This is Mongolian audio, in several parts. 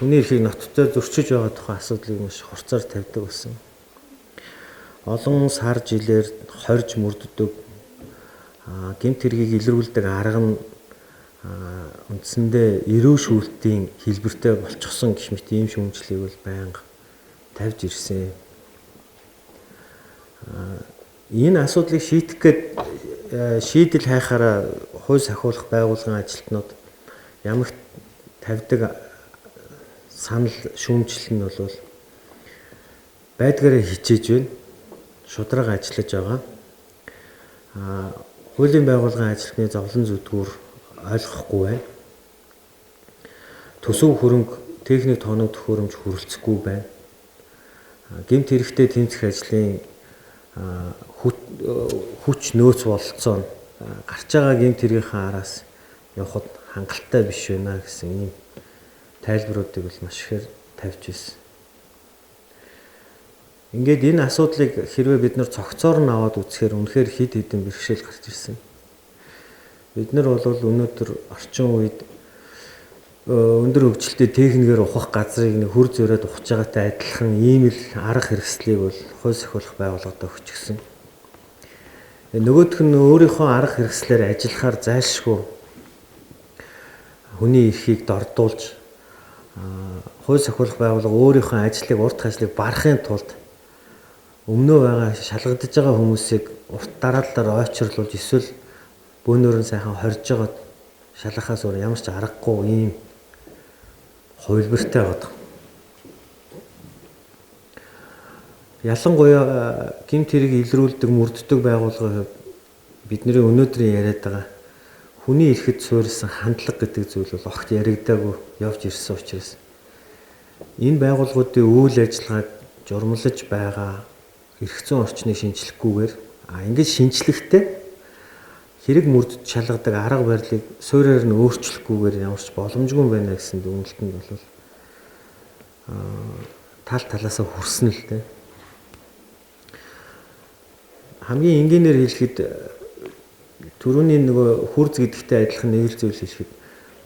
хүний эрхийг ноцтой зөрчиж байгаа тухайн асуудлыг маш хурцаар тавьдаг болсон. Олон сар жилээр хорж мөрддөг гэмт хэргийг илрүүлдэг арга нь үндсэндээ эрүү шүүлтийн хэлбэртэй болчихсон гэх мэт ийм шүүмжлэлийг бол байнга тавьж ирсэн. Энэ асуудлыг шийдэх гээд шийдэл хайхаараа хууль сахиулах байгууллагын ажилтнууд ямагт тавьдаг санал шүүмжлэл нь бол байдгаараа хичээж байна. Шударга ажиллаж байгаа. Хуулийн байгууллагын ажилтны зовлон зүдгүүр ойлгохгүй байна. Төсөв хөрөнгө, техник тооног төхөөрөмж хүрэлцэхгүй байна. Гэмт хэрэгтэй тэмцэх ажлын хүч нөөц бололцоо нь гарч байгаа гэмт хэргийнхээ араас явхад хангалттай биш байна гэсэн ийм тайлбаруудыг бол маш ихээр тавьж ирсэн. Ингээд энэ асуудлыг хэрвээ бид нар цогцоор нь аваад үзэхээр үнэхээр хэд хэдэн бэрхшээл гарч ирсэн. Бид нар бол өнөөдөр орчин үед өндөр хөгжилтэй техникээр ухах газрыг нэг хүр зөрөөд ухаж байгаатай адилхан ийм л арга хэрэгслийг бол хууль сахиулах байгууллагад өгч гисэн. Нөгөөх нь өөрийнхөө арга хэрэгслээр ажиллахаар зайлшгүй хүний эрхийг дордуулж хууль сахиулах байгууллага өөрийнхөө ажлыг урт ажлыг барахын тулд өмнөө байгаа шалгагдж байгаа хүмүүсийг урт дараалалаар ойчрлуулж эсвэл бөөнөр нь сайхан хорж байгаад шалгахаас өөр ямар ч аргагүй ийм хувилбартай байдаг. Ялангуяа гэмт хэрэг илрүүлдэг, мөрддөг байгууллагын хувьд бидний өнөөдрийн яриад байгаа хүний эрхэд суурилсан хандлага гэдэг зүйл бол огт яригдаагүй явж ирсэн учраас энэ байгууллагуудын үйл ажиллагааг журмлаж байгаа эрх зүйн орчныг шинжлэхгүйгээр ингэж шинжлэхдээ хэрэг мөрдөж шалгадаг арга барилыг суурьаар нь өөрчлөхгүйгээр ямар ч боломжгүй байна гэсэн дүгнэлтэнд бол тал талаасаа хүрсэн л дээ. Хамгийн энгийнээр хэлэхэд түрүүний нөгөө хурц гэдэгтэй адилхан нэг л зүйл хэлэхэд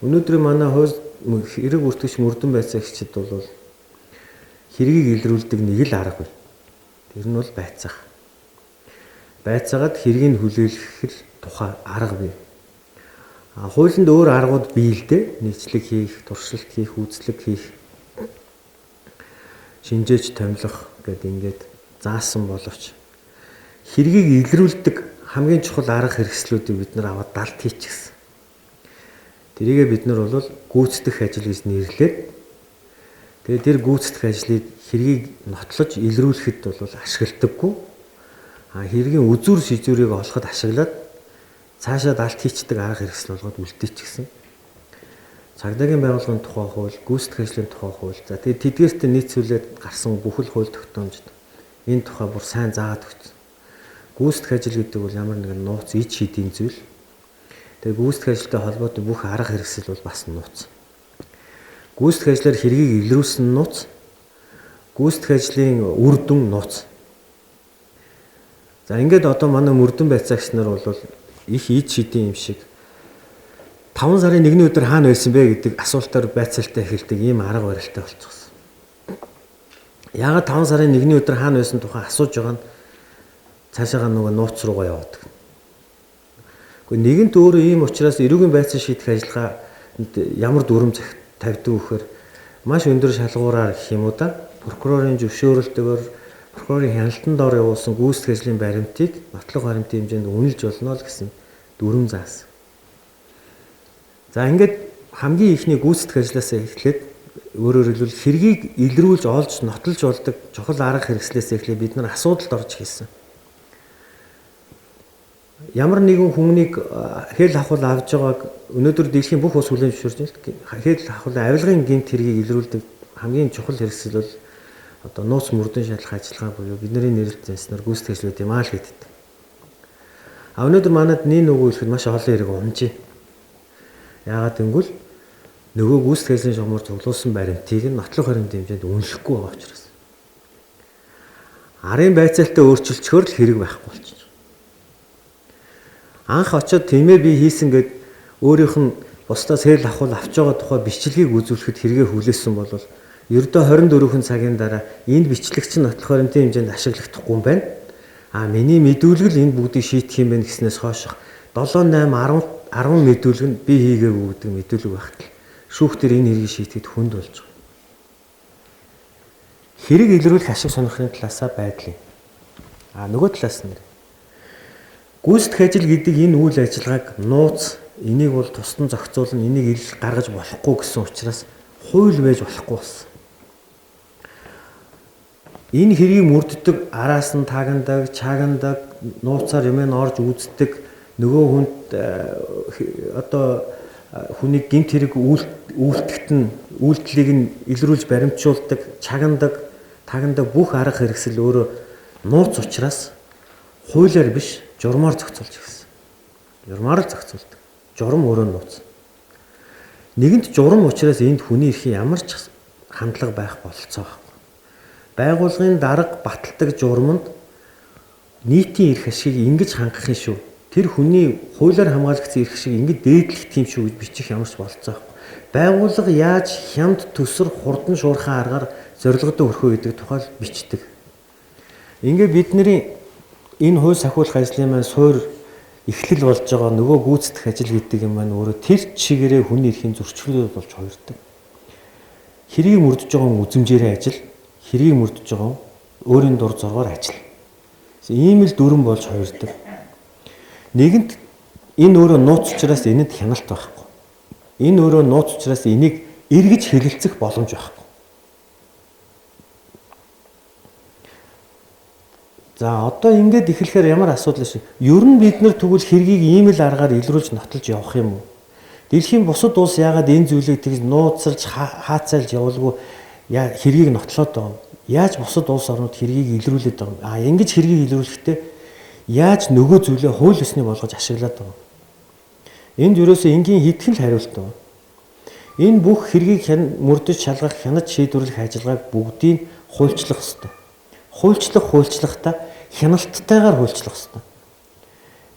өнөөдрийн манай хэрэг бүртгэгч мөрдөн байцаагчид бол хэргийг илрүүлдэг нэг л арга бай. Тэр нь бол байцаах. Байцаагаад хэргийг хүлээлгэх л тухай арга бий. Хуулинд өөр аргууд бий л дээ. Нийцлэг хийх, туршилт хийх, үзлэг хийх, шинжээж томилох гэдэг ингээд заасан боловч хэргийг илрүүлдэг хамгийн чухал арга хэрэгслүүдийг бид нар аваад далд хийчихсэн. Тэрийгээ бид нар бол гүйцэтгэх ажил гэж нэрлээд тэгээд тэр гүйцэтгэх ажлыг хэргийг нотлож илрүүлэхэд бол ашигладаггүй. Хэргийн үзүр шизүрийг олоход ашиглаад цаашаа далд хийчдэг арга хэрэгсэл болгоод үлдээчихсэн. Цагдаагийн байгууллагын тухай хууль, гүйцэтгэх ажлын тухай хууль. За тэгээд тэдгээртээ нийцүүлээд гарсан бүхэл хууль тогтоомжид энэ тухай бүр сайн заагаад өгсөн. Гүйцэтгэх ажил гэдэг бол ямар нэгэн нууц ид шидийн зүйл. Тэгээд гүйцэтгэх ажилтай холбоотой бүх арга хэрэгсэл бол бас нууц. Гүйцэтгэх ажлаар хэргийг илрүүлсэн нууц, гүйцэтгэх ажлын үр дүн нууц. За ингээд одоо манай мөрдөн байцаагч нар бол их ид шидийн юм шиг 5 сарын 1-ний өдөр хаана байсан бэ гэдэг асуултаар байцаалтаа эхэлдэг ийм арга барилтай болчихсон. Яагаад 5 сарын 1-ний өдөр хаана байсан тухай асууж байгаа нь цаашаага нөгөө нууц руугаа яваад. Гэхдээ нэгэнт өөрөө ийм учраас эрүүгийн байцаа шийдэх ажиллагаанд ямар дүрм тавьдаг вэхээр маш өндөр шалгуураар гэх юм уу да прокурорын зөвшөөрөлтөөр прокурорын хяналтанд ор явуулсан гүйцэтгэх ажлын баримтыг нотлох баримтын хэмжээнд үнэлж болно л гэсэн дүрм заасан. За ингээд хамгийн ихний гүйцэтгэх ажлаасаа эхлээд өөрөөр хэлбэл хэргийг илрүүлж олж нотолж болдог чухал арга хэрэгслээс эхлээд бид нар асуудалд орж хэлсэн. Ямар нэгэн хүмүүнийг хэл хавхал авж байгааг өнөөдөр дэлхийн бүх улс хүлээн зөвшөөрж байна. Хэл хавхал авилгын гэмт хэргийг илрүүлдэг хамгийн чухал хэрэгсэл бол одоо нууц мөрдөн шалгах ажиллагаа буюу бидний нэрлэлт занснаар гүйцэтгэх ажлууд юм аа л гэдэг. Өнөөдөр манад нэг нөгөө ихэд маш олон хэрэг унжээ. Яагаад гэвэл нөгөө гүйцэтгэх ажлын шугамар цуглуулсан баримтыг нь нотлох баримтын хэмжээнд үнэлэхгүй байгаа учраас. Арын байцаалтаа өөрчилчихөөр л хэрэг байхгүй болчих. Анх очиод тиймээ би хийсэн гэд өөрийнх нь бусдаас хэл авах авч байгаа тухай бичлэгийг үзүүлэхэд хэрэгээ хүлээсэн бол ердөө 24 цагийн дараа энд бичлэгч нь нотлох баримтын хэмжээнд ашиглахдаггүй юм байна. Миний мэдүүлгэл энэ бүгдийг шийдэх юм байна гэснээс хойш 7 8 10 мэдүүлэг нь би хийгээгүй гэдэг мэдүүлэг багтал шүүхтэр энэ хэргийг шийдэхэд хүнд болж байгаа. Хэрэг илрүүлэх ашиг сонирхлын талаасаа байдлын. Нөгөө талаас нь гүйцэтгэх ажил гэдэг энэ үйл ажиллагааг нууц энийг бол тусдан зохицуулна, энийг ил гаргаж болохгүй гэсэн учраас хууль байж болохгүй болсон. Энэ хэргийг мөрддөг, араас нь тагнадаг, чагнадаг, нууцаар юмэн орж үздэг, нөгөө хүнд хүнийг гэмт хэрэг үйлдэхт нь үйлдэлийг нь илрүүлж баримтжуулдаг, чагнадаг, тагнадаг бүх арга хэрэгсэл өөрөө нууц учраас хуулиар биш журмаар зохицуулж ирсэн. Журмаар л зохицуулдаг. Журам өөрөө нууц. Нэгэнт журам учраас энд хүний эрхийн ямар ч хандлага байх бололцоо байхгүй. Байгууллагын дарга баталдаг журманд нийтийн эрх ашигыг ингэж хангах юм шүү. Тэр хүний хуулиар хамгаалагдсан эрх ашиг ингэж дээдлэх тийм шүү гэж бичих ямар ч бололцоо байхгүй. Байгууллага яаж хямд төсөр хурдан шуурхай аргаар зорилгодоо өрхөө гэдэг тухай бичдэг. Ингээ бидний энэ хууль сахиулах ажлын маань суур эхлэл болж байгаа нөгөө гүйцэтгэх ажил гэдэг юм маань өөрөө тэр чигээрээ хүний эрхийн зөрчилдөд болж хуурдаг. Хэрийг мөрдөж байгаа үзэмжээрээ ажил, хэрийг мөрдөж байгаа өөрийн дур зоргоор ажил. Ийм л дүрэн болж хуурдаг. Нэгэнт энэ өөрөө нууц учраас энэнд хяналт байхгүй. Энэ өөрөө нууц учраас энийг эргэж хэлэлцэх боломж байхгүй. За одоо ингэж эхлэхээр ямар асуудал шиг. Ер нь бид нар тэгвэл хэргийг ийм л аргаар илрүүлж нотолж явах юм уу? Дэлхийн бусад улс яагаад энэ зүйлийг тэгж нууцлж хаацайлж явуулгүй хэргийг нотлоод байгаа юм? Яаж бусад улс орнууд хэргийг илрүүлээд байгаа юм? Ингэж хэргийг илрүүлэхдээ яаж нөгөө зүйлээ хууль ёсны болгож ашиглаад байгаа юм? Энд ерөөсөө энгийн хитгэн л хариулт байна. Энэ бүх хэргийг мөрдөж шалгах, хянаж шийдвэрлэх ажиллагааг бүгдийг хуульчлах ёстой. Хуульчлахдаа хяналттайгаар хуульчлах ёстой.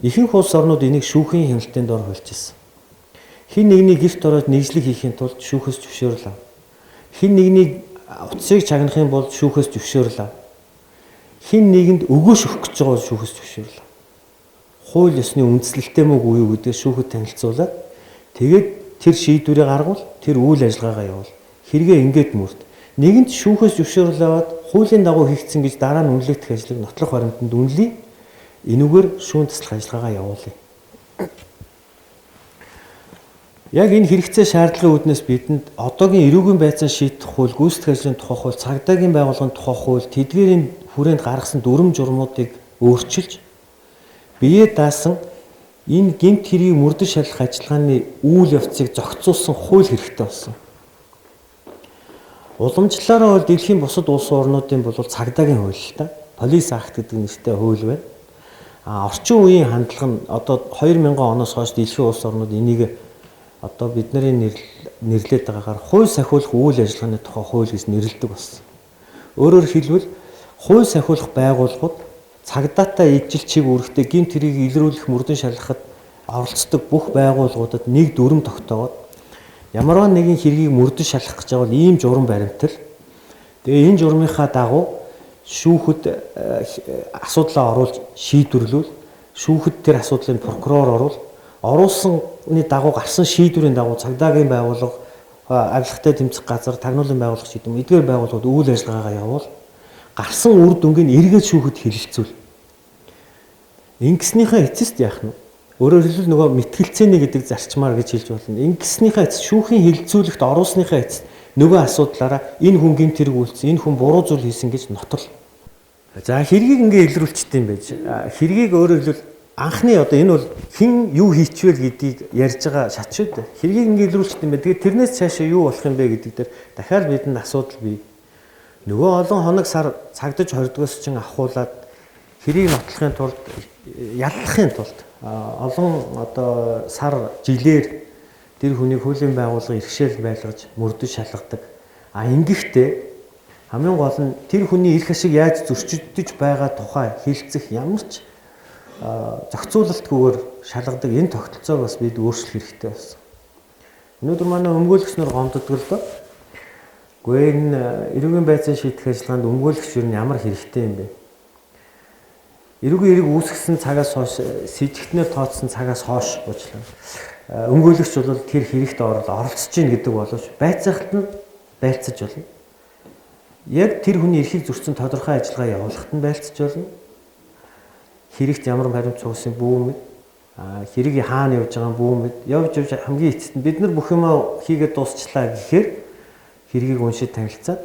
Ихэнх улс орнууд энийг шүүхийн хяналтын дор хуульчилсан. Хин нэгний гэрт ороод нэгжлэг хийхин тулд шүүхээс зөвшөөрөл ав. Хин нэгний утсыг чагнахын бол шүүхээс зөвшөөрөл ав. Хин нэгэнд өгөөш өгөх гэж байгаа бол шүүхээс зөвшөөрөл ав. Хууль ёсны үндслэлтэй мөг үе гэдэг шүүхэд танилцуулаад тэгээд тэр шийдвэрийг гаргуул, тэр үйл ажиллагаагаа явуул. Хэрэгээ ингээд мөрд. Нэгэнт шүүхээс зөвшөөрөл аваад хуулийн дагуу хийгдсэн гэж дараа нь үнэлэгдэх ажлыг нотлох баримтанд үнэлье. Энүүгээр шүүн таслах ажиллагаагаа явуулъя. Яг энэ хэрэгцээ шаардлагын үүднээс бидэнд одоогийн эрүүгийн байцаан шийдэх хууль, гүйцэтгэх ажлын тухай хууль, цагдаагийн байгууллагын тухай хууль, тэдгээрийн хүрээнд гаргасан дүрм журмуудыг өөрчилж бие даасан энэ гэмт хэргийг мөрдөж шалгах ажиллагааны үйл явцыг зохицуулсан хууль хэрэгтэй болсон. Уламжлалаараа бол дэлхийн бусад улс орнуудын бол цагдаагийн хууль л та. Полис акт гэдэг нэртэй хууль байна. Орчин үеийн хандлага нь одоо 2000 оноос хойш дэлхийн улс орнууд энийг одоо бидний нэрлээд байгаагаар хууль сахиулах үйл ажиллагааны тухай хууль гэж нэрлэдэг болсон. Өөрөөр хэлбэл хууль сахиулах байгууллагууд цагдаатай ижил чиг үүрэгтэй гэмт хэргийг илрүүлэх мөрдөн шалгахад оролцдог бүх байгууллагуудад нэг дүрм тогтоогоод ямар нэгэн хэргийг мөрдөн шалгах гэж байгаа бол ийм журам баримтал. Тэгээ энэ журмынхаа дагуу шүүхэд асуудлаа оруулж шийдвэрлүүл, шүүхэд тэр асуудлыг прокурор оруулсаны дагуу гарсан шийдвэрийн дагуу цагдаагийн байгууллага, авилгатай тэмцэх газар, тагнуулын байгууллага ч гэдэг юм эдгээр байгууллагууд үйл ажиллагаагаа явуул. Гарсан үр дүнгийг эргээд шүүхэд хэлэлцүүл. Ингэснийхээ эцэст яах нь? Өөрөөр хэлбэл нөгөө мэтгэлцээний гэдэг зарчмаар гэж хэлж болно. Ингэснийхээ эцэст шүүхийн хэлэлцүүлэгт оруулсныхаа эцэст нөгөө асуудлаараа энэ хүн гэмт хэрэг үйлцсэн, энэ хүн буруу зүйл хийсэн гэж нотол. За хэргийг ингээ илрүүлчихдээ юм байж. Хэргийг өөрөөр хэлбэл анхны одоо энэ бол хэн юу хийчихвэл гэдгийг ярьж байгаа шат шүү дээ. Хэргийг ингээ илрүүлчихдээ юм бэ. Тэгээд тэрнээс цаашаа юу болох юм бэ гэдэг дээр дахиад бидэнд асуудал бий. Нөгөө олон хоног сар цагдаж хордгоос чинь ахуулаад хэрийг нотлохын тулд яллахын тулд олон одоо сар жилээр тэр хүнийг хуулийн байгууллага иргэшээл байлгаж мөрдөж шалгадаг. Ингэхдээ хамгийн гол нь тэр хүний эрх ашиг яаж зөрчигдөж байгаа тухай хэлцэх ямар ч зохицуулалтгүйгээр шалгадаг энэ тогтолцоог бас бид өөрчлөх хэрэгтэй болсон. Өнөөдөр манай өмгөөлөгч нар гомддог л доо. Гэхдээ энэ эрүүгийн байцаан шийдэх ажиллагаанд өмгөөлөгч юу ямар хэрэгтэй юм бэ? Эрүүгийн эрэг үүсгэсэн цагаас хойш сэжигтнээр тооцсон цагаас хойш уучлаа. Өмгөөлөгч бол тэр хэрэгт оролцож гин гэдэг боловч байцаахт нь байлцаж болно. Яг тэр хүний эрхийг зөрчсөн тодорхой ажиллагаа явуулахад нь байлцаж болно. Хэрэгт ямар баримт цугсан бүү мэд, хэрэг хаана явж байгаа бүү мэд, явж хамгийн эцэст нь бид нар бүх юмаа хийгээд дуусчлаа гэхээр хэргийг уншиж танилцаад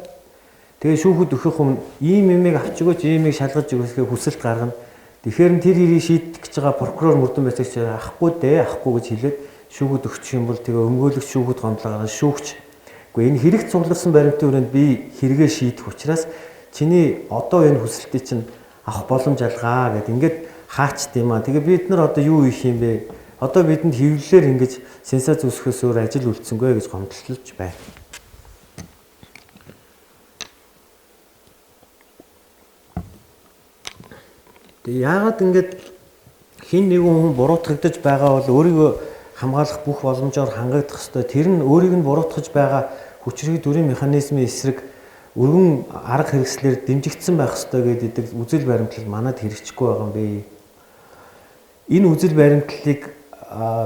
тэгээ шүүхэд өгөх өмнө ийм юмыг авч өгөөч, иймийг шалгаж өгөхөөр хүсэлт гаргана. Тэгэхээр тэр хэрийг шийдэх гэж байгаа прокурор мөрдөн байцаагч авахгүй гэж хэлээд шүүхэд өгчих юм бол тэгээ өмгөөлөгч шүүхэд гомдлоо гаргаж шүүгч. Гэхдээ энэ хэрэг цугларсан баримтын хүрээнд би хэрэгээ шийдэх учраас чиний одоо энэ хүсэлтийг чинь авах боломж алгаа гэд ингээд хаачд юм аа. Тэгээ бид нар одоо юу хийх юм бэ? Одоо бидэнд хэвлэлээр ингэж сенсац үүсгэхээс өөр ажил үлдсэнгүй гэж гомдлолж байна. Тэгээ яагаад ингэж хин нэгэн хүн буруутгагдаж байгаа бол өөрийгөө хамгаалах бүх боломжоор хангагдах ёстой. Тэр нь өөрийг нь буруутгаж байгаа хүчирхэг дүрийн механизмын эсрэг өргөн арга хэрэгслээр дэмжигдсэн байх ёстой гэдэг үзэл баримтлал манад хэрэгжихгүй байгаа юм бэ. Энэ үзэл баримтлалыг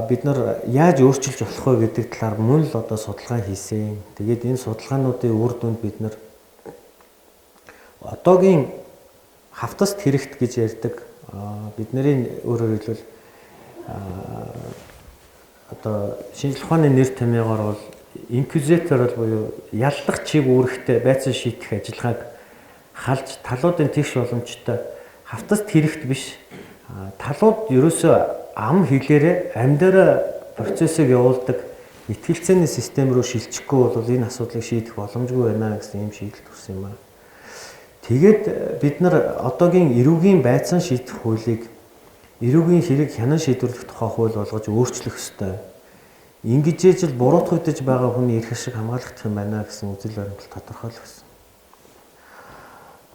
бид нар яаж өөрчилж болох вэ гэдэг талаар мөн л одоо судалгаа хийсэн. Тэгээд энэ судалгаануудын үр дүнд бид нар одоогийн хавтаст хэрэгт гэж ярьдаг бидний өөрөөр хэлбэл одоо шинжлэх ухааны нэр томьёогоор бол инквизитор буюу яллах чиг үүрэгтэй байцаан шийдэх ажиллагааг халж талуудын тэгш боломжтой хавтаст хэрэгт биш талууд ерөөсөө ам хэлээрээ амьдараа процессыг явуулдаг итгэлцээний систем рүү шилжихгүй бол энэ асуудлыг шийдэх боломжгүй байна гэсэн юм шийдэлд хүрсэн юм аа. Тэгээд бид нар одоогийн эрүүгийн байцаан шийдэх хуулийг эрүүгийн хэрэг хянан шийдвэрлэх тухай хууль болгож өөрчлөх ёстой. Ингэж ижил буруутгагдаж байгаа хүний эрх ашиг хамгаалагдах юм байна гэсэн үзэл баримтлал тодорхойлсон.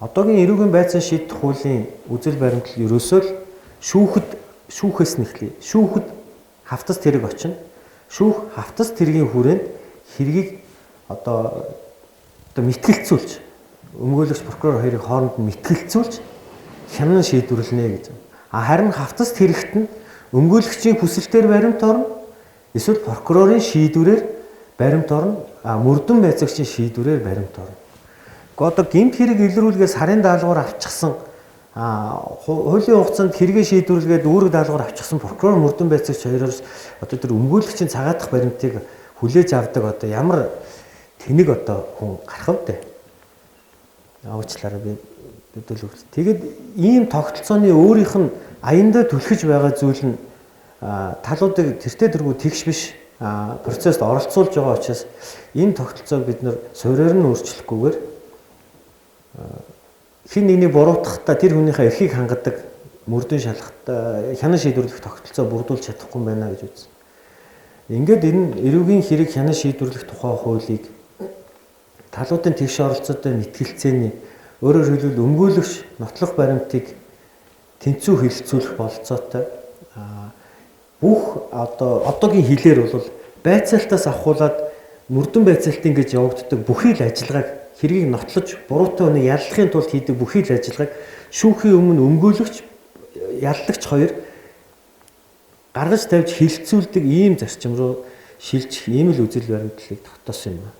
Одоогийн эрүүгийн байцаан шийдэх хуулийн үзэл баримтлал ерөөсөө л шүүхээс нэхлээ. Шүүхэд хавтас тэрэг очино. Шүүх хавтас тэргийн хүрээнд хэргийг одоо мэтгэлцүүлж өмгөөлөгч прокурор хоёрын хооронд нь мэтгэлцүүлж хянан шийдвэрлэнэ гэж. Харин хавтас тэрэгт нь өмгөөлөгчийн хүсэлтээр баримт орно. Эсвэл прокурорын шийдвэрээр баримт орно. Мөрдөн байцаагчийн шийдвэрээр баримт орно. Гэхдээ одоо гэмт хэрэг илрүүлгээ сарын даалгавар авчихсан хуулийн хугацаанд хэрэгээ шийдвэрлэгээд үүрэг даалгавар авчихсан прокурор мөрдөн байцаагч хоёроос одоо тэр өмгөөлөгчийн цагаатах баримтыг хүлээж авдаг одоо ямар тэнэг одоо хүн гарах вэ? Уучлаарай би төдөлөвч. Тэгэд ийм тогтолцооны өөрийнх нь аяндаа түлхэж байгаа зүйл нь талуудыг тэртээ тэргүй тэгш биш процессд оролцуулж байгаа учраас энэ тогтолцоог бид нэр суурьаар нь өөрчлөхгүйгээр хин нэгний буруутгахдаа тэр хүнийхээ эрхийг хангадаг мөрдөн шалгахтаа хянан шийдвэрлэх тогтолцоо бүрдүүлж чадахгүй байна гэж үзсэн. Ингээд энэ эрүүгийн хэрэг хянан шийдвэрлэх тухай хуулийг талуудын тэгш оролцоотой мэтгэлцээний өөрөөр хэлбэл өмгөөлөгч нотлох баримтыг тэнцүү хэлэлцүүлэх бололцоотой бүх одоогийн хэлээр бол байцаалтаас авахуулаад мөрдөн байцаалтын гэж явагддаг бүхий л ажиллагааг хэргийг нотлож буруутай хүнийг яллахын тулд хийдэг бүхий л ажиллагааг шүүхийн өмнө өмгөөлөгч яллагч хоёр гаргаж тавьж хэлэлцүүлдэг ийм зарчим руу шилжих ийм л үзэл баримтлалыг тогтоосон юм.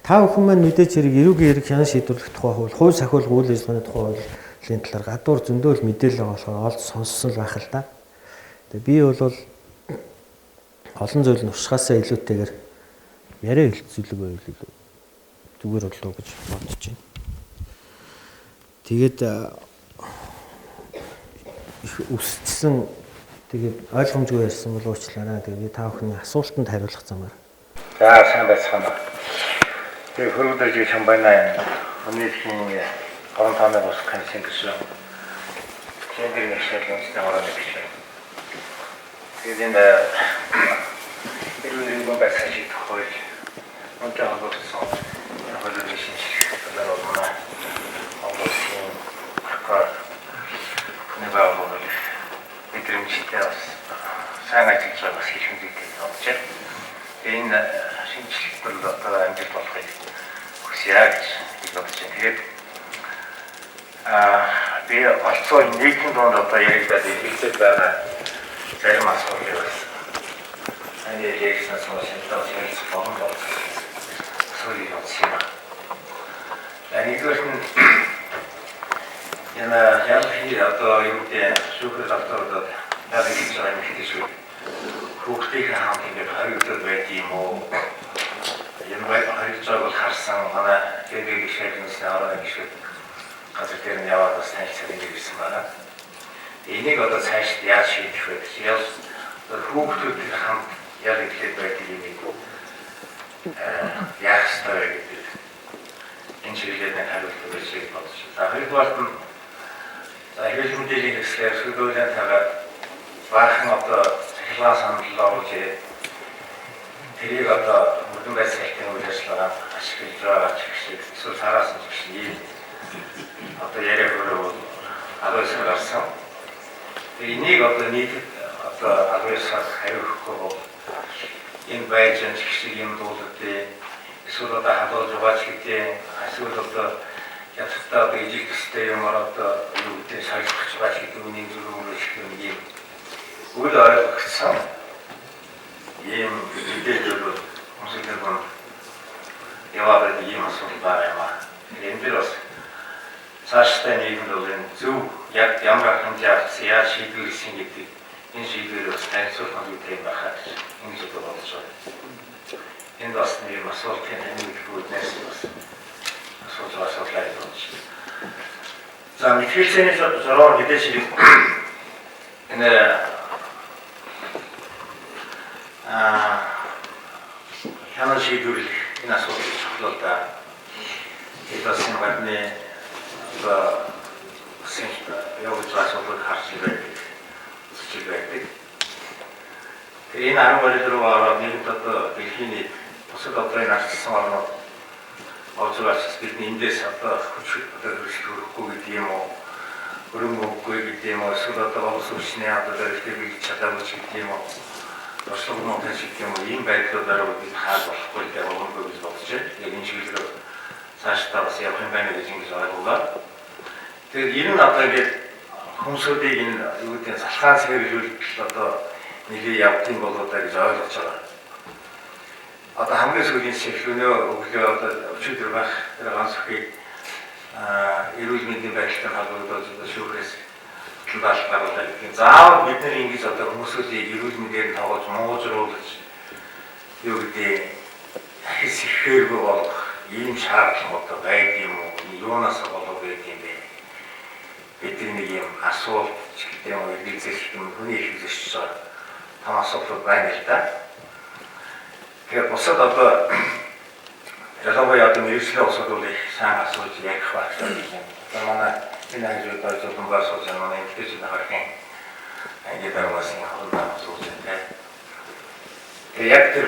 Та бүхэн маань мэдээж хэрэг эрүүгийн хэрэг хянан шийдвэрлэх тухай хууль сахиулах үйл ажиллагааны тухай хуулийн талаар гадуур зөндөл мэдээлэл байгаа болохоор олж сонссон л байх л да. Тэгээ би бол олон зүйл нь уршихаасаа илүүтэйгээр яриа хэлцүүлэг байл зүгээр болов гэж бодож байна. Тэгээд их өссөн тэгээд ойлгомжгүй ярьсан бол уучлаарай. Тэгээд та бүхний асуултанд хариулах замаар. За сайн байцгаана. Тэгээ хөрвүүлж ирсэн байна. Өмнөдхийн орон тооны бос комиссын гэсэн. Тэндэр нэшэл үндэсний орон гэсэн. Тэгээд энэ эрүүгийн байцаан шийдэх хууль онцгой болсон. Хуулийг шинжлэх төлөвлөмж облсын прокурор нэвээгүүр мэдрэмжтэй бас сайн ажиллаж байгаа хэрхэн зүйлийг бодож байна. энэ шинжилгээл одоо амжилт болохыг хүсье гэж бодож байна. Тэгээд би олцоо нийтийн донд одоо яригдаад илэрхийлж байгаа зарим асуудлыг бас энэ лекцээс сонирхолтой хэлж болно гэж сүүлийн бодсон юм. Нэгдүгээр нь энэ ялхи одоо юу гэдэг шүүхэл докторууд яг хийж байгаа юм хэлж шүү. Хүүхдийн хамт ингээд харигддаг байт юм уу? Энэ харигдж байгааг бол харсан манай гэдэг гişэрнээс аваад гişүүд газар дээр нь яваад бас танилцсан юм гэсэн байна. Энийг одоо цааш яаж шийдэх вэ гэж ял хүүхдүүдийн хамт яг ихэд байдаг юм яах ёстой гэдэг энэ чиглэлээр хариулт өгөх гэж бодож байна. За хоёрдугаар нь хэвлэл мэдээллийн хэсгээр сүлдүүлэн тагаад баахан одоо цахилгаан санал оруулж тэрийг одоо мөрдөн байцаалтын үйл ажиллагаа ашиглаж байгаа ч гэсэн эсвэл сараас нь ч ийм одоо яриаг өөрөө 12 сар гарсан. Энийг одоо нийтэд одоо 12 сар хариухгүй бол энэ байж ч гэсэн юм дуулагдээ эсвэл одоо хадгалж байгаа ч гэдэг эсвэл одоо ятгатаа одоо ижил төстэй юм одоо юу гэдэг шалгах байгаа ч гэдэг үнийг зөвлөмөр их юм үйл ойлгогдсон ийм мэдээлэл хүмүүсээр гон яваад ийм асуудал байгаа юм аа. Энэ дээр бас цаашдаа нийгэмд бол энэ зөв яг ямар хэмжээ яаж шийдвэрлэсэн гэдэг энэ шийдвэрийг бас танилцуулах хэрэгтэй юм байна гэж энэ зүйл бодож байна. Энэ бас нэг асуудлын нэмэгдүүлнээс бас асуудал гэж бодож байна. За мэдээллийн зороор мэдээж энэ хянаа шийдвэрлэх энэ асуудал чухал да. Энэ бас энэ гадны одоо явж байгаа асуудал харж байдаг. Зүйл байдаг. Тэгээ энэ 12 руу ороод нэг одоо дэлхийн бусад одоорын арчсан орнууд олж байгаач бидний эндээс одоо хүч одоо хөрөхгүй гэдэг юм уу? Хөрөнгөгүй гэдэг юм уу? Эсвэл одоо улс орчны одоо дэргэдэг чадаагүй гэдэг юм уу? Орчлогноо гэж юм уу? Ийм байдлуудаар бид хааж болохгүй гэдэг боломжтой гэж бодож байна. Яг энэ чиглэлээр цаашдаа бас явах юм байна гэж ингэж ойлгуулаа. Тэгээд энэ нь одоо ингээд хүмүүсүүдийг энэ юу гэдэг залхаан сэргийлэлт одоо нэгэ явдсан болоо та гэж ойлгож байгаа. Одоо хамгийн сүүлийн сэхлөнөө өглөө одоо өчигдөр байх тэр ганц үхий эрүүл мэндийн байдлаар холбогдоод шүүхээс талбарлаа гэх. Заавал бид нар ингэж одоо хүмүүсүүдийг эрүүл мэндээр тоглож муужруулж юу гэдэг хэсэгхээргүй болох ийм шаардлага одоо байдаг юм уу? Юунаас болов гэдэг юм бэ? Бидний нэг юм асуулт гэдэг юм уу? Эзэлт юм хүний их үзэж байгаа том асуудал байна л да. Тэгэхээр бусад одоо ялангуяа одоо мэргэжлийн асуудлыг сайн асууж ярих байх хэрэгтэй юм. Одоо манай энэ ажил одоо зургаас болж манай эмэгтэйчүүд харахын ингээд байгаас энэ хавнаа асууж байна. Тэгээ яг тэр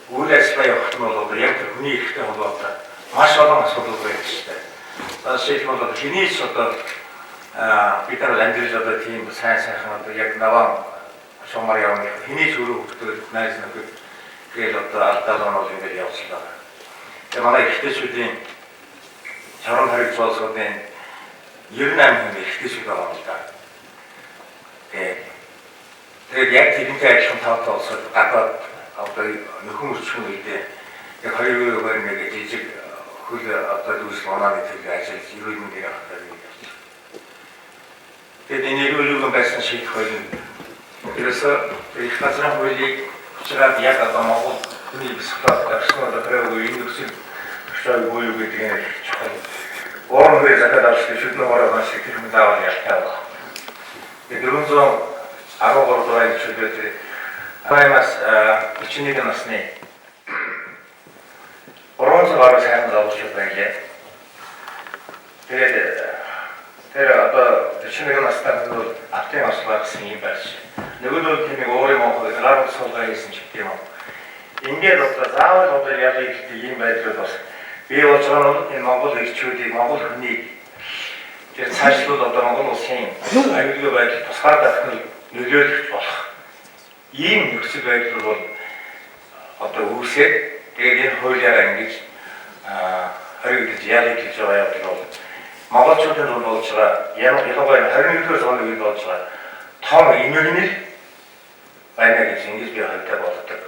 үйл ажиллагаа явах нь бол одоо яг тэр хүний ихтэй холбоотой маш олон асуудал байдаг шүү дээ. За жишээлбэл одоо хинийч одоо бид нар амьдрал одоо тийм сайхан одоо яг наваа шомар явна хинийч өөрөө хөвгдөд найз нөхөд тэгэл одоо алдаалан бол ингээд явуулсан байна. Тэгээ манай ихтэйчүүдийн 60 хариг цоосуудын 98% ихтэйчүүд байгаа юм да. Тэгээд яг тэрнтэй адилхан тавтай улсууд гадаад одоо нөхөн өрчхөн үедээ яг 2-2 жижиг хөл одоо дүүс онооны төлөв ажил эрүүл мэндийн хатаар юм. Тэгээд энэ эрүүл мэндийн байсан шийдэх хууль ерөөсөө их газрын хуулийг учраас яг одоо Монгол хүний бясалгал орчноор одоо энэ үсэг шоу буюу гэдэг нь чухал. Орон захад авсан шүдний ороо маш их юм заавал ялтаа. Тэгээд 413 дугаар чөлөөтэй Аймаас 41 насны 3 цагаар сайн залууч байлаа. Тэгээд тэр одоо 41 настай бол автын ослоо гэсэн юм байна. Нөгөөдөл тийм өөр юм уу гараа суулгаа хийсэн ч гэдэг юм. Ингээд одоо заавал одоо яг их ийм байдлууд бас бий болж байгаа нь энэ Монгол ирчүүдийг Монгол хүнийг тэр цаашлууд одоо Монгол улсын аюулгүй байдал тусгаар давхныг нөлөөлөх болох ийм нөхцөл байдал бол одоо үүсээд тэгээд энэ хуулиараа ингэж хоригдож ялагдж байгаа явдал бол монголчуудад болж байгаа ялангуяа 21-р зууны үед болж байгаа том эмгэнэл байна гэж ингэж би хайтай боддог.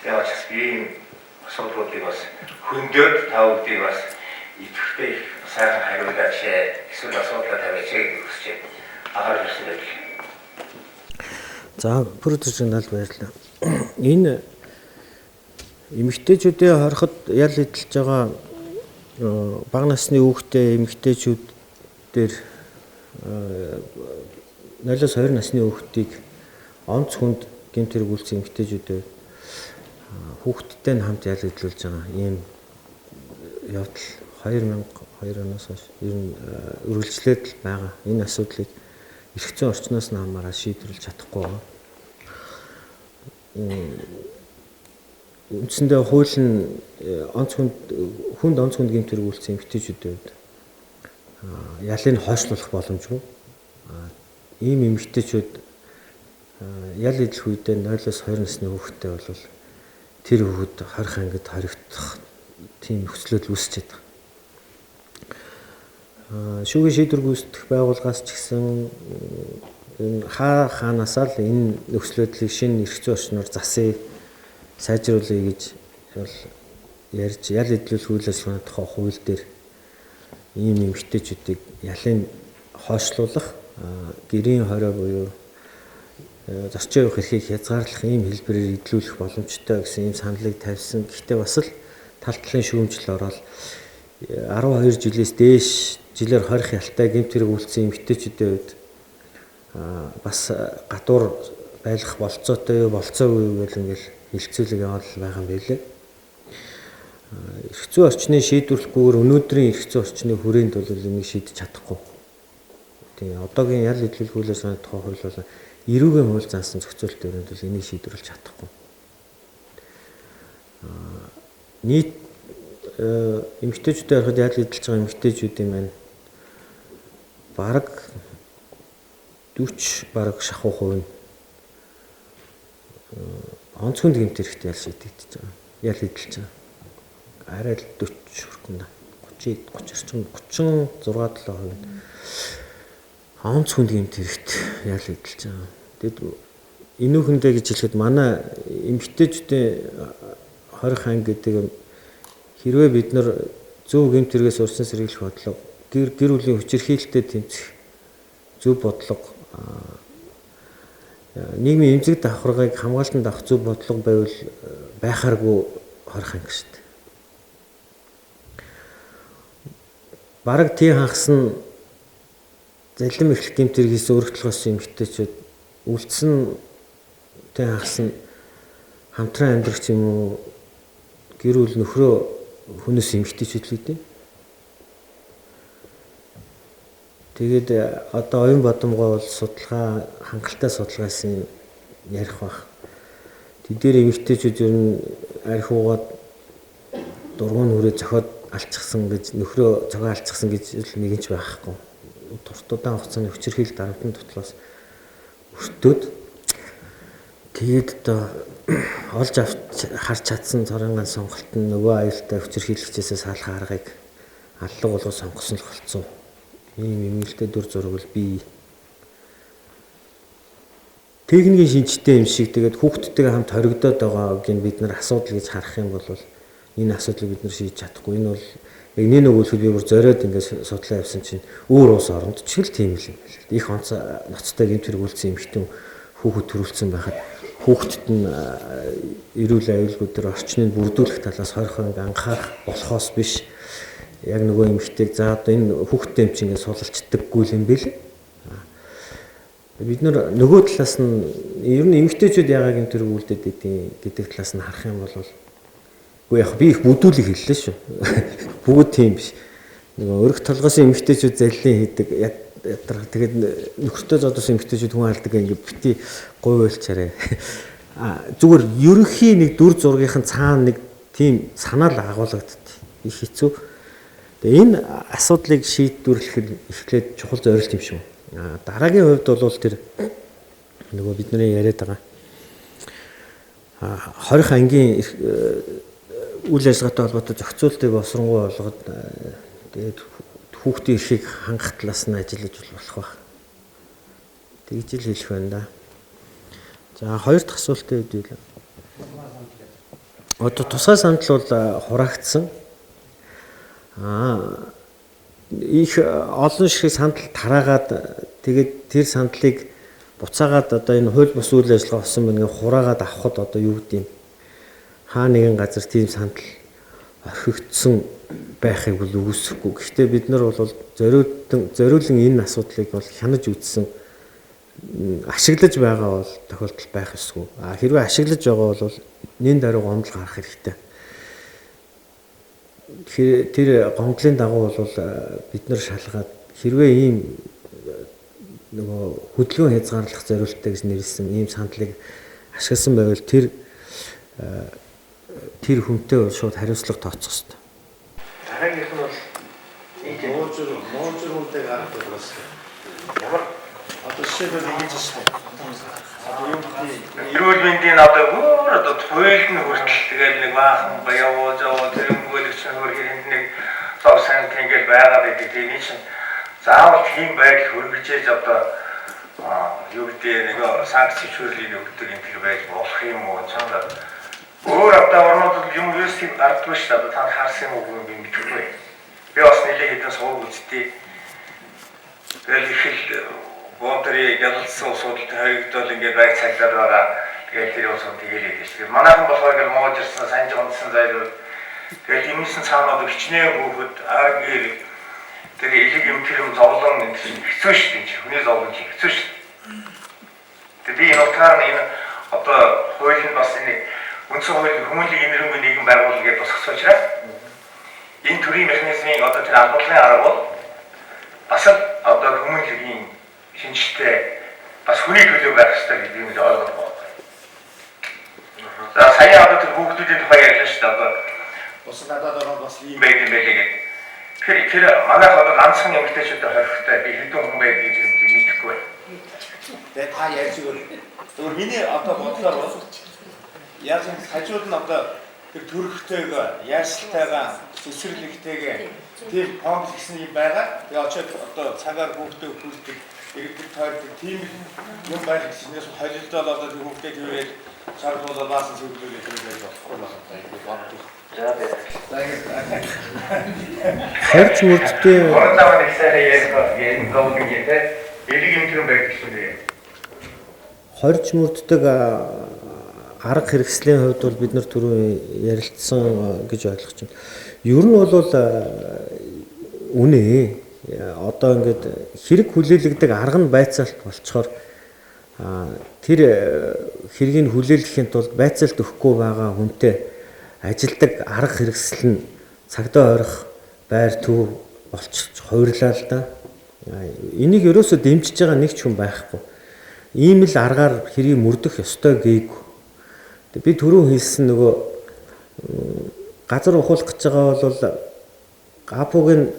Тэгээд бас би асуудлуудыг бас хөндөд тавуудыг бас идэвхтэй сайхан хариулаач эсвэл асуудлаа тавиач гэж хүсэж агаар ирсэн байдаг. За продюсер нал баярлалаа. Энэ эмэгтэйчүүдийн харахад ял эдэлж байгаа бага насны хүүхдээ эмэгтэйчүүд дээр 0-2 насны хүүхдийг онц хүнд гэмт хэрэг үйлцэн эмэгтэйчүүдээ хүүхдтэй нь хамт ял эдлүүлж байгаа ийм явдал 2002 оноос хойш ер нь үргэлжлээд л байгаа. Энэ асуудлыг эрх зүйн орчноос нь хамаараа шийдвэрлэж чадахгүй байгаа. Үндсэндээ хууль нь хүнд онц хүнд гэмт хэрэг үйлцэн эмэгтэйчүүдэд ялыг хойшлуулах боломжгүй. Ийм эмэгтэйчүүд ял идэх үедээ 0-2 насны хүүхэдтэй бол тэр хүүхэд хорих ангид хоригдох тийм нөхцөлөд үүсчихэд байгаа. Шүүхийн шийдвэр гүйцэтгэх байгууллагаас ч гэсэн энэ хаанасаа л энэ нөхцөлөдлийг шинэ эрх зүйн орчноор засъя, сайжруулъя гэж бол ярьж ял эдлүүлэх үйл ажиллагааны тухай хууль дээр ийм эмэгтэйчүүдийг ялыг хойшлуулах, гэрийн хорой буюу зорчин явах эрхийг хязгаарлах ийм хэлбэрээр эдлүүлэх боломжтой гэсэн ийм саналыг тавьсан. Гэхдээ бас л тал талын шүүмжил ороод 12 жилээс дээш жилээр хорих ялтай гэмт хэрэг үйлцсэн эмэгтэйчүүдийн үед бас гадуур байлгах болцоотой юу болцоогүй гэж ингээл хилцүүлэг яваад байгаа юм билээ. Эрх зүйн орчныг шийдвэрлэхгүйгээр өнөөдрийн эрх зүйн орчны хүрээнд бол энийг шийдэж чадахгүй. Тийм одоогийн ял эдлүүлэх үйл ажиллагааны тухай хууль бол эрүүгийн хууль заасан зохицуулт өрөөнд бол энийг шийдвэрлэж чадахгүй. Нийт эмэгтэйчүүдийн харахад ял эдэлж байгаа эмэгтэйчүүдийн маань бараг 40 бараг шахуу хувь нь онц хүнд гэмт хэрэгтэй ял шийдэгдэж байгаа. Ял эдэлж байгаа. Арай л 40 хүрхэн 36-7% нь онц хүнд гэмт хэрэгт ял эдэлж байгаа. Тэгэд энүүхэндээ гэж хэлэхэд манай эмэгтэйчүүдийн хорих анги гэдэг хэрвээ бид нар зөв гэмт хэрэгээс урьдчилан сэргийлэх бодлого гэр бүлийн хүчирхийлэлтэд тэмцэх зөв бодлого нийгмийн эмзэг давхаргыг хамгаалтанд авах зөв бодлого байвал байхааргүй хорих анги шүү дээ. Бараг тийм хагас нь залим их гэмт хэрэгээс өргөдлөхөөс эмэгтэйчүүд үлдсэн тийм хагас нь хамтран амьдрах юм уу гэр бүл нөхрөө хүнээс эмэгтэйчүүд л үү. Тэгээд одоо оюун бодомгой бол судалгаа хангалттай судалгаасан ярих бах. Тэд дээр эмэгтэйчүүд ер нь арх уугаад дургуун хүрээ зохиод алчихсан гэж нөхрөө зохио алчихсан гэж нэгэнч байхгүй. Удаан хугацааны хүчирхийлэл дарамтны тутлаас өртөөд тэгээд одоо олж авч харж чадсан цорынгаан сонголт нь нөгөө аюултай хүчирхийлэгчээс салах аргыг аллаг болгож сонгосон л болцсон. Ийм эмгэлтэй дүр зураг бол бий. Техникийн шинжтэй юм шиг тэгээд хүүхдтэйгээ хамт хоригдоод байгааг бид нар асуудал гэж харах юм бол энэ асуудлыг бид нар шийдэж чадахгүй. Энэ бол яг нэг өгүүлбэл би бүр зориод ингээд судлаа явсан чинь өөр улс оронд ч л тийм л юм байна. Их ноцтой гэмт хэрэг үйлцсэн эмэгтэн хүүхэд төрүүлсэн байхад хүүхдэд нь эрүүл аюулгүй төр орчныг бүрдүүлэх талаас хорихыг анхаарах болохоос биш. Яг нөгөө эмэгтэйг за одоо энэ хүүхдтэй юм чинь ингээд суулцдаггүй юм бэл. Бид нар нөгөө талаас нь ер нь эмэгтэйчүүд яагаад гэмт хэрэг үйлдээд гэдэг талаас нь харах юм бол үгүй яг би их бүдүүлэг хэллээ шүү. Бүгд тийм биш. Нөгөө өрх толгойн эмэгтэйчүүд залилын хийдэг ядрах тэгээд нөхөртөө зодсон эмэгтэйчүүд хүн алдаг ингээд бити говь байлчаарэ. Зүгээр ерөнхий нэг дүр зургийнхэн цаана нэг тийм санаа л агуулгаддаг. Их хэцүү. Тэгээ энэ асуудлыг шийдвэрлэх эхлээд чухал зорилт юм шүү. Дараагийн хувьд бол тэр нөгөө бидний яриад байгаа 20 ангийн үйл ажиллагаатай холбоотой зохицуултыг босронгуй болгоод тэгээд хүүхдийн эрхийг хангах талаас нь ажиллаж болох байх. Тэгж л хэлэх байна да. За хоёр дахь асуултын үед юу? Одоо тусгай сандал бол хураагдсан. Их олон ширхэг сандал тараагаад тэгээд тэр сандлыг буцаагаад одоо энэ хууль бус үйл ажиллагаа болсон байна гэж хураагаад авахд одоо юу гэдэм хаа нэгэн газар тийм сандал орхигдсон байхыг бол үгүйсэхгүй. Гэхдээ бид нар бол зориулан энэ асуудлыг бол хянаж үзсэн ашиглаж байгаа бол тохиолдол байх ёсгүй. Хэрвээ ашиглаж байгаа бол нэн даруй гомдол гарах хэрэгтэй. Тэр гомдлын дагуу бол бид нар шалгаад хэрвээ ийм нөгөө хөдөлгөөн хязгаарлах зорилттой гэж нэрлсэн ийм сандлыг ашигласан байвал тэр хүнтэй бол шууд хариуцлага тооцох хэрэгтэй. Дараагийнх нь бол муужир хүнтэй гарах болохоос ямар одоо жишээлбэл ингэж эрүүл мэндийн одоо туйлд нь хүртэл тэгэл нэг баахан баяа зоо тэрнгүүлэгч хөргөнд нэг зов сайн тэнгэл байгаад идэг. Тийм чинь заавал тийм байдал хөргөжээж одоо юу гэдэг нэг санкц хөрлийн өгдөг юм тэр байж болох юм уу цаана өөр одоо орнууд юм юусыг гардгүй шүү дээ. Та харсан юм уу би мэдэхгүй. Би бас нэлээд хэдэн сууг үзтээ. Тэгэл их л Бодрыг ялцсан усуудад хоригдол ингээд байг цаглаад байгаа. Тэгээд тэр усууд тэгэлээд шүү. Манайхан болохоор ингээд моожирсан санж унтсан зайлууд. Тэгээд юмсэн цаанууд хичнээн хөөхөд аргэр тэр элэг юм тэр юм зовлон хэцүү шүү дээ. Хүний зовлон хэцүү шүү. Тэгээд би энэ утгаар энэ одоо хуулийн бас энэ үндсэн хуулийн хүмүүнлэг инэрэнгүй нийгэм байгуулалт гэж тусгасан учраас энэ төрлийн механизмын одоо тэр албатлын арга бол бас одоо хүмүүнлэгийн шинжтэй бас хүний төлөө байх хэрэгтэй гэдэг юм л ойлгох байна. За сая одоо тэр хүүхдүүдийн тухай ярьлаа шүү дээ. Одоо бус надад ороод бас ийм байд юм байлээ гэдэг. Тэр манайх одоо ганцхан эмэгтэйчүүдтэй хоригтой би хэдэн хүн байд гэж мэдэхгүй байна. Тэгээ та ярьж өгөө. Зөвхөн миний одоо бодлоор бол яаж юм хажууд нь одоо тэр төрөхтэйг яарсалтайгаа цэцэрлэгтэйгээ тэр комплекс нь байгаа. Тэгээ очоод одоо цагаар хүүхдээ хүрдэг иргэд тойрдог тийм юм байх гэснээс холилдол одоо тэр хүүхдээ тэрээр шаардлагатай баасан зөвлөлөө хийгээд болохгүй байна. Харж мөрдтэй орноо нэг сайхан ярих гол юм те элэг юм тэр байдаг шүү дээ. Хорж мөрддөг арга хэрэгслийн хувьд бол бид нар түрүү ярилцсан гэж ойлгож байна. Ер нь бол үнэ одоо ингээд хэрэг хүлээлгдэг арга нь байцаалт болцохоор тэр хэргийг хүлээлгэхийн тулд байцаалт өгөхгүй байгаа хүнтэй ажилдаг арга хэрэгсэл нь цагдаа ойрох байр төв болчих хувирлаа л да. Энийг ерөөсөө дэмжиж байгаа нэг ч хүн байхгүй. Ийм л аргаар хэргийг мөрдөх ёстой гээгүй. Би түрүү хэлсэн нөгөө газар ухуулах гэж байгаа бол гапуг нь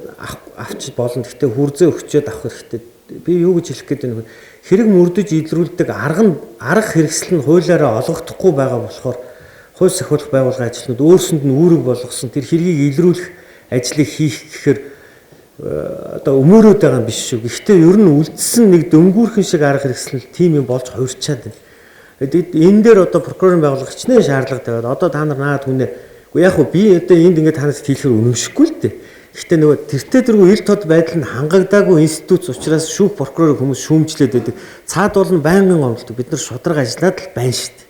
авч болно. Гэхдээ хүрзээ өгчөөд авах хэрэгтэй. Би юу гэж хэлэх гээд байна вэ? Хэрэг мөрдөж илрүүлдэг арга хэрэгсэл нь хуулиараа олгогдохгүй байгаа болохоор хууль сахиулах байгууллагын ажилтнууд өөрсөнд нь үүрэг болгосон тэр хэргийг илрүүлэх ажлыг хийх гэхээр одоо өмөрөөд байгаа юм биш шүү. Гэхдээ ер нь үлдсэн нэг дөнгүүрхэн шиг арга хэрэгсэл тийм юм болж хувирчаад байна. Тэгээд энэ дээр одоо прокурорын байгууллага хичнээн шаардлага тавиад одоо та нар наад хүнээ яг хөө би одоо энд ингээд танаас хэлэхээр үнэмшихгүй л дээ. Гэхдээ нөгөө тэртээ дэргүй ил тод байдал нь хангагдаагүй институт учраас шүүх прокурорыг хүмүүс шүүмжлээд байдаг. Цаад бол нь байнгын гомдолдог. Бид нар шударга ажиллаад л байна шүү дээ.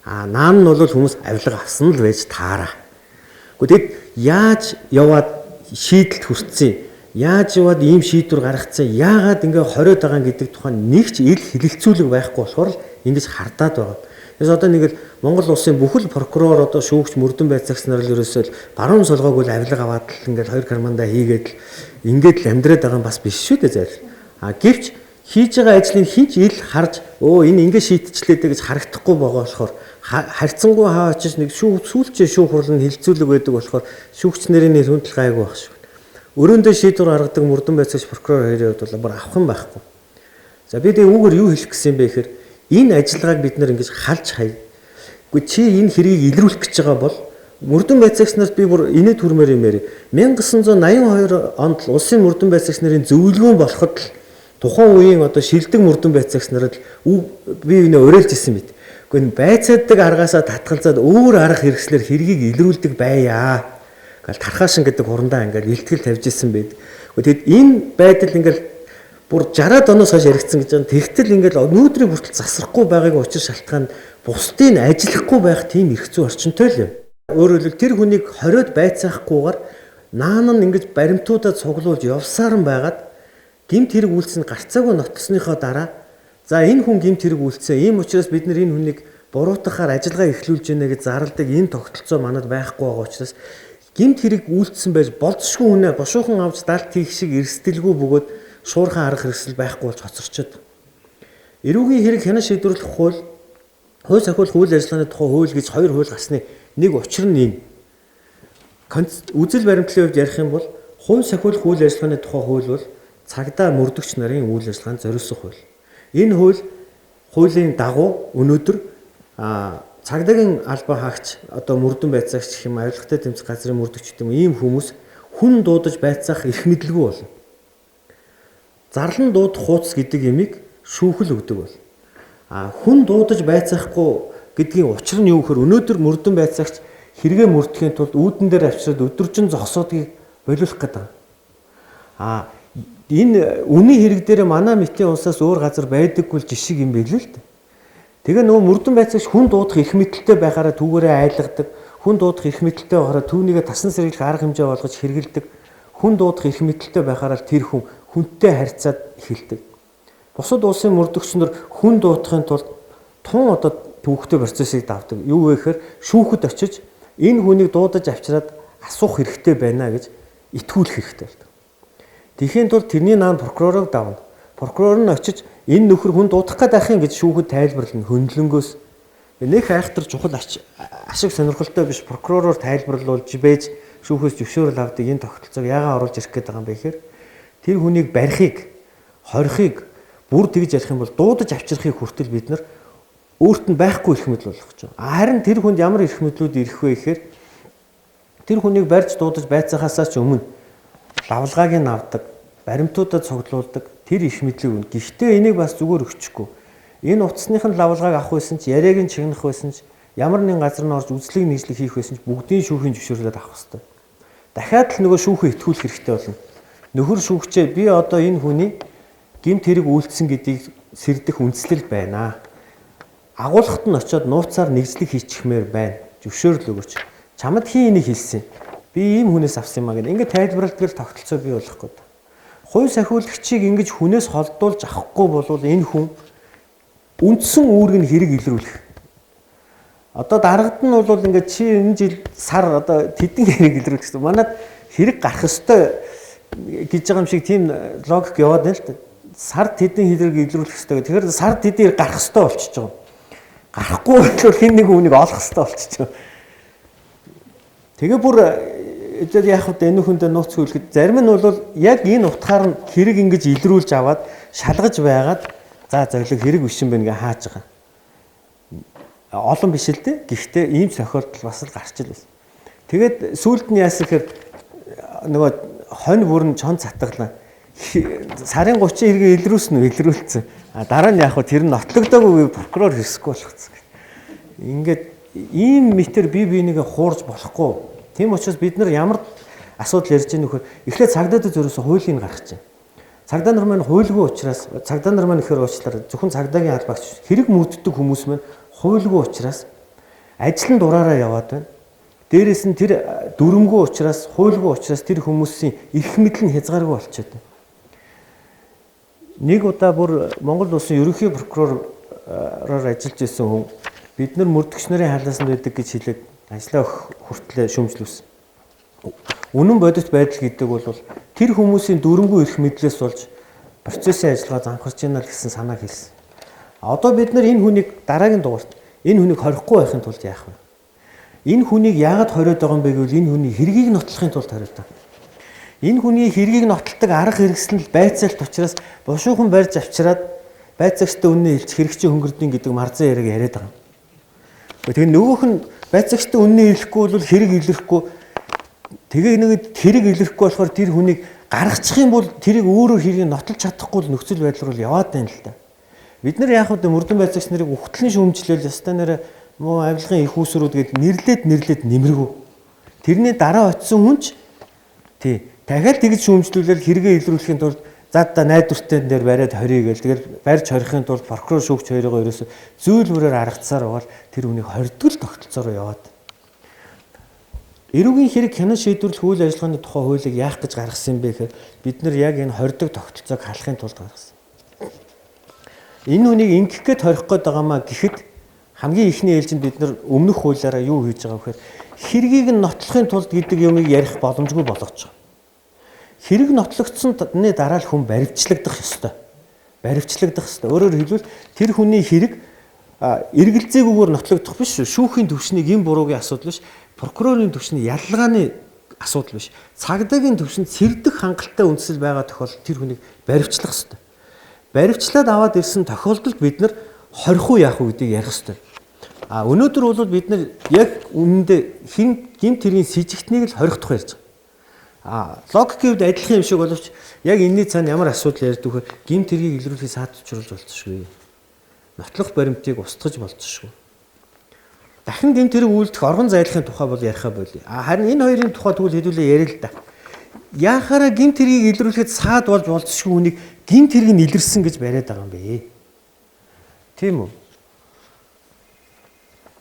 Наан нь бол хүмүүс авилга авсан л байж таараа. Тэгэд яаж яваад шийдэлд хүрсэн? Яаж яваад ийм шийдвэр гаргацсан? Яагаад ингээ хориод байгаа гэдэг тухайн нэг ч ил хэлэлцүүлэг байхгүй болохоор л ингэж хардаад байгаа. Тэгээс одоо нэг л Монгол улсын бүхэл прокурор одоо шүүгч мөрдөн байцаагч нар л ерөөсөө баруун солгоог л авилга аваад л ингээл хоёр кармандаа хийгээд л ингээд л амьдраад байгаа юм бас биш шүү дээ зарил. Гэвч хийж байгаа ажлыг хинч ил харж энэ ингээд шийтчлээ гэж харагдахгүй байгаа болохоор харьцангуй хаа очиж нэг сүүлчээ шүүх хурлын хилцүүлэг байдаг болохоор шүүгч нарын нэр хүндэл гайгүй байх шүү. Өрөөндөө шийдвэр гаргадаг мөрдөн байцаагч прокурор хоёрын хувьд бол авах юм байхгүй. За би үүгээр юу хэлэх гэсэн юм бэ гэхээр энэ ажиллагааг бид нэр ингэж халж хай. Гэхдээ чи энэ хэргийг илрүүлэх гэж байгаа бол мөрдөн байцаагч нарт би бүр инээ түрмээр юм яри. 1982 онд л улсын мөрдөн байцаагч нарын зөвлөгөөн болоход л тухайн үеийн одоо шилдэг мөрдөн байцаагч нарт би энэ уриалж исэн мэт. Гэхдээ байцаадаг аргаасаа татгалзаад өөр арга хэрэгслэр хэргийг илрүүлдэг байя. Гэл тархаашин гэдэг хурандаа ингээд илтгэл тавьж исэн байд. Тэгэд энэ байдал ингээд бүр 60-аад оноос хойш яригдсан гэж байна. Тэгтэл ингээд өнөөдрийн хүртэл засрахгүй байгаагийн учир шалтгаан бусдыг ажиллахгүй байх тийм эрх зүй орчинтой л юм. Өөрөөр хэлбэл тэр хүнийг хориод байцаахгүйгээр наан нь ингэж баримтуудад цуглуулж явсаар нь байгаад гэмт хэрэг үйлцэнд гарцаагүй нотолсныхоо дараа за энэ хүн гэмт хэрэг үйлцээ. Ийм учраас бид энэ хүнийг буруутгахаар ажиллагаа эхлүүлж гинэ гэж зарладаг энэ тогтолцоо манад байхгүй байгаа учраас гэмт хэрэг үйлцсэн байж болцсохгүй хүнээ бошуухан авч далд хийх шиг эрсдэлгүй бөгөөд шуурхан арга хэрэгсэл байхгүй болж хоцорчод. Эрүүгийн хэрэг хянан шийдвэрлэх хууль сахиулах үйл ажиллагааны тухай хууль гэж хоёр хууль гарсны нэг учир нь юм. Үзэл баримтлалын хувьд ярих юм бол хувь сахиулах үйл ажиллагааны тухай хууль бол цагдаа мөрдөгч нарын үйл ажиллагаанд зориулсан хууль. Энэ хуулийн дагуу өнөөдөр цагдаагийн албан хаагч одоо мөрдөн байцаагч гэх юм авилгатай тэмцэх газрын мөрдөгч гэдэг юм ийм хүмүүс хүн дуудаж байцаах эрх мэдлгүй болно. Зарлан дуудах хууц гэдэг ямиг шүүхэл өгдөг бол. Хүн дуудаж байцаахгүй гэдгийн учир нь юу гэхээр өнөөдөр мөрдөн байцаагч хэрэгэ мөрдөхийн тулд үүдэн дээр авчирад өдөржин зогсоодгийг болиулах гэдэг. Энэ үний хэрэг дээр манай мэтийн улсаас өөр газар байдаггүй жишг юм байл л дээ. Тэгээ нөгөө мөрдөн байцаагч хүн дуудах эрх мэдэлтэй байхаараа түүгээрээ айлгадаг, хүн дуудах эрх мэдэлтэй байхаараа түүнийгээ тасан сэргийлэх арга хэмжээ болгож хэрэгэлдэг, хүн дуудах эрх мэдэлтэй байхаараа тэр хүн хүнтэй харьцаад эхэлдэг. Бусад улсын мөрдөгчнөр хүн дуудахын тулд тун одоо төвөгтэй процессыг давдаг. Юу вэ гэхээр шүүхэд очиж энэ хүнийг дуудаж авчираад асуух хэрэгтэй байна гэж итгүүлэх хэрэгтэй байдаг. Тэхийн тулд тэрний наан прокурорыг давна. Прокурор нь очиж энэ нөхөр хүн дуудах гэдэг юм гэж шүүхэд тайлбарлана хөндлөнгөөс. Нэг айхтар чухал ашиг сонирхолтой биш прокуророор тайлбарлуулж байж шүүхээс зөвшөөрөл авдаг энэ тогтолцоог яагаад оруулж ирэх гээд байгаа юм бэ гэхээр тэр хүнийг барихыг, хорихыг бүр тэгж ярих юм бол дуудаж авчрахыг хүртэл бид нар өөрт нь байхгүй эрх мэдэл болгох гэж байна. Харин тэр хүнд ямар эрх мэдлүүд ирэх вэ гэхээр тэр хүнийг барьж дуудаж байцаахаасаа ч өмнө лавлгааг нь авдаг, баримтуудад цуглуулдаг тэр эрх мэдлийг өгнө. Гэхдээ энийг бас зүгээр өгчихгүй. Энэ утасных нь лавлгааг авах байсан ч, яриаг нь чигнах байсан ч, ямар нэгэн газар нь орж үзлэг нийслэг хийх байсан ч бүгдийн шүүхийн зөвшөөрлөд авах хэрэгтэй. Дахиад л нөгөө шүүхээ итгүүлэх хэрэгтэй болно. Нөхөр шүүгчээ би одоо энэ хүний гэмт хэрэг үйлдсэн гэдгийг сэрдэх үндслэл байна. Агуулгад нь очиод нууцаар нэгжлэг хийчихмээр байна. Зөвшөөрөл өгөөч. Чамд хин энийг хэлсэн. Би ийм хүнээс авсан юм а гэнэ. Ингээд тайлбарладаг тогтолцоо бий болох гээд. Хувь сахиулагчийг ингэж хүнээс холдуулж авахгүй бол энэ хүн үндсэн үүрэг нь хэрэг илрүүлэх. Одоо дараагад нь бол ингээд чи энэ жил сар одоо тэдэн хэрэг илрүүлэх гэсэн. Манайд хэрэг гарах ёстой гэж байгаа юм шиг тийм логик яваад байна л да. Сар тэдэн хэрэг илрүүлэх ёстой. Тэгэхээр сар тэдэн гарах ёстой болчихж байгаа. Гарахгүй бол хин нэг хүнийг олох ёстой болчихж байгаа. Тэгээ бүр яг хөө энэ хүндээ нууц хөлөхөд зарим нь бол яг энэ утгаар нь хэрэг ингэж илрүүлж аваад шалгаж байгаад за зөвлөг хэрэг биш юм байна гэ хааж байгаа. Олон биш л дээ. Гэхдээ ийм тохиолдол бас л гарч ил байсан. Тэгээд сүүлд нь яасан гэхээр нөгөө хонь бүрэн чон цатгалаа. Сарын 30 хэрэг илрүүлсэн үү илрүүлсэн. Дараа нь яг хөө тэр нь нотлогдоогүй прокурор хэрэгсэхгүй болгоцсон. Ингээд ийм мэтэр бие бинийгээ хуурж болохгүй. Тийм учраас бид нар ямар асуудал ярьж байгаа нөхөр эхлээд цагдаадаг зөрөөсөө хуулийг гаргаж байна. Цагдаа нар маань хуульгүй учраас цагдаа нар маань ихээр уучлаарай зөвхөн цагдаагийн албаагч хэрэг мөрддөг хүмүүс маань хуульгүй учраас ажил нь дураараа яваад байна. Дээрээс нь тэр дүрмгүй учраас хуульгүй учраас тэр хүмүүсийн эрх мэдэл нь хязгааргүй болчиход байна. Нэг удаа бүр Монгол улсын ерөнхий прокуророор ажиллаж байсан хүн бид нар мөрдөгч нарын халаасанд байдаг гэж хэлээд ажлаа хүртлээ шүүмжлүүлсэн. Үнэн бодит байдал гэдэг бол тэр хүмүүсийн дүрмгүй эрх мэдлээс болж процессын ажиллагаа замхарч байна л гэсэн санааг хэлсэн. Одоо бид нар энэ хүнийг дараагийн дугаарт энэ хүнийг хорихгүй байхын тулд яах вэ? Энэ хүнийг яагаад хориод байгаа юм бэ гэвэл энэ хүний хэргийг нотлохын тулд хориод байгаа. Энэ хүний хэргийг нотолдог арга хэрэгсэл байцаалт учраас бушуухан барьж авчираад байцаагчтай үнэ хэлж хэрэг чи хөнгөрдөн гэдэг марзан яриаг яриад байгаа. Тэгээ нөгөөх нь байцаагчтай үнэн хэлэхгүй бол хэрэг илэрхгүй. Тэгээ нэг хэрэг илэрхгүй болохоор тэр хүнийг гаргачих юм бол тэрийг өөрөө хэрийг нотолж чадахгүй л нөхцөл байдал руу яваад байна л да. Бид нар яг хөө мөрдөн байцаагч нарыг ухтлан шүүмжлээл ястаа нэрэ муу авилгын их усрууд гээд нэрлээд нэмэргүй. Тэрний дараа очисон хүнч тий дахиад тэгж шүүмжлүүлэл хэрэгээ илрүүлэхийн тулд задда найдвартай дээр бариад хорийг гэл тэгэл барьж хорихын тулд прокурор шүүгч хоёроо ерөөсө зүүл бүрээр аргацсаар бол тэр хүнийг хоригдгол тогтолцоороо яваад. Эрүүгийн хэрэг хянан шийдвэрлэх үйл ажиллагааны тухай хуулийг яах гэж гаргасан бэ гэхээр бид нар яг энэ хордог тогтолцоог халахын тулд гаргасан. Энэ хүнийг ингэх гээд хорих гээд байгаамаа гэхэд хамгийн ихний ээлжинд бид нар өмнөх хуулиараа юу хийж байгаа вэ гэхээр хэргийг нь нотлохын тулд гэдэг юмыг ярих боломжгүй болгож байгаа. Хэрэг нотлогдсоны дараа л хүн баривчлагдах ёстой. Баривчлагдах ёстой. Өөрөөр хэлбэл тэр хүний хэрэг эргэлзээгүйгээр нотлогдох биш шүү. Шүүхийн төвшнийг энэ буруугийн асуудал биш. Прокурорын төвшний ялгааны асуудал биш. Цагдаагийн төвшөнд сэрдэх хангалттай үндсэл байгаа тохиолдолд тэр хүнийг баривчлах ёстой. Баривчлаад аваад ирсэн тохиолдолд бид нар хорих уу яах уу гэдгийг ярих ёстой. Өнөөдөр бол бид нар яг үнэндээ гэмт хэргийн сэжигтнийг л хорих тухай ярьж байгаа. Логикийн хувьд адилхан юм шиг боловч яг энэний цаана ямар асуудал ярьдаг вэ? Гэмт хэргийг илрүүлэхийг саадчруулж болцсохгүй. Нотлох баримтыг устгаж болцсохгүй. Дахин гэмт хэрэг үйлдэх оргон зайлахын тухай бол ярихаа болъё. Харин энэ хоёрын тухай тэгвэл хэдүүлээ яриа л да. Яахаараа гэмт хэргийг илрүүлэхэд саад болж болцсохгүй хүнийг гэмт хэрэг нь илэрсэн гэж бариад байгаа юм бэ? Тийм үү?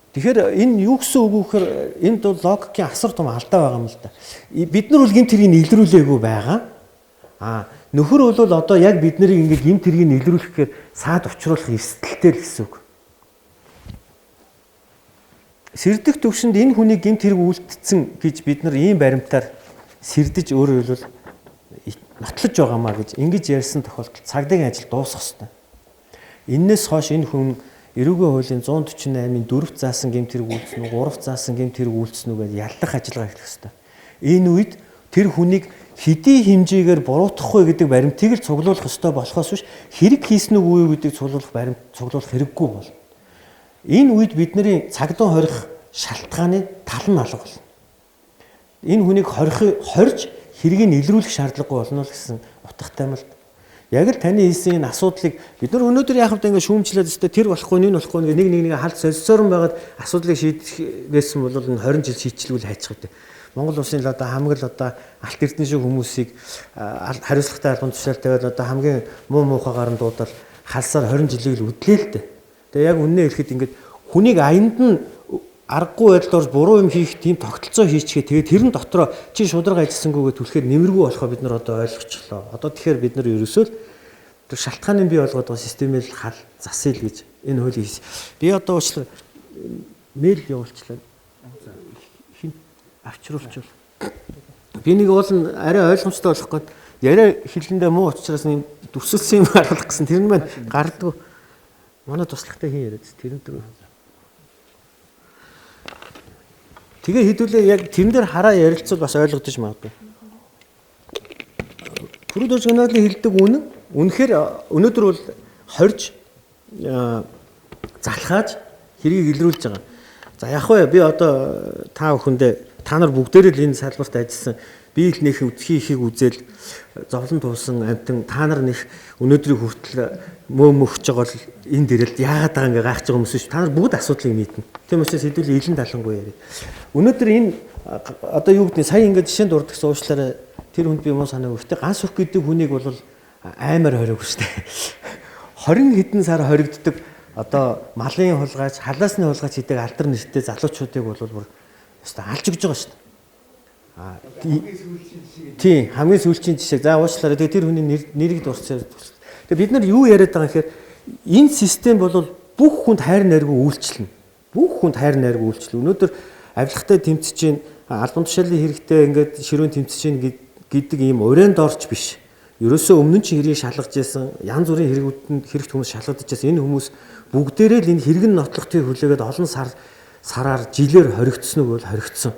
Тэгэхээр энэ юу гэсэн үг вэ гэхээр энд бол логикийн асар том алдаа байгаа юм л да. Бид нар бол гэмт хэргийг илрүүлээгүй байгаа. Нөхөр бол одоо яг бид нарыг ингээд гэмт хэргийг илрүүлэхээр саад учруулах эрсдэлтэй л гэсэн үг. Сэрдэх төвшөнд энэ хүний гэмт хэрэг үйлдэлсэн гэж бид нар ийм баримтаар сэрдэж өөрөөр хэлбэл нотлож байгаамаа гэж ингэж ярьсан тохиолдолд цагдаагийн ажил дуусах ёстой. Иннээс хойш энэ хүн эрүүгийн хуулийн 148-ийн 4-т заасан гэмт хэрэг үйлдсэн үү, 3-т заасан гэмт хэрэг үйлдсэн үү гэж яллах ажиллагаа хийх ёстой. Энэ үед тэр хүнийг хэдий хэмжээгээр буруутгахгүй гэдэг баримтыг л цуглуулах ёстой болохоос биш хэрэг хийсэн үгүй юу гэдгийг цуглуулах хэрэггүй бол. Энэ үед бидний цагдаа хорих шалтгааны тал нь алга болно. Энэ хүнийг хорж хэргийг илрүүлэх шаардлагагүй болно л гэсэн утгатай юм л. Яг л таны хэлсэн энэ асуудлыг бид нар өнөөдөр яах вэ ингээд шүүмжлээд өстой тэр болохгүй нэг болохгүй нэг халт солилцоорн байгаад асуудлыг шийдэхгүйсэн бол энэ 20 жил шийдчихлгүй хайчих гэдэг. Монгол улсын л одоо хамаг л одоо алт эрдэнэ шиг хүмүүсийг хариуцлагатай албан тушаал тавиад одоо хамгийн муухайгаар нь дуудаад халсаар 20 жилийг л үдлээ л дээ. Тэгээ яг үннээ хэлэхэд ингээд хүнийг аянд нь аргагүй байдлаар буруу юм хийх тийм тогтолцоо хийчихээ тэгээд тэрэн дотроо чи шударга ажилласангүйгээ түлхээр нэмэргүй болохоо бид нар одоо ойлгочлоо. Одоо тэгэхээр бид нар ерөөсөө тэр шалтгааныг бий болгоод байгаа системээр хал засъя л гэж энэ хуулийг хийсэн. Би одоо уучлаа мэйл явуулчлаа. Хин авчруулчвал. Би нэг уул арай ойлгомжтой болох гээд яриа хэлэндээ муу учраас нэг дүрсэлсэн юм харуулах гэсэн тэр нь маань гардгүй. Манай туслагтай хин яриад тэрэн дээр. Тэгээ хэдүүлээ яг тэрэн дээр хараа ярилцвал бас ойлгогдож магадгүй. Бүрд өнөөдрийн хэлдэг үнэхээр өнөөдөр бол хорж залхааж хэргийг илрүүлж байгаа. За яг вэ би одоо та бүхэндээ та нар бүгдээрээ л энэ салбарт ажилласан би л нөх үтхий ихийг үзэл зовлон туусан амтан та нар нэх өнөөдрийг хүртэл мөхж байгаа л энэ дээрэл яагаад байгаа ингээ гайхаж байгаа хүмүүс шүү. Та нар бүгд асуудлыг мэднэ. Тийм учраас хэдүүл илэн талангуй яриа. Өнөөдөр энэ одоо юу гэдэг нь сая ингээ жишээнд дурдгсан уучлаарай тэр хүнд би муу санааг өгтөө ганс өх гэдэг хүнийг бол аймаар хориг шүү дээ. 20 хэдэн сар хоригддаг одоо малын хулгайч, халаасны хулгайч гэдэг алдар нэртэй залуучуудыг бол бүр өстой алж өгж байгаа шүү дээ. Тийм хамгийн сүүлчийн жишээ. За уучлаарай тэр хүний нэрийг дурсаа. Тэгээ бид нар юу яриад байгаа гэхээр энэ систем бол бүх хүнд хайр найргүй үйлчлэнэ. Бүх хүнд хайр найргүй үйлчлэнэ. Өнөөдөр авилгатай тэмцэж чинь албан тушаалын хэрэгтэй ингээд ширүүн тэмцэж чинь гэдэг ийм урайнд орч биш. Ерөөсөө өмнө нь ч хэрийг шалгаж байсан, янз бүрийн хэрэгүүдэнд хэрэгт хүмүүс шалгадаж байсан. Энэ хүмүүс бүгдээрээ л энэ хэрэг нь нотлохтыг хүлээгээд олон сараар жилээр хоригдсон үг бол хоригдсон.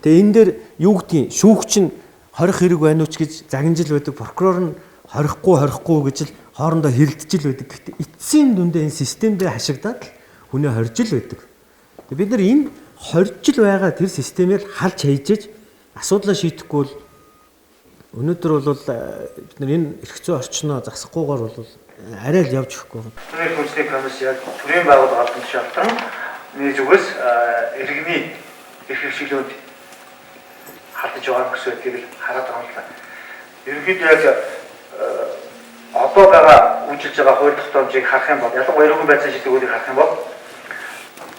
Тэгээ энэ дээр юу гэдгийг шүүгч нь хорих хэрэг байна уу ч гэж загинжил байдаг. Прокурор нь хорихгүй гэж л хоорондоо хэрэлдэж л байдаг. Гэхдээ эцсийн дүндээ энэ системдээ хашигдаад хүнээ хорж л байдаг. Бид нар энэ хоржил байгаа тэр системээр халж хайжиж асуудлаа шийдэхгүй бол өнөөдөр бол бид нар энэ эрх зүйн орчноо засахгүйгээр бол арай л явж өгөхгүй. Төрийн хүнсний комисс яг төрийн байгууллага албан шалтгаан нэг зүгээс иргэний эрх хэрэгчлүүд хатж байгаа гэсэн үгийг хараад байгаа юм л. Ерөнхийдөө яг одоо байгаа үйлчилж байгаа хууль тогтоомжийг харах юм бол ялангуяа иргэн байцаан шийдвэрүүдийг харах юм бол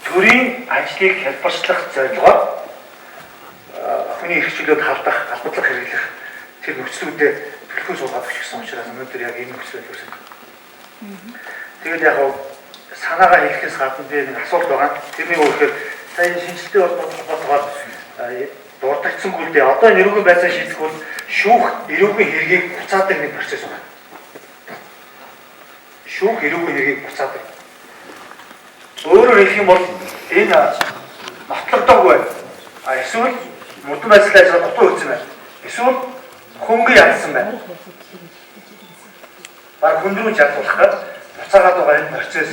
төрийн ажлыг хялбарчлах зорилгоор хүний эрх чөлөөд халдах, албадлах хэрэглэх тэр нөхцлүүдэд төлхөө суулгаад өгсөн учраас өнөөдөр яг энэ нөхцөлөд үүсэж байна. Тэгээд яг санаагаа хэлэхээс гадна би нэг асуулт байгаа. Тэрний үүрхээр сая шинжилгээ болоод дурдгдсангүй л дээ. Одоо нэрүүгэн байцаан шийдэх бол шүүх эрүүгийн хэргийг буцаадаг нэг процесс байна. Шүүх эрүүгийн хэргийг буцаадаг. Өөрөөр хэлэх юм бол энэ нотлогдоогүй байна. Эсвэл мөрдөн байцаалаа ажиллаад дутуу өгсөн байна. Эсвэл хөнгө ядсан байна. Баг хөндрүүн чадварлахад буцаагаад байгаа энэ процесс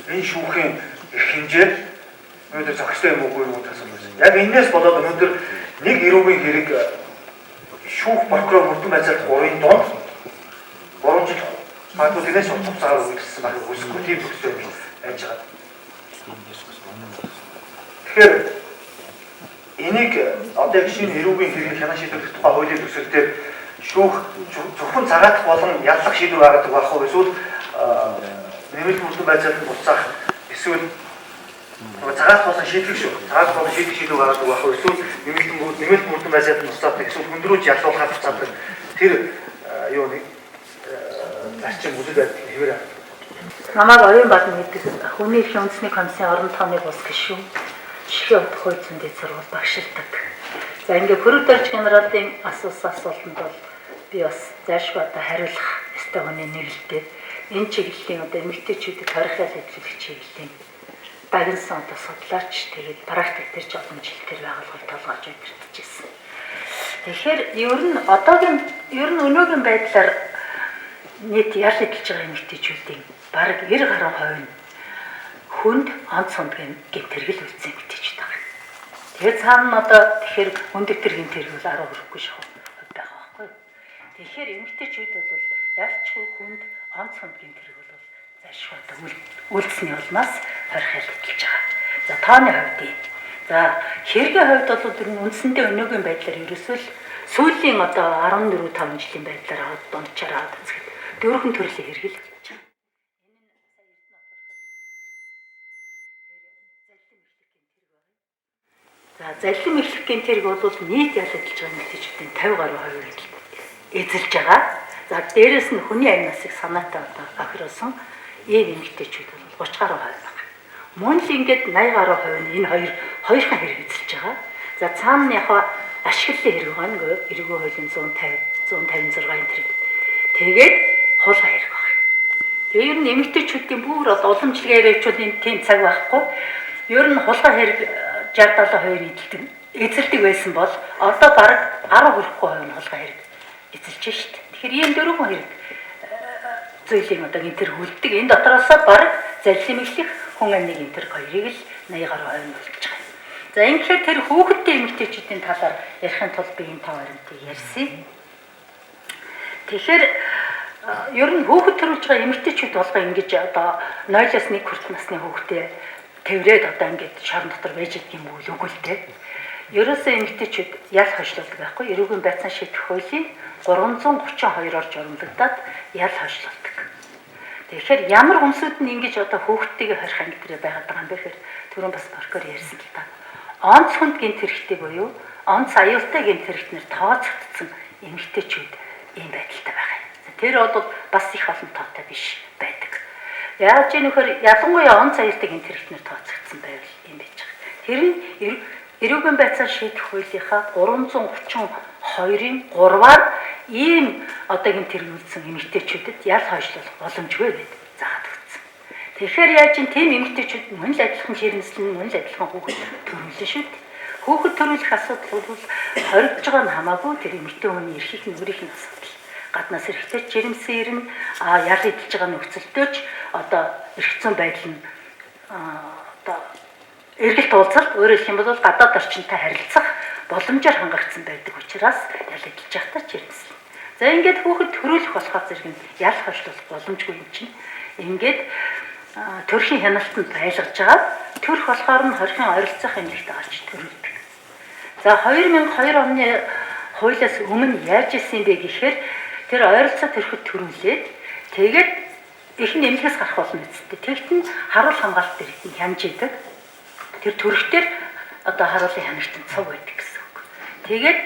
энэ шүүхийн эрх хэмжээ өнөөдөр зохистой юм уугүй юу гэсэн юм. Яг энэс болоод өнөөдөр нэг эрүүгийн хэрэг шүүх прокурор мөрдөн байцаалт 3-ын донд 3 жил магадгүй тэрээс хугацаагаар үргэлжлсэн байх үсгүй тийм нөхцөл байж байгаа. Тэгэхээр энийг одоо яг шинэ эрүүгийн хэргийг хянаа шийдвэрлэх тухай хуулийн төсөлтөөр шүүх зөвхөн цагаатах болон яллах шийдвэр гаргадаг байх уу эсвэл нэмэлт мөрдөн байцаалт буцаах эсвэл цагаатах болон шийдвэр шүү. Цагаатах болон шийдвэр шийдвэр гаргадаг байх уу эсвэл нэмэлт мөрдөн байцаалт буцаадаг эсвэл хөндрөөж яллуулахад буцаадаг тэр юу нэг зарчим үзэл байдал хэвээр. Намайг оюун бадан гэдэг хүний эрхийн үндэсний комиссийн орон тооны бус гишүүн Шихийн хууль зүйн дэд сургууль багшилдаг. За ингээд Пүрдэрч генералын асуултанд бол би бас зайлшгүй одоо хариулах ёстой хүний нэг л дээ. Энэ чиглэлийн одоо эмэгтэйчүүдийг хорихыг хэвлэх чиглэлийн дагнсан одоо судлаач тэгээд практик дээр ч олон жил тэр байгууллагыг толгойж удирдах гэсэн. Тэгэхээр ер нь өнөөгийн байдлаар нийт ял эдэлж байгаа эмэгтэйчүүдийн бараг 90% нь хүнд онц хонд гэмтэргэл үлдсэн эмэгтэйчүүд байгаа. Тэгээд цаана одоо тэгэхээр хүнд гэмтэргийн тэрэг бол 10 хүрэхгүй шахав байгаа байхгүй. Тэгэхээр эмэгтэйчүүд бол ялчгүй хүнд онц хонд гэмтэрэг бол зайлшгүй одоо үлдсэний улмаас хорих ял эдэлж байгаа. За тооны хувьд за хэргийн хувьд бол ер нь үндсэндээ өнөөгийн байдлаар ерөөсөө л сүүлийн одоо 14-5 жилийн байдлаар аваад дундчаар аваад үзэхэд дөрвөн төрлийн хэрэгэл болж байгаа. За заллим эхлэх гэмтэрэг бол нийт ял эдэлж байгаа эмэгтэйчүүдийн 50 гаруй хувийг эзэлж байгаа. За дээрэс нь хүний амь насыг санаатай одоо охируулсан ийм эмэгтэйчүүд бол 30 гаруй хувь байна. Мөн л ингээд 80 гаруй хувь нь энэ хоёрхан хэрэг эзэлж байгаа. За цаана нь яг ашиглалын хэрэг байна. Эргүү хуулийн 156 энэ тэгээд хулгай хэрэг байна. Тэгээ ер нь эмэгтэйчүүдийн бүр уламжлалын яриачууд тийм цаг байхгүй. Ер нь хулгай хэрэг 60-70% эзэлдэг байсан бол одоо бараг 10 хүрэхгүй хувь нь хулгай хэрэг эзэлж шít. Тэгэхээр ийм дөрвөн хэрэг зүйлийн одоо энэ төр үлддэг. Энэ дотроос бараг заллим эхлэх хүн амны энэ төр хоёрыг л 80 гаруй хувь нь үлдэж байгаа. За ингээд тэр хүүхэдтэй эмэгтэйчүүдийн талаар ярихын тулд би энэ 5 хариултыг ярьсан. Тэгэхээр ер нь хүүхэд төрүүлж байгаа эмэгтэйчүүд болгоо ингэж одоо 0-1 хүртэл насны хүүхдээ тэврээд одоо ингэж шорон дотор байж идэх юм уу үгүй л дээ. Ерөөсөө эмэгтэйчүүд ял хойшлуулдаг байхгүй. Эрүүгийн байцаан шийдэх хуулийн 332-оор журамлагдаад ял хойшлуулдаг. Тэгэхээр ямар хүнсүүд нь ингэж одоо хүүхдтэйгээ хорих ангитрээ байгаад байгаа юм бэ гэхээр түрүүн бас прокурор ярьсан л та. Онц хүнд гэмт хэрэгтэй буюу онц аюултай гэмт хэрэгтнэр тооцогдсон эмэгтэйчүүд ийм байдалтай байгаа юм. Тэр бол бас их олон тоотой биш байдаг. Яаж ийм нөхөр ялангуяа онц аюултай гэмт хэрэгтнэр тооцогдсон байвал ийм байж байгаа. Тэр нь эрүүгийн байцаан шийдэх хуулийнхаа 332-ын 3-аар ийм одоо гэмт хэрэг үлдсэн эмэгтэйчүүдэд ял хойшлуулах боломжгүй гэдэг заагаад өгсөн. Тэгэхээр яаж тийм эмэгтэйчүүд мөн л адилхан жирэмслэн мөн л адилхан хүүхэд төрүүлнэ шүү дээ. Хүүхэд төрүүлэх асуудал бол хоригдж байгаа нь хамаагүй тэр эмэгтэй хүний эрхийг нь өөрийнх нь асуудал. Гаднаас эрэхтэй жирэмсэн ирнэ ял эдэлж байгаа нөхцөлтөөч одоо эрх зүйн байдал нь одоо эргэлт уулзалт өөрөөр хэлэх юм бол гадаад орчинтой харилцах боломжоор хангагдсан байдаг учраас ялагдж явахдаа жирэмслэн. За ингээд хүүхэд төрүүлэх болохоор зэрэг нь ялах хойшлуулах боломжгүй юм чинь. Ингээд төрхийн хяналтанд байлгаж байгаа. Төрөх болохоор нь хорхийн ойролцоох эмнэлэгт гарч төрүүлдэг. За 2002 оны хуулиас өмнө яаж исэн бэ гэхээр тэр ойролцоо төрөхөд төрүүлээд тэгээд ихэнх эмнэлгээс гарах болно үсттэй. Тэгтэн харуул хамгаалалт дээр их хянаж идэг. Тэр төрөхтөр одоо харуулын хянагтанд цуг байдаг гэсэн үг. Тэгээд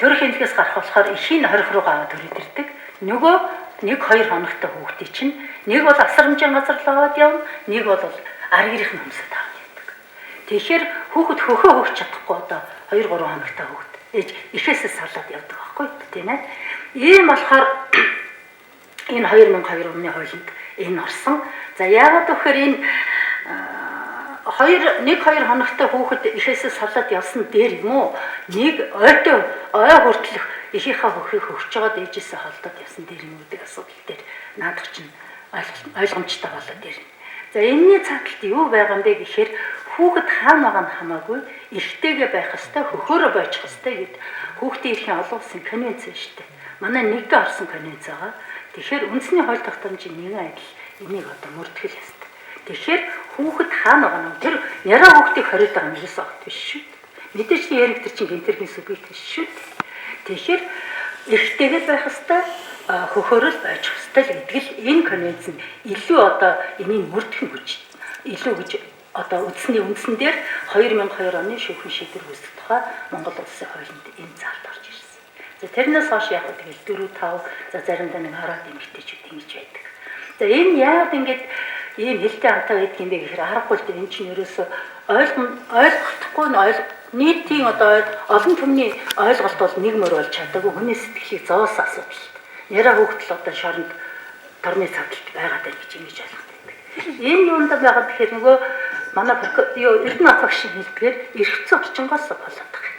төрөх эмнэлгээс гарах болохоор эхийн хорих руугаа төрөд ирдэг. Нөгөө 1-2 хоногтой хүүхдийн чинь нэг бол асрамжийн газар л аваад явна, нэг бол аргирийн хүмүүсэд аваад явдаг. Тэгэхээр хүүхэд хөхөө хөгч чадахгүй одоо 2-3 хоногтой хүүхэд ээж ихээсээ салаад явдаг байхгүй тийм ээ. Ийм болохоор энэ 2002 оны хуулинд энэ орсон. За яагаад гэхээр энэ 1-2 хоногтой хүүхэд ихээсээ салаад явсан дээр юм уу? Нэг ой хүртэлх ихийнхаа хөхийг хөгч жагаад ээжээсээ холдоод явсан дээр юм уу гэдэг асуудал дээр наадах чинь ойлгомжтой болоод ирнэ. За энэний цааталт юу байгаа юм бэ гэхээр хүүхэд хаана байгаа нь хамаагүй эрттэйгээ байх ёстой, хөхөөрөө байчих ёстой гэд хүүхдийн эрхийн олон улсын конвенц шүү дээ. Манай нэгдээ орсон конвенц байгаа. Тэгэхээр үндэсний хууль тогтоомжийн нэгэн адил энийг одоо мөрдөх ёстой. Тэгэхээр хүүхэд хаана байгаа нь тэр яраа хүүхдийг хориод байгаа юм ерөөсөө огт биш шүү дээ. Мэдээж яриг тэр чинь гинтергийн субъект биш шүү дээ. Тэгэхээр эрттэйгээ байх ёстой, хөхөөрөө байж ёстой л гэдэг л энэ конвенц нь илүү одоо энийг мөрдөх нь хүч илүү гэж одоо үндсний үндсэн дээр 2002 оны шүүхийн шийдвэр үүсгэх тухай Монгол улсын хуулинд энэ заалт орж ирсэн. За тэрнээс хойш яг тэгэл 4-5 за заримдаа нэг 10 эмэгтэйчүүд ингэж байдаг. За энэ яагаад ингэж ийм хэлтэй хамтаа байдаг юм бэ гэхээр аргагүй л дээ энэ чинь ерөөсөө ойлгохдохгүй нийтийн одоо олон түмний ойлголт бол нэгмөр болж чадаагүй хүний сэтгэлийг зовоосон асуудал. Яраа хүүхдэл одоо шоронд торны цадалт байгаад байна гэж ингэж ойлгодог. Энэ юунд байгаа гэхээр нөгөө манай Эрдэнэ багш хэлдгээр эргэцэн орчингоос болоод байгаа.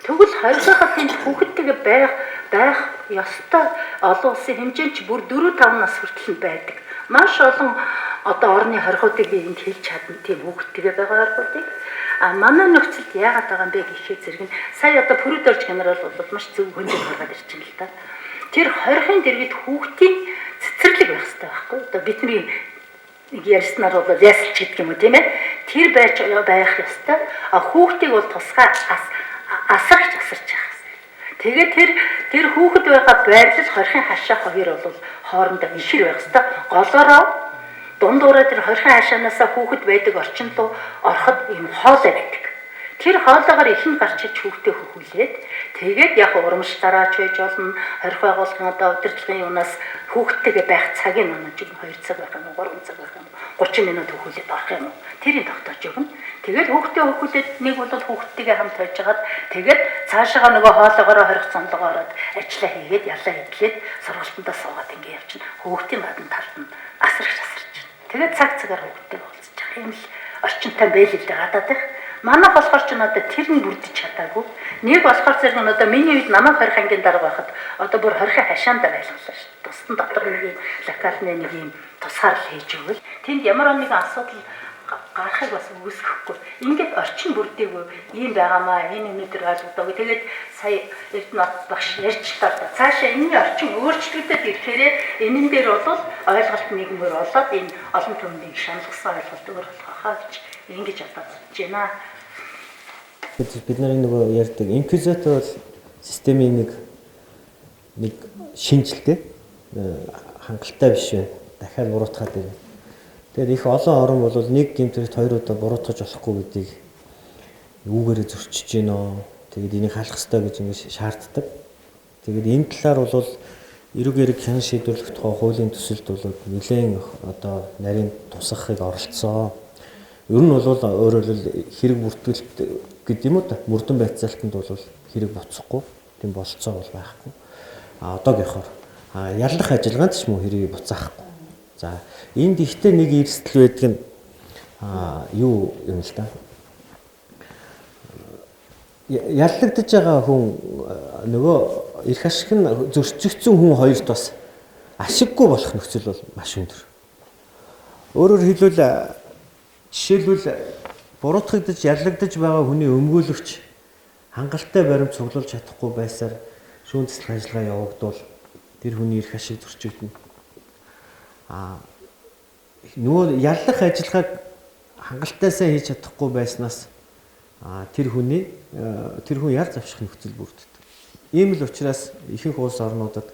Тэгвэл хоригсоход энэ хүүхдтэйгээ байх ёстой олон улсын хэмжээнд ч бүр 4-5 нас хүртэл нь байдаг. Маш олон одоо орны хорихуудыг энд хэлж чадна тийм хүүхдтэйгээ байгаа хорихуудыг. Манай нөхцөлд яагаад байгаа юм бэ гэхээр зэрэг нь сая одоо Пүрүдорж генерал бол маш зөв хөндөд гаргаад ирчихсэн л да. Тэр хорихын дэргэд хүүхдийн цэцэрлэг байх хэрэгтэй байхгүй. Одоо бидний нэг ярьснаар бол ясч гэдэг юм уу тийм ээ. Тэр байж байх ёстой. Хүүхдийг бол тусгай асарч явах хэрэгтэй. Тэгээд тэр хүүхэд байгаа байрлал хорихын хашаа хоёр бол хоорондоо ишэр байх хэрэгтэй. Голоороо дундуураа тэр хорихын хашаанаас хүүхэд байдаг орчин руу ороход юм хоолой байдаг. Тэр хоолойгоор ихэн гарч иж хүүхдээ хөхүүлээд тэгээд яг урамшлаараач байж болно. Хорих байгууллагын одоо удирдлагын юунаас хүүхдтэйгээ байх цагийн манай чинь 2 цаг байх юм уу 3 цаг байх юм уу 30 минут хөхүүлээд орох юм уу тэрийг тогтоож өгнө. Тэгээд хүүхдээ хөхүүлээд нэг бол хүүхдтэйгээ хамт байжгаад тэгээд цаашаа нөгөө хоолойгоор хорих цонлогоо ороод ажиллаа хийгээд ялаа идэлээд сургалтандаа суугаад ингэ явчихна. Хүүхдийн гадна талд нь асарч. Тэгээд цаг-цагаар хүүхдтэй уулзж байгаа юм л орчинтай байл л дээ гадаад их. Манай болохоор ч надад тэр нь бүрдэж чадаагүй. Нэг болохоор зэрэг нь одоо миний үед намайг хорих ангийн дарга байхад одоо бүр хорихын хашаанд байлгалаа шүү дээ. Тусдан дотор нэг юм локальны нэг юм тусгаар л хийж өгвөл тэнд ямар нэгэн асуудал гарахыг бас үүсгэхгүй. Ингээд орчин бүрдээгүй ийм байгаамаа энэ өнөдөр ойлгодоогүй. Тэгээд сая Эрдэнэ багш ярьчлаа да. Цаашаа энэ орчин өөрчлөгдөд ирэхээр энэн дээр бол ойлголт нэгмөр болоод энэ олон түмний шаналгсан ойлголт өөр болох хаа гэж ингэж одоо бодож байна. Бид нарын нөгөө ярьдаг инквизитор бол системийн нэг шинжилгээ хангалттай биш байна. Дахиад буруутгаад байна. Тэгээд их олон орн бол нэг гэмтрэгт 2 удаа буруутгаж болохгүй гэдгийг үүгээрээ зөрчиж гинөө. Тэгээд энийг халах хэрэгтэй гэж ингэ шаарддаг. Тэгээд энэ талаар бол эрэг эрэг хян шийдвэрлэх тухай хуулийн төсөлд бол нэлээд одоо нарийн тусахыг оролцсон. Ер нь бол өөрөөр хэлбэл хэрэг бүртгэлт гэдэг юм уу та мөрдөн байцаалтанд бол хэрэг буцахгүй тийм болцоо бол байхгүй. Одоогийнхоор яллах ажиллагаанд ч мөн хэрэг буцаахгүй. За энд ихтэй нэг эрсдэл байдаг нь юу юм л да. Яллагдж байгаа хүн нөгөө эрх ашиг нь зөрчигдсөн хүн хоёрт бас ашиггүй болох нөхцөл бол маш өндөр. Өөрөөр хэлбэл жишээлбэл буруутгагдаж яллагдаж байгаа хүний өмгөөлөгч хангалттай баримт цуглуулж чадахгүй байсаар шүүмжлэх ажиллагаа явагдвал тэр хүний эрх ашиг зөрчигдөнө. Нөгөө яллах ажиллагааг хангалттай сайн хийж чадахгүй байснаас тэр хүн ял завших нөхцөл бүрддэг. Ийм л учраас ихэнх улс орнуудад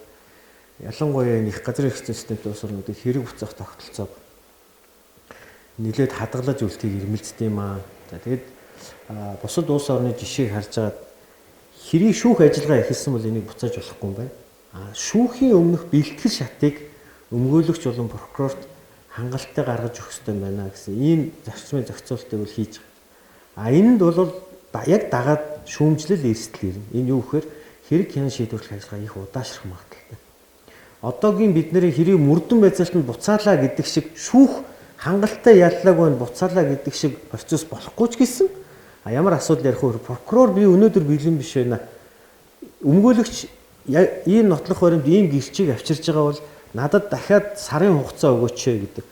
ялангуяа их газрын эрх зүйн системтэй улс орнуудад хэрэг буцаах тогтолцоог нэлээд хадгалж үлдэхийг ирмэлцдэг юм аа. За тэгээд бусад улс орны жишээг харж байгаад хэрийг шүүх ажиллагаа эхэлсэн бол энийг буцааж болохгүй юм байна. Шүүхийн өмнөх бэлтгэл шатыг өмгөөлөгч болон прокурорт хангалттай гаргаж өгөх ёстой байна гэсэн ийм зарчмын зохицуултыг бол хийж байгаа. Энэнд бол яг дагаад шүүмжлэл эрсдэл ирнэ. Энэ юу гэхээр хэрэг хян шийдвэрлэх ажиллагаа их удаашрах магадлалтай. Одоогийн бидний хэрийг мөрдөн байцаалтанд буцаалаа гэдэг шиг шүүх хангалттай яллааг байна буцаалаа гэдэг шиг процесс болохгүй ч гэсэн ямар асуудал ярих вэ? Прокурор би өнөөдөр бэлэн биш байна. Өмгөөлөгч ийм нотлох баримт ийм гэрчийг авчирж байгаа бол надад дахиад сарын хугацаа өгөөч гэдэг.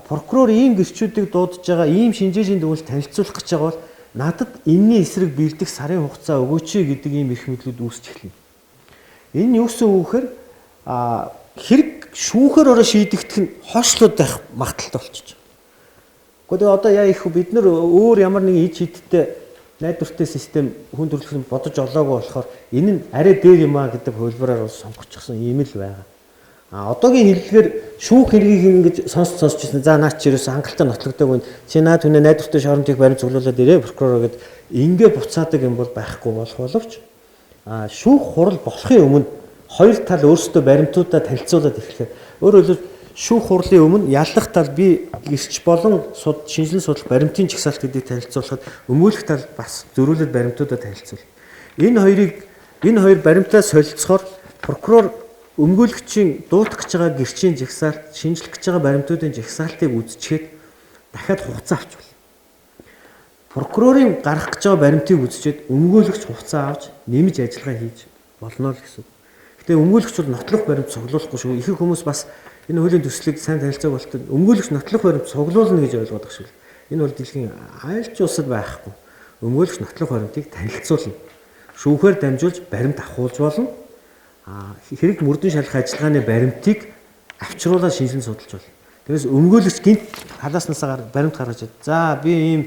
Прокурор ийм гэрчүүдийг дуудаж байгаа ийм шинжээжийн дүгнэлт танилцуулах гэж байгаа бол надад энэний эсрэг бэлдэх сарын хугацаа өгөөч гэдэг ийм эрх мэдлүүд үүсч эхэлнэ. Энэ юусэн үг гэхээр хэрэг шүүхээр ороо шийдэгдэх нь хойшлууд байх магадaltaй болчихж байгаа. Гэхдээ одоо яа их бид нар өөр ямар нэгэн ид хидтэй найдвартай систем хүн төрөлхтөнд бодож олоогүй болохоор энэ нь арай дээр юм а гэдэг хувилбараар бол сонгочихсон юм л байгаа. Одоогийн хэллэгээр шүүх хэргийг ингэж сонсч ирсэн. За наач ерөөсө хангалттай нотлогддог байна. Чи наад түнэ найдвартай шорондыг баримт цуглуулад ирээ прокурор гэд ингээ буцаадаг юм бол байхгүй болох боловч шүүх хурал болохын өмнө хоёр тал өөрсдөө баримтуудаа танилцуулаад эхлэхээр өөрөөр хэлбэл шүүх хурлын өмнө яллах тал би гэрч болон шинжилэн судлах баримтын жагсаалт гэдгийг танилцуулахад өмгөөлөх тал бас зөрүүлээд баримтуудаа танилцуул. Энэ хоёр баримтаа солилцохоор прокурор өмгөөлөгчийн дуутах гэж байгаа гэрчийн жагсаалт, шинжлэх гэж байгаа баримтуудын жагсаалтыг үзчихэд дахиад хугацаа авч болно. Прокурорын гаргах гэж байгаа баримтыг үзчихэд өмгөөлөгч хугацаа авч нэмж ажиллагаа хийж болно л гэсэн. Гэтэ өмгөөлөгч бол нотлох баримт цуглуулахгүй шүү. Ихэнх хүмүүс бас энэ хуулийн төслийг сайн танилцааг болтол өмгөөлөгч нотлох баримт цуглуулна гэж ойлгоод байгаа шүү. Энэ бол дэлхийн аль ч улсад байхгүй. Өмгөөлөгч нотлох баримтыг танилцуулна. Шүүхээр дамжуулж баримт авахулж болно. Хэрэг мөрдөн шалгах ажиллагааны баримтыг авчруулаад шинжилэн судалж болно. Тэгээс өмгөөлөгч гинт халааснасаа баримт гаргаж за би ийм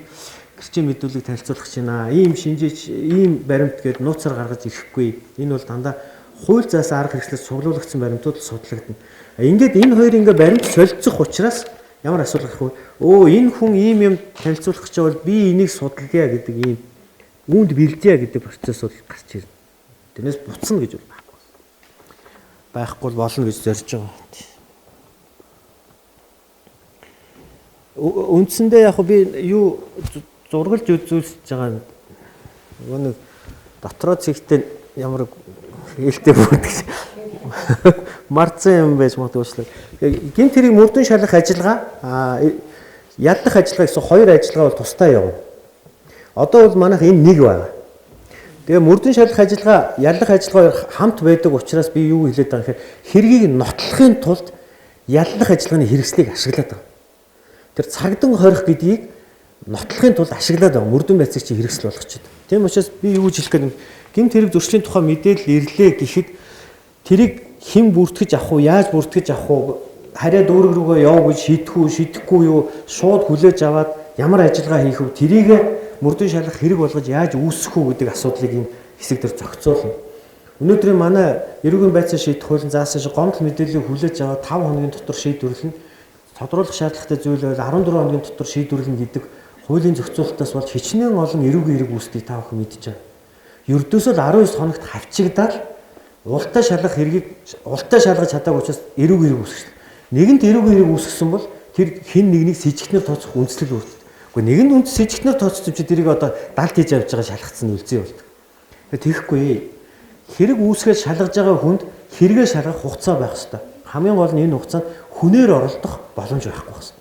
гэрчийн мэдүүлгийг танилцуулах гэж байна. Ийм шинжээч ийм баримт гээд нууцаар гаргаж ирэхгүй. Энэ бол дандаа хууль заасан арга хэрэгслээс цуглуулагдсан баримтууд л судлагдана. Ингээд энэ хоёр ингээ баримт солилцох учраас ямар асуудал гарах вэ? Энэ хүн ийм юм танилцуулах гэж бол би энийг судалъя гэдэг ийм үүнд бэлдъя гэдэг процесс бол гарч ирнэ. Тэрнээс буцна гэж бол байхгүй болно гэж зорж байгаа. Үндсэндээ яг би юу зургалж үзүүлж байгаа нэг дотроо цэгтээ ямар ээлтэй бүрдэж марцсан юм байж магадгүй. Гинт тэрийг мөрдөн шалгах ажиллагаа яллах ажиллагаа гэсэн хоёр ажиллагаа бол тусдаа явна. Одоо бол манайх энэ нэг байна. Тэгээ мөрдөн шалгах ажиллагаа, яллах ажиллагаа хамт байдаг учраас би юу хэлээд байгаа гэхээр хэргийг нотлохын тулд яллах ажиллагааны хэрэгслийг ашиглаад байгаа. Тэр цагдан хорих гэдгийг нотлохын тулд ашиглаад байгаа. Мөрдөн байцыг чи хэрэгсэл болгочиход. Тийм учраас би юу хэлэх гээд гэмт хэрэг зөрчлийн тухай мэдээлэл ирлээ гэхэд тэрийг хэн бүртгэж авах уу, яаж бүртгэж авах уу, хараа дүүрэг рүүгээ яв гэж шийдэхгүй юу, шууд хүлээж аваад ямар ажиллагаа хийх вэ, тэрийг мөрдөн шалгах хэрэг болгож яаж үүсэх үү гэдэг асуудлыг энэ хэсэг дээр зохицуулна. Өнөөдрийн манай эрүүгийн байцаа шийдэх хуулийн заасан шиг гомдол мэдээллийг хүлээж аваад 5 хоногийн дотор шийдвэрлэнэ. Тодруулах шаардлагатай зүйл байвал 14 хоногийн дотор шийдвэрлэнэ гэдэг хуулийн зохицуулалтаас болж хичнээн олон эрүүгийн хэрэг үүсдгийг та бүхэн мэдж байна. Ердөөсөө 19 хоногт хавчигдаад ултаа шалгах хэргийг ултаа шалгаж чадаагүй учраас эрүүгийн хэрэг үүсгэж. Нэгэнт эрүүгийн хэрэг үүсгэсэн бол тэр хэн нэгнийг с ижигтнэр тооцох үндслэл үүрдэг. Гэхдээ нэгэнд үнд с ижигтнэр тооцсон чи тэрийг одоо далд хийж авч байгаа шалгацсан үлзий болдог. Тэгэхгүй хэрэг үүсгэж шалгаж байгаа хүнд хэрэгээ шалгах хугацаа байх ёстой. Хамгийн гол нь энэ хугацаанд хүнээр оролдох боломж байхгүй байна.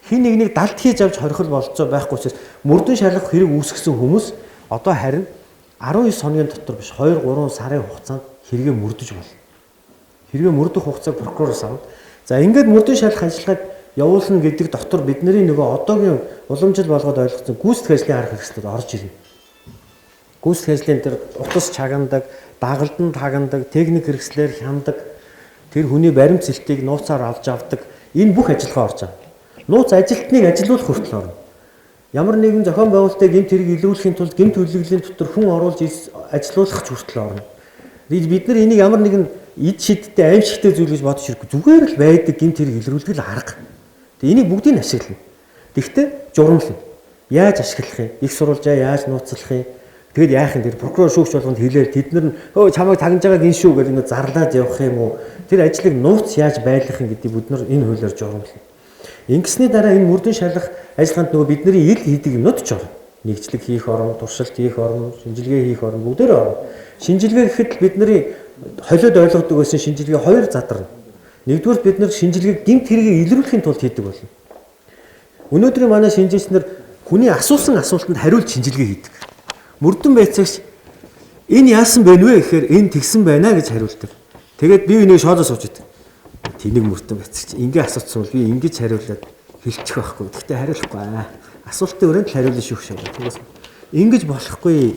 Хин нэгнийг далд хийж авч хорихол болцоо байхгүй учраас мөрдөн шалгах хэрэг үүсгэсэн хүмүүс одоо харин 19 хоногийн дотор биш 2-3 сарын хугацаанд хэрэгээ мөрдөж болно. Хэрэгээ мөрдөх хугацааг прокуророос аваад за ингээд мөрдөн шалгах ажиллагааг явуулна гэдэг дотор бидний нөгөө одоогийн уламжил болгоод ойлгосон гүйцэтгэх ажлын арга хэрэгслүүд орж ирнэ. Гүйцэтгэх ажлын тэр утас чагандаг, дагалдан тагандаг, техник хэрэгслэр хяндаг, тэр хүний баримтцэлтийг нууцаар авч авдаг энэ бүх ажиллагаа орж байгаа. Нууц ажилтныг ажилуулах хүртэл орно. Ямар нэгэн зохион байгуулалтыг гэмт хэрэг илрүүлэхийн тулд гэмт төлөвлөлийн дотор хүн оруулж ажилуулах хүртэл орно. Бид нар энийг ямар нэгэн эд шидтэй аимшигтэй зүйл гэж бодож ирэхгүй. Зүгээр л байдаг гэмт хэрэг илрүүлдэг л арга. Тэгээ энийг бүгдийг ашиглана. Тэгэхдээ журамлна. Яаж ашиглах юм? Их сурвалжаа яаж нууцлах юм? Тэгэд яах юм тэр прокурор шүүгч болгонд хэлээд тэд нар чамайг тагнаж байгааг энэ шүү гэж ингэ зарлаад явах юм уу? Тэр ажлыг нууц яаж байлгах юм гэдгийг бид нар энэ хуулиар журамлна. Ингэсний дараа энэ мөрдөн шалгах ажиллагаанд нөгөө бидний ил хийдэг юмнууд ч орно. Нэгжлэг хийх орно, туршилт хийх орно, шинжилгээ хийх орно бүгдээр орно. Шинжилгээ гэхэд бидний холиод ойлгодог байсан шинжилгээ хоёр задарна. Нэгдүгээр бид нар шинжилгээг гэмт хэрэгийг илрүүлэхийн тулд хийдэг болно. Өнөөдрийн манай шинжээчнэр хүний асуусан асуултанд хариулт шинжилгээ хийдэг. Мөрдөн байцаагч энэ яасан бэ нвэ гэхээр энэ тэгсэн байна гэж хариулдаг. Тэгээд би энийг шоолоо сууж идэг. Тэнийг мөрдөн байцаагч ингээ асуусан бол би ингэж хариулаад хэлчих байхгүй. Гэхдээ хариулахгүй аа. Асуултын өрөөнд л хариулна шүү гэж. Тэгээс ингэж болохгүй.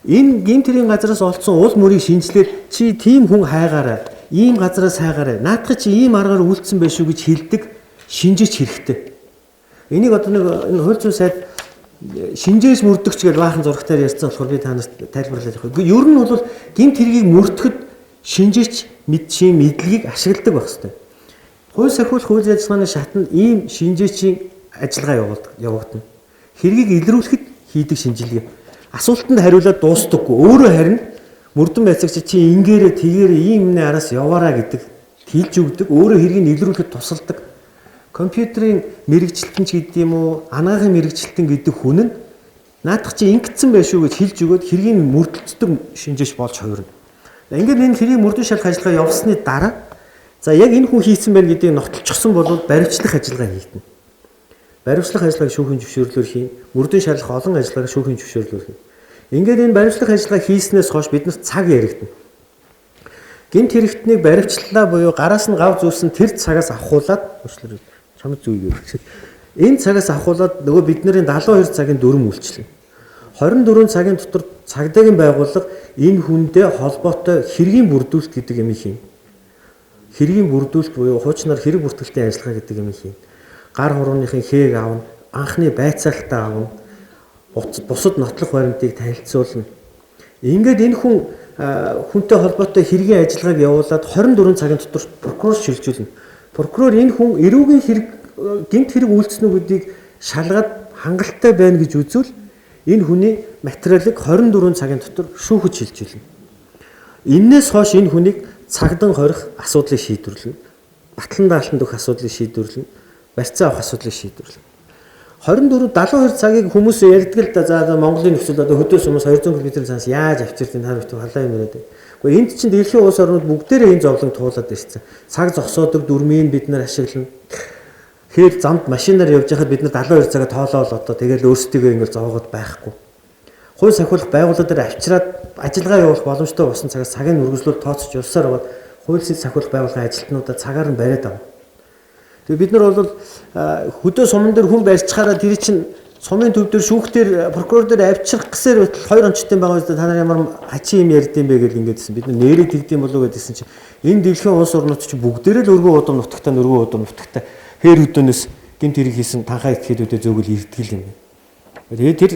Энэ гэмт хэргийн газраас олдсон уул мөрийг шинжилээд чи тийм хүн хайгаарай. Ийм газраас хайгаарай. Наадах чи ийм аргаар үйлдсэн байх шүү гэж хэлдэг шинжээч хэрэгтэй. Энийг одоо нэг энэ хууль зүйн сайд шинжээж мөрдөгч гэж баахан зурагтаар ярьсан болохоор би танаас тайлбарлаад явах. Ер нь бол гэмт хэргийг мөрдөхөд шинжээч мэдшийн мэдлэгийг ашигладаг байх хэрэгтэй. Хууль сахиулах үйл ажиллагааны шатнд ийм шинжээчийн ажиллагаа явагдана. Хэргийг илрүүлэхэд хийдэг шинжилгээ. Асуултанд хариулаад дуустдаггүй. Өөрөө харин мөрдөн байцаагч чи ингээрээ тэгээрээ ийм юмны араас яваараа гэдэг хэлж өгдөг. Өөрөө хэргийг илрүүлэхэд тусалдаг. Компьютерийн мэрэгчлэлтэн ч гэдэг юм уу, анагаахын мэрэгчлэлтэн гэдэг хүн нь наадах чи ингэсэн байх шүү гэж хэлж өгөөд хэргийг мөрдөлцдөг шинжээч болж хувирна. Ингээд энэ хэргийг мөрдөн шалгах ажиллагаа явсны дараа за яг энэ хүн хийсэн байна гэдгийг нотолчихсон бол баримтлах ажиллагаа хийгдэнэ. Баримтлах ажиллагааг шүүхийн зөвшөөрлөөр хийн, мөрдөн шалгах олон ажиллагааг шүүхийн зөвшөөрлөөр хийн. Ингээд энэ баримтлах ажиллагаа хийснээс хойш биднэрт цаг яригдана. Гэмт хэрэгтнийг баримтлалаа буюу гараас нь гав зүүсэн тэр цагаас авахуулаад уучлаарай чамд зүйгээр. Энэ цагаас авахуулаад нөгөө бидний 72 цагийн дүрм үйлчлэнэ. 24 цагийн дотор цагдаагийн байгууллага энэ хүндээ холбоотой хэргийн бүрдүүлэлт гэдэг юм хийн. Хэргийн бүрдүүлэлт буюу хуучнаар хэрэг бүртгэлтийн ажиллагаа гэдэг юм хийн. Гар хурууныхын хээг аавна, анхны байцаалтаа аавна, бусад нотлох баримтыг танилцуулна. Ингээд энэ хүнтэй холбоотой хэргийн ажиллагааг явуулаад 24 цагийн дотор прокурор шилжүүлнэ. Прокурор энэ хүн эрүүгийн хэрэг гэмт хэрэг үйлдсэн үү гэдгийг шалгаад хангалттай байна гэж үзвэл энэ хүний материалыг 24 цагийн дотор шүүхэд шилжүүлнэ. Иннээс хойш энэ хүнийг цагдан хорих асуудлыг шийдвэрлэнэ. Батлан даалтанд өгөх асуудлыг шийдвэрлэнэ. Барьцаа авах асуудлыг шийдвэрлэнэ. 72 цагийг хүмүүс ярьдаг л да за Монголын нөхцөл одоо хөдөөс хүмүүс 200 км цаас яаж авчирдیں۔ Та бүхэн халаа юм яриад. Гэхдээ энд чинь дэлхийн улс орнууд бүгдээрээ энэ зовлон туулаад ирсэн. Цаг зогсоодог дүрмийг бид нар ашиглана. Хээр замд машинаар явж байхад бид нар 72 цагаа тоолоод одоо тэгэл өөрсдийгөө ингэ зоогоод байхгүй. Хууль сахиулах байгууллагууд дээр авчираад ажиллагаа явуулах боломжтой болсон цагаас цагийн үргэлжлүүл тооцож явсаар бол хууль сахиулах байгууллагын ажилтнуудаа цагаар нь бариад авна. Тэгээ бид нар бол хөдөө суман дээр хүн барьчихаараа тэр чинь сумын төв дээр шүүхтэр прокурор дээр авчрах гэсээр байтал 2 онцтой байгаа үстэй та нар ямар хачи юм ярьд юм бэ гэж ингэдсэн. Бид нар нэрээ тэгдэм болов гэдгсэн чинь энэ дэлхийн улс орнууд чинь бүгдээрээ л өргөн удам нутагтаа өргөн удам нутагтаа хээр хөдөөнөөс гэмт хэрэг хийсэн танхаа этгээдүүдэд зөөгөл ирдэг юм. Тэгээ тэр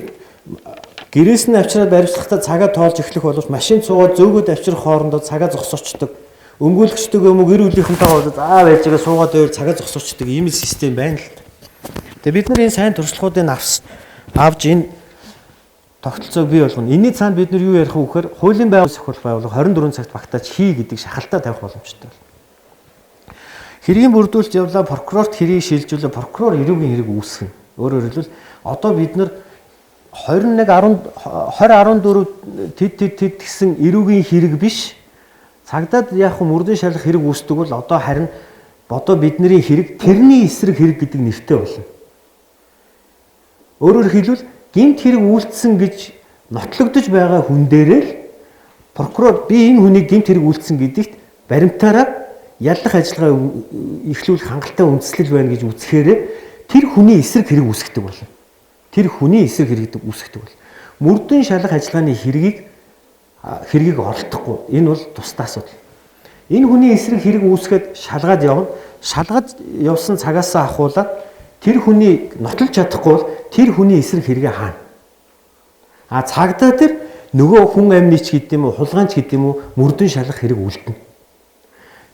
гэрээс нь авчраад баримтлахтаа цагаа тоолж эхлэх боловч машин цуугаад зөөгөөд авчрах хоорондоо цагаа зогсоочдөг. Өмгөөлөгчдөг юм уу гэр бүлийнхэнтэйгээ болоод байж байгаа суугаад байвал цагаа зогсоочдөг ийм л систем байна л. Тэгээ бид нар энэ сайн туршлагуудыг авч энэ тогтолцоог бий болгоно. Энэний цаанд бид нар юу ярих вэ гэхээр хуулийн байгууллага сахиулах байгууллага 24 цагт багтааж хий гэдэг шахалтаа тавих боломжтой байна. Хэргийн бүрдүүлэлт явлаа прокурорт хэрийг шилжүүлээ прокурор эрүүгийн хэрэг үүсгэнэ. Өөрөөр хэлбэл одоо бид нар 2014 тэд гэсэн эрүүгийн хэрэг биш цагдаад яг мөрдөн шалгах хэрэг үүсдэг бол одоо харин бидний хэрэг тэрний эсрэг хэрэг гэдэг нэртэй болно. Өөрөөр хэлбэл гэмт хэрэг үйлдсэн гэж нотлогдож байгаа хүн дээрээ л прокурор би энэ хүнийг гэмт хэрэг үйлдсэн гэдэгт баримтаараа яллах ажиллагаа эхлүүлэх хангалттай үндслэл байна гэж үзэхээр тэр хүний эсрэг хэрэг үүсгдэг болно. Тэр хүний эсрэг хэрэг үүсгдэг бол мөрдөн шалах ажиллагааны хэргийг оролдохгүй. Энэ бол тусдаа асуудал. Энэ хүний эсрэг хэрэг үүсгээд шалгаад явна. Шалгаж явсан цагаас ахуулаад тэр хүний нотолж чадахгүй бол тэр хүний эсрэг хэрэгээ хаана. Цагдаа тэр нөгөө хүн амнич гэдэг юм уу, хулгайч гэдэг юм уу, мөрдөн шалах хэрэг үлдэнэ.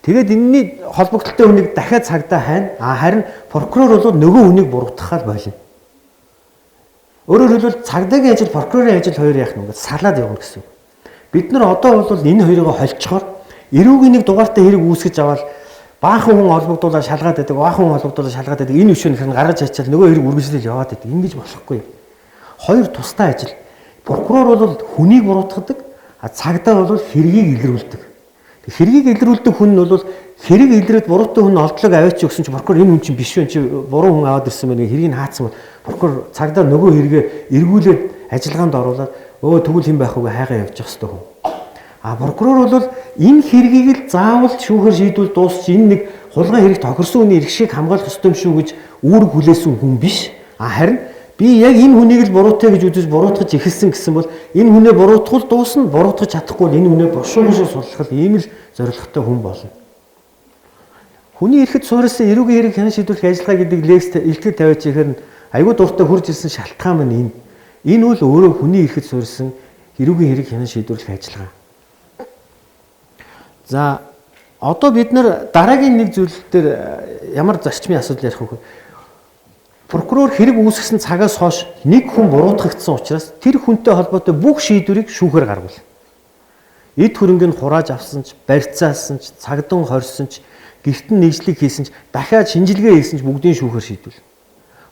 Тэгээд энэний холбогдолтой хүнийг дахиад цагдаа хайна. Харин прокурор бол нөгөө хүнийг буруутгахаар болно. Өөрөөр хэлбэл цагдаагийн ажил, прокурорын ажил хоёр яах нь салаад явна гэсэн үг. Бид нар одоо бол энэ хоёрыг холцохоор эрүүгийн нэг дугаартай хэрэг үүсгэж аваад баахан хүн холбогдуулаад шалгаад байдаг, баахан хүн холбогдуулаад шалгаад байдаг. Энэ өшөө нөхөр гаргаж ачаал нөгөө хэрэг үргэлжлэл яваад байдаг. Ингэж болохгүй. Хоёр тусдаа ажил. Прокурор бол хүнийг буруутгадаг, цагдаа бол хэргийг илрүүлдэг. Хэргийг илрүүлдэг хүн нь бол хэрэг илрээд буруутай хүн олдлог аваач өгсөн чинь прокурор энэ хүн чинь биш вэ? Чи буруу хүн аваад ирсэн байна. Хэргийг хаацсан бол прокурор цагдаа нөгөө хэрэгээ эргүүлээд ажиллагаанд оруулаад тэгвэл хэн байх вэ хайгаа явж явах хэрэгтэй хүн. Прокурор бол энэ хэргийг л заавал шүүхээр шийдвэл дуусч энэ нэг хулгай хэрэг тохирсон хүний эрх шиг хамгаалах ёстой юм шүү гэж үүрэг хүлээсэн хүн биш. Харин би яг энэ хүнийг л буруутай гэж үзэж буруутгаж эхэлсэн гэсэн бол энэ хүнээ буруутгал дуусна, буруутгаж чадахгүй бол энэ хүнээ бошуугшоо сурлах ийм л зорилготой хүн болно. Хүний эрхэд суурьсан эрүүгийн хэрэг хян шийдвэрлэх ажиллагаа гэдэг лекцт илтгэл тавиач ихээр айгүй дуртай хурж ирсэн шалтгаан маань энэ. Энэ бол өөрөө хүний эрхэд суурьсан эрүүгийн хэрэг хян шийдвэрлэх ажиллагаа. За одоо бид нар дараагийн нэг зүйл дээр ямар зарчмын асуудал ярих вэ? Прокурор хэрэг үүсгэсэн цагаас хойш нэг хүн буруутгагдсан учраас тэр хүнтэй холбоотой бүх шийдвэрийг шүүхээр гаргуул. Эд хөрөнгөнд хурааж авсан ч, барьцаасан ч, цагдун хорьсон ч, гэртэн нэгжлэг хийсэн ч, дахиад шинжилгээ хийсэн ч бүгдийг шүүхээр шийдвэл.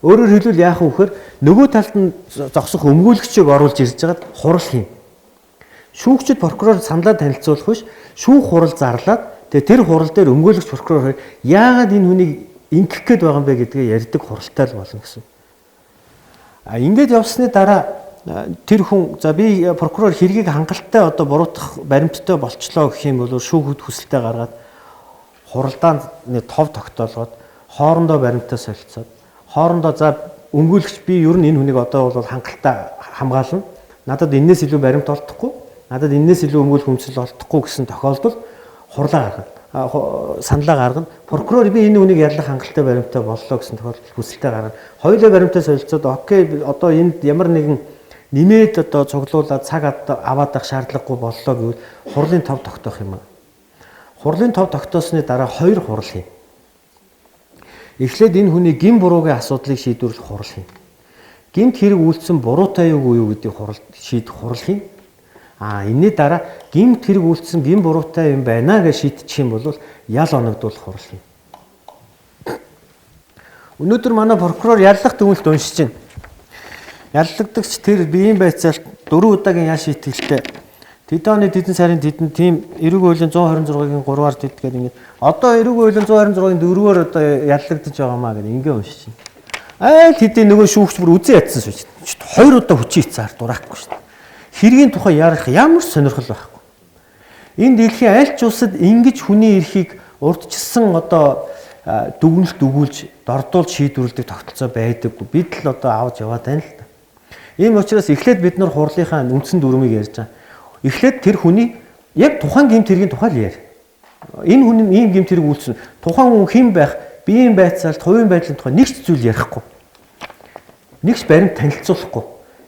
Өөрөөр хэлбэл яах вэ гэхээр нөгөө талд нь зогсох өмгөөлөгчийг оруулж ирж байгаад хурал хийн. Шүүгчид прокурор саналаа танилцуулах биш, шүүх хурал зарлаад тэр хурал дээр өмгөөлөгч прокурор яагаад энэ хүнийг ингэх гээд байгаа юм бэ гэдгээ ярьдаг хуралтай л болно гэсэн. Ингээд явсны дараа тэр хүн за би прокурор хэргийг хангалттай одоо буруутгах баримттай болчлоо гэх юм бол шүүхэд хүсэлтээ гаргаад хуралдаанд тов тогтоолгоод хоорондоо баримтаа солилцоод хоорондоо за өмгөөлөгч би ер нь энэ хүнийг одоо бол хангалттай хамгаална. Надад энэс илүү баримт олдохгүй, надад энэс илүү өмгөөлөх хүмсэл олдохгүй гэсэн тохиолдолд хурлаа гаргана. Саналаа гаргана. Прокурор би энэ хүнийг яллах хангалттай баримттай боллоо гэсэн тохиолдолд хүсэлтээ гаргана. Хоёулаа баримтаа солилцоод окей одоо энд ямар нэгэн нэмээд одоо цуглуулаад цаг аваад авах шаардлагагүй боллоо гэвэл хурлын тов тогтоох юм аа. Хурлын тов тогтоосны дараа хоёр хурал хийнэ. Эхлээд энэ хүний гин буруугийн асуудлыг шийдвэрлэх хурал хийнэ. Гинт хэрэг үйлдсэн буруутай юу гэдгийг шийдэх хурал хийнэ. Энэний дараа гинт хэрэг үйлдсэн гин буруутай юм байна гэж шийдчих юм бол ял оногдуулах хурал хийнэ. Өнөөдөр манай прокурор яллах дүгнэлт уншиж байна. Яллагдагч тэр биеийн байцаалт 4 удаагийн ял шийтгэлтэй тэдэн оны тэдэн сарын тэдэн тийм эрүүгийн хуулийн 126-гийн 3-аар тэдгээд ингээд одоо эрүүгийн хуулийн 126-гийн 4-оор одоо яллагдаж байгаамаа гэдэг ингээд уншиж байна. Тэдний нөгөө шүүгч бүр үзэн ядсан шүү дээ. 2 удаа хүчийн эцээр дураахгүй шүү дээ. Хэргийн тухай ярих ямар сонирхол байхгүй. Энэ дэлхийн аль ч улсад ингэж хүний эрхийг урдчилсан одоо дүгнэлт өгүүлж дордуулж шийдвэрлэдэг тогтолцоо байдаггүй. Бид л одоо авч яваад байна л да. Ийм учраас эхлээд бид нар хурлынхаа үндсэн дүрмийг ярьж байгаа. Эхлээд тэр хүний яг тухайн гэмт хэргийн тухай л яар. Энэ хүн ийм гэмт хэрэг үйлдсэн. Тухайн хүн хэн байх, биеийн байцаалт, хувийн байдлын тухай нэг ч зүйл ярихгүй. Нэг ч баримт танилцуулахгүй.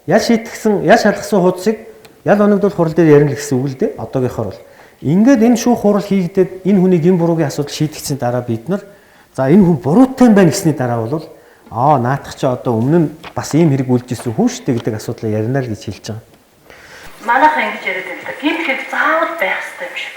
Ял шалгасан хуудсыг ял оногдуулах хурал дээр ярина гэсэн үг л дээ. Одоогийнхоор бол. Ингээд энэ шүүх хурал хийгдээд энэ хүний гин буруугийн асуудал шийдэгдсэний дараа бид нар за энэ хүн буруутай байна гэсний дараа бол наадах чи одоо өмнө нь бас ийм хэрэг үйлжсэн хүн шүү дээ гэдэг асуудлаа ярина л гэж хэлж байгаа. Манайхан ингэж яриад байна л да. Гинт хэрэг заавал байх хэрэгтэй юм шиг.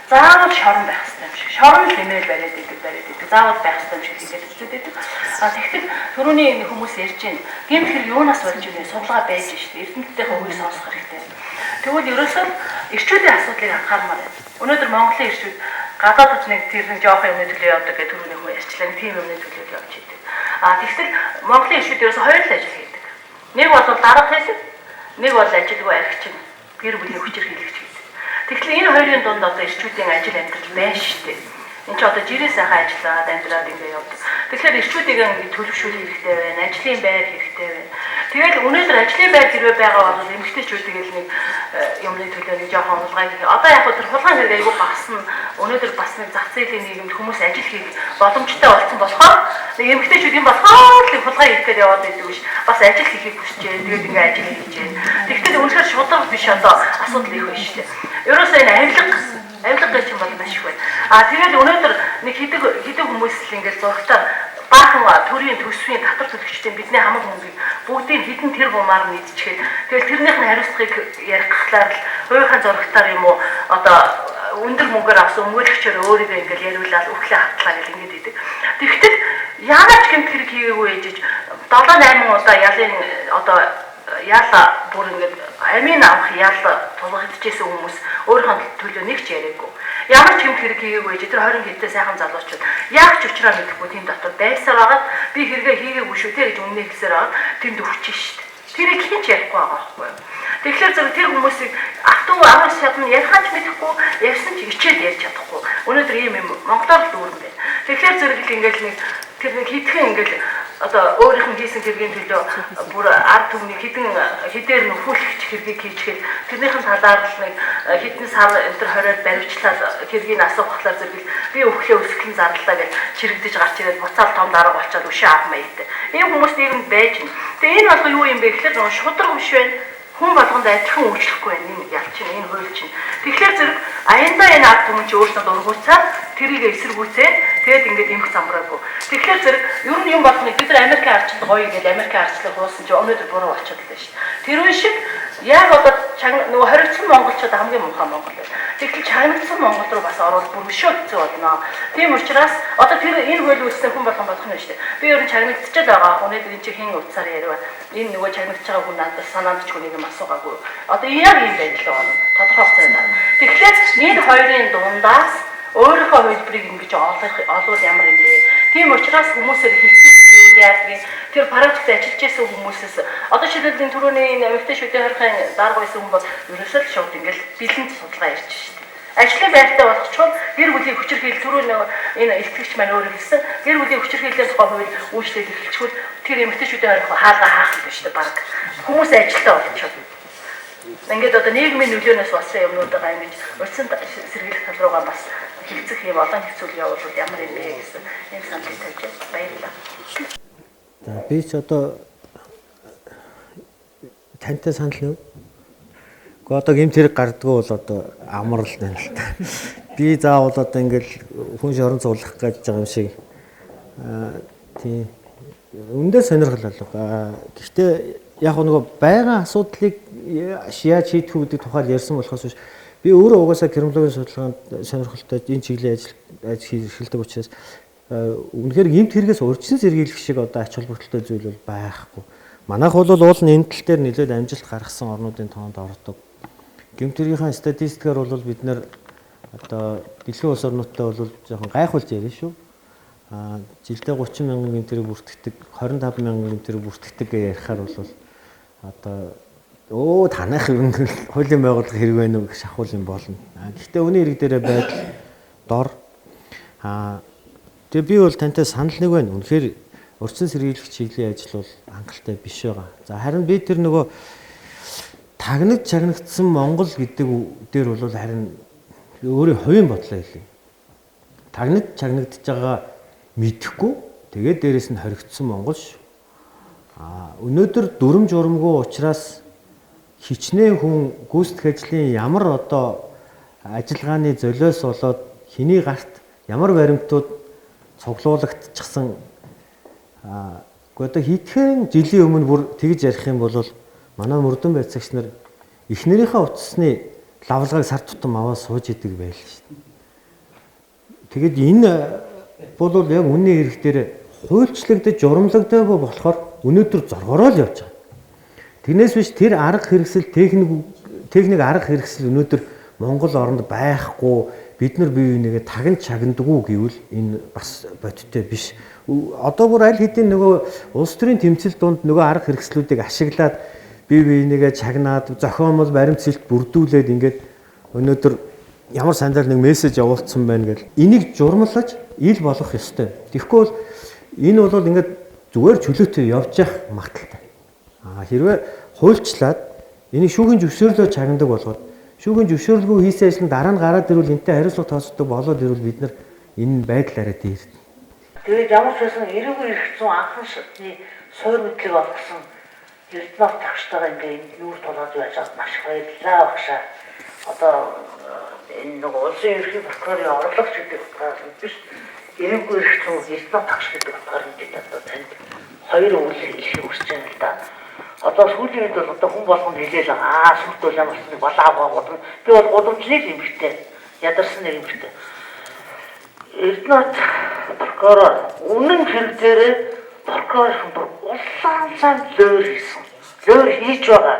Заавал шорон байх хэрэгтэй юм шиг. Шорон л нэмэл бариад идэг. Заавал байх хэрэгтэй юм шиг хэлээд өчтөд идэг. Тэгэхдээ түрүүний хүмүүс ярьж байна. Гинт хэрэг юунаас болж юм бэ? Судалгаа байж шүү дээ. Эрдэмтдийнхээ үгийг сонсох хэрэгтэй. Тэгвэл ерөөсөө эрчүүдийн асуудлыг анхаармаар байна. Өнөөдөр Монголын эрчүүд гадаад төсний тэр нэг жоохон юмны төлөө явдаг гэх түрүүний хүн ярьчлаа. Тийм юмны төлөө явж идэг. Тэгэхээр Монголын эрчүүд ерөөсөө хоёр л ажил хийдэг. Нэг бол дарга хийдэг, нэг бол ажилгүй архич нь гэр бүлийн хүчээр хийлгэж хийдэг. Тэгэхээр энэ хоёрын дунд одоо эрчүүдийн ажил амьдрал байна шүү дээ. Энд чи одоо жирийн сайхан ажиллаад амьдраад ингэ явдаг. Тэгэхээр ирчүүдийг ингэ төлөвшүүлэх хэрэгтэй байна. Ажлын байр хэрэгтэй байна. Тэгэл өнөөдөр ажлын байр хэрвээ байгаа бол эмэгтэйчүүдийг л нэг юмны төлөө нэг жоохон хулгай хийх. Одоо яг тэр хулгай хэрэг айгүй багасна. Өнөөдөр бас нэг зах зээлийн нийгэмд хүмүүс ажил хийх боломжтой болсон болохоор нэг эмэгтэйчүүд юм болохоор л хулгай хийхээр яваад байдаг биш. Бас ажил хийхийг хүсэж байна. Тэгээд ингэ ажил хийж байна. Тэгвэл үнэхээр шударга биш одоо асуудал их байна шүү дээ. Ерөөсөө энэ авилга гэж юм бол маш их байна. Тэгээд өнөөдөр нэг хэдэг хүмүүс л ингээд зургатаар баахан төрийн төсвийн татвар төлөгчдийн бидний хамаг хүнийг бүгдийг хэдэн тэр гумаар нийцчихэд тэгэл тэрнийх нь хариуцлагыг ярих гэхлээр л хувийнхаа зургатаар юм уу одоо өндөр мөнгөөр авсан өмгөөлөгчөөр өөрийгөө ингээд яриулаад өглөө хатлаа гэл ингээд идэг. Тэгэхдээ яагаад ч гэмт хэрэг хийгээгүй ээжж 7-8 удаа ялын одоо яала бүр ингээд амийн авах яала тулгагдчихсэн хүмүүс өөрийнхөө төлөө нэг ч яриаггүй. Ямар ч юм хэрэг хийгээгүй ч тэр 20 хэдтэй сайхан залуучууд яг ч уучраа мэдэхгүй тийм дотор байсаар агаад би хэрэгээ хийгээгүй шүү дээ гэж өмнө хэлсээр агаад тэнд өвчин шүү дээ. Тэрийг хин ч ярихгүй байгаа байхгүй юу. Тэгэхээр зөв тэр хүмүүсийг автуу амар шатны ярихаач мэдэхгүй ярьсан ч ичээд ярьж чадахгүй. Өнөөдөр ийм юм Монголоор л дүүрэн байна. Тэгэхээр зэрэг ингээл нэг тэр нэг хитгэн ингээл одоо өөрийнх нь хийсэн хэргийн төлөө бүр ард түмний хэдээр нөхүүлэгч хэргийг хийчихэл тэрнийхэн талаар л нэг хэдэн сар энэ төр 20-д баривчлаад хэргийг асуухлаар зэрэг би өглөө өсгөн зарлаа гэж чирэгдэж гарч ирээд буцаал том дарга болчиход өшөө авах маягтай. Ийм хүмүүс нийгэмд байж байна. Тэгээ энэ бол юу юм бэ гэхээр нөгөө шударга биш байна. Хүн болгонд адилхан үйлчлэхгүй байна. Энэ ялч чинь энэ хууль чинь. Тэгэхээр зэрэг аяндаа энэ ард түмэн чи өөрсдөө дургуйцаад тэрийг эсэргүүцээ тэгээд ингээд имх замбраагүй. Тэгэхээр зэрэг ер нь юм болгоны бид нар Америкийн арчил гоё гэж Америкийн арчлыг хуусан чи өнөөдөр буруу болчиход байна шүү дээ. Тэр үе шиг яг одоо нөгөө хоригдсан монголчууд хамгийн муухай монгол байна. Тэгтэл чагнагдсан монгол руу бас ороод бүр өшөө хэцүү болно. Тийм учраас одоо тэр энэ хууль үүссэн хүн болгон болох нь шүү дээ. Би ер нь чагнагдчихад байгаа. Өнөөдөр энэ чи хэн утсаар яриа. Энэ нөгөө чагнагдж байгаа хүн надад санаандч хүнийг юм асуугаагүй. Одоо яг юм байна л байна. Тодорхой хугацаанд. Тэгэхээр энэ хоёрын дундаас өөрийнхөө хөлбөрийг ингэж олвол ямар юм бэ? Тийм учраас хүмүүсээр хэлсэн зүйл яадаг. Тэр парадокс ажиллаж байсан хүмүүсээс одоо шилжилтийн түрүүний эмэгтэйчүүдийн хорихын дарга байсан хүн бол ерөөсөө л шууд ингэж бэлэнд судалгаа ярьж шүү дээ. Ажлын байртаа болгочход гэр бүлийн хүчирхийлэл түрүүний энэ илтгэгч маань өөрөө хэлсэн гэр бүлийн хүчирхийллийн тухай хууль үйлчлэл эхэлчихвэл тэр эмэгтэйчүүдийн хорих хаалга хаах юм шүү дээ баг. Хүмүүс ажилтаа болчиход. Ингээд одоо нийгмийн нөлөөнөөс болсон юмнуудаа ингэж урьдчилан сэргийлэх тал руугаа бас хэлцэх юм олон хэцүүл явуулвал ямар юм бэ гэсэн юм саналыг тавьж баярлалаа. За би ч одоо тантай санал нь. Гэхдээ одоо гэмт хэрэг гардггүй бол одоо амар л байна л та. Би заавал одоо ингээл хүн шорон цуулах гэж байгаа юм шиг тийм өндөө сонирхол алга. Гэхдээ яг нөгөө байгаа асуудлыг яаж шийдэх үүдийг тухайл ярьсан болохоос биш. Би өөрөө угаасаа криминологийн судалгаанд сонирхолтой энэ чиглэлийн ажил хийдэг учраас үнэхээр гэмт хэрэгээс урьдчилан сэргийлэх шиг одоо ач холбогдолтой зүйл бол байхгүй. Манайх бол уул нь энэ тал дээр нэлээд амжилт гаргасан орнуудын тоонд ордог. Гэмт хэрэгийн статистикаар бол бид нэр одоо дэлхийн улс орнуудтай бол жоохон гайхуулж ярина шүү. Жилдээ 30 мянган гэмт хэрэг бүртгэдэг, 25 мянган гэмт хэрэг бүртгэдэг гэж ярихаар бол одоо танах юм хуулийн байгууллага хэрэг байна уу гэх шахуул юм болно. Гэхдээ үүний хэрэг дээрээ байдал дор. Тэгээ би бол тантай санал нэг байна. Үнэхээр урьдчилан сэргийлэх чиглэлийн ажил бол хангалттай биш байгаа. За харин би тэр нөгөө чагнагдсан Монгол гэдэг дээр бол харин өөрийн хувийн бодлоо хэлье. Чагнагдж байгаа мэдэхгүй тэгээд дээрэс нь хоригдсон Монгол шүү. Өнөөдөр дүрм журамгүй учраас хичнээн хүн гүйцэтгэх ажлын ямар одоо ажиллагааны золиос болоод хэний гарт ямар баримтууд цуглуулагдчихсан одоо хэдхэн жилийн өмнө бүр тэгж ярих юм бол манай мөрдөн байцаагч нар эхнэрийнхээ утасны лавлгааг сар тутам аваад сууж идэг байл шүү дээ. Тэгэд энэ бол яг үнний хэрэг дээр хуульчлагдаж журамлагдаагүй болохоор өнөөдөр зоргороо л явж байгаа. Тэрнээс биш тэр арга хэрэгсэл техник арга хэрэгсэл өнөөдөр Монгол оронд байхгүй бид нар бие бинийгээ тагнаж чагнадгүй гэвэл энэ бас бодиттой биш. Одоо бүр аль хэдийн нөгөө улс төрийн тэмцэл донд нөгөө арга хэрэгслүүдийг ашиглаад бие бинийгээ чагнаад зохиомол баримт сэлт бүрдүүлээд ингээд өнөөдөр ямар сандрал нэг мессеж явуулсан байна гэл энийг журмалж ил болгох ёстой. Тэгэхгүй бол энэ бол ингээд зүгээр чөлөөтэй явж явах магадaltaй. Хэрвээ хуульчлаад энийг шүүхийн зөвшөөрлөөр чагнадаг болгоод шүүхийн зөвшөөрлгүй хийсэн ажил нь дараа нь гараад ирвэл энэтэй хариуцлага тооцдог болоод ирвэл бид нар энэ байдлаараа дээрдэ. Тэгээд ямар ч байсан эрүүгийн эрх зүйн анхан шатны суур мэдлэг олгосон Эрдэнэт тагштайгаа ингээд нүүр тулаад байж аваад маш их баярлалаа багшаа. Одоо энэ нэг улсын ерөнхий прокурорын орлогч гэдэг утгаас биш эрүүгийн эрх зүйн Эрдэнэт тагш гэдэг утгаар ингээд одоо танд хоёр үйл хэлхийг хүсэж байна л да. Одоо сүүлийн үед бол одоо хүн болгонд хэлээл сүрт бол ямар ч нэг балаа бодно. Би бол гудамжны эмэгтэй ядарсан нэг эмэгтэй. Эрдэнэт прокурор үнэн хэрэг дээрээ прокурорын улаан цан зөөр хийсэн. Зөөр хийж байгаа.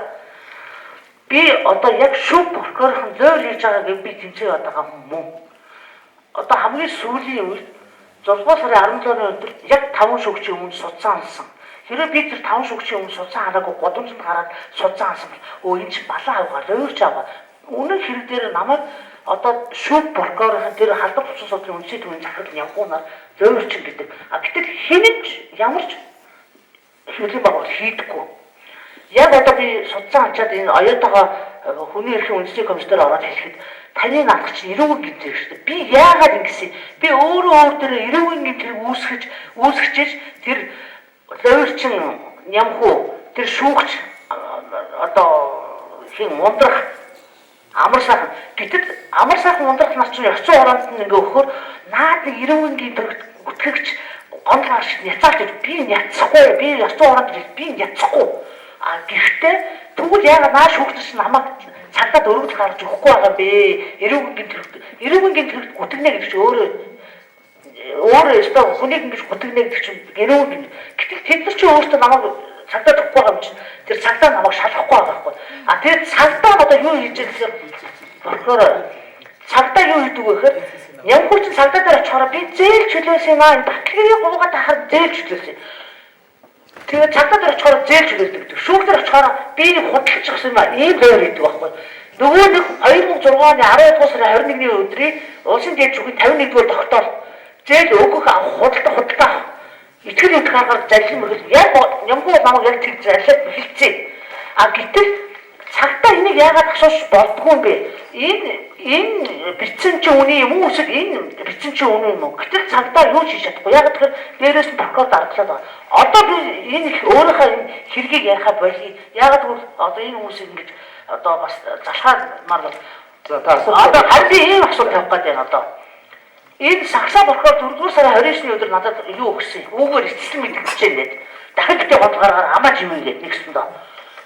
Би одоо яг шүүх прокурорын зөөр хийж байгааг би тэмцээ байгаа мөн. Одоо хамгийн сүүлийн үед 6 сарын 17-ны өдөр яг 5 шүүгчийн өмнө судсан ансан. Хэрэв би тэр 5 шүүгчийн өмнө судсан ханаагүй годомжинд гараад судсан ансан бол энэ чинь балаа авгаа, зөөрч аваа. Үнэн хэрэг дээр намайг одоо шүүх прокурорын тэр халдвар хүчин судлалын үндэсний төвийн захирал явахунаар зөөрчин гэдэг. Гэтэл хинэж ямар ч хэвлэл байгуул хийдэггүй. Яг одоо би судсан ачаад энэ оюутаага хүний эрхийн үндэсний комиссээр ороод хэлэхэд таны наадах чинь эрүүгийн гэмтэр шүү дээ. Би яагаад ингэсэн? Би өөрөө тэр эрүүгийн гэмтрийг үүсгэж тэр зөөрчин нямхуу тэр шүүгч одоо хин мундрах амар сайхан гэтэл амар сайхан мундрах нар чинь ёс зүйн ороонд ингээ өгөхөөр наад нэг эрүүгийн гэмтэр үтгэгч гонлоо шиг няцаач би няцахгүй би ёс зүйн ороонд би няцахгүй гэхдээ тэгвэл яагаад нааш хүүхдч намайг цагдаад өргөж гарч өгөхгүй байгаа бэ эрүүгийн гэмтэр гүтгнэ гэж өөрөө өстө хүнийг ингэж гүтгнэ гэдэг чинь эрүүгийн гэтэл тэд нар чинь өөртөө намайг цагдаад өгөхгүй байгаа юм чинь тэр цагдаа намайг шалгахгүй байгаа байхгүй тэр цагдаа одоо юу хийж байгаа прокурор цагдаа юу хийдэг вэ гэхээр нямхууч цагдаа дээр очихоор би зээл чөлөөсөн юм энэ батлагийн гуугаад ахаар зээл чөлөөсөн тэгээд цагдаа дээр очихоор зээл чөлөөдөг гэдэг шүүх дээр очихоор би худалдаж өгсөн юм ийм зөөр хийдэг байхгүй нөгөө нэг 2006 оны 12 сарын 21-ний өдрийг улсын дэд шүүхийн 51-р тогтоол зээл өгөх худалдаа итгэл утгаагаар залхим мөрөл яг нямхуу намайг яг тэг залхиад хэлцээ гэтэл цагтаа энийг яагаад асууж болдгоо юм бэ? Энэ бичсэн чи үний юм уу эсвэл энэ бичсэн чи үнэн юм уу? Гэтэл цагтаа юу хийж чадахгүй. Яг тэгэхээр дээрээс нь прокурор даргалаад байгаа. Одоо би энэ их өөрийнхөө энэ хэргийг ярихаа болий. Яагаад гэвэл одоо энэ хүмүүсийг ингэж одоо бас залхаамаар бол одоо харин ийм асуулт тавих гэдэг юм одоо. Энэ сагсаа прокурор 4 сарын 29-ний өдөр надад юу өгсөн? Үүгээр эцэслэн мэдгэж байна. Дахин гэдэг бодлогоор амааж юм гээд нэгсэн доо.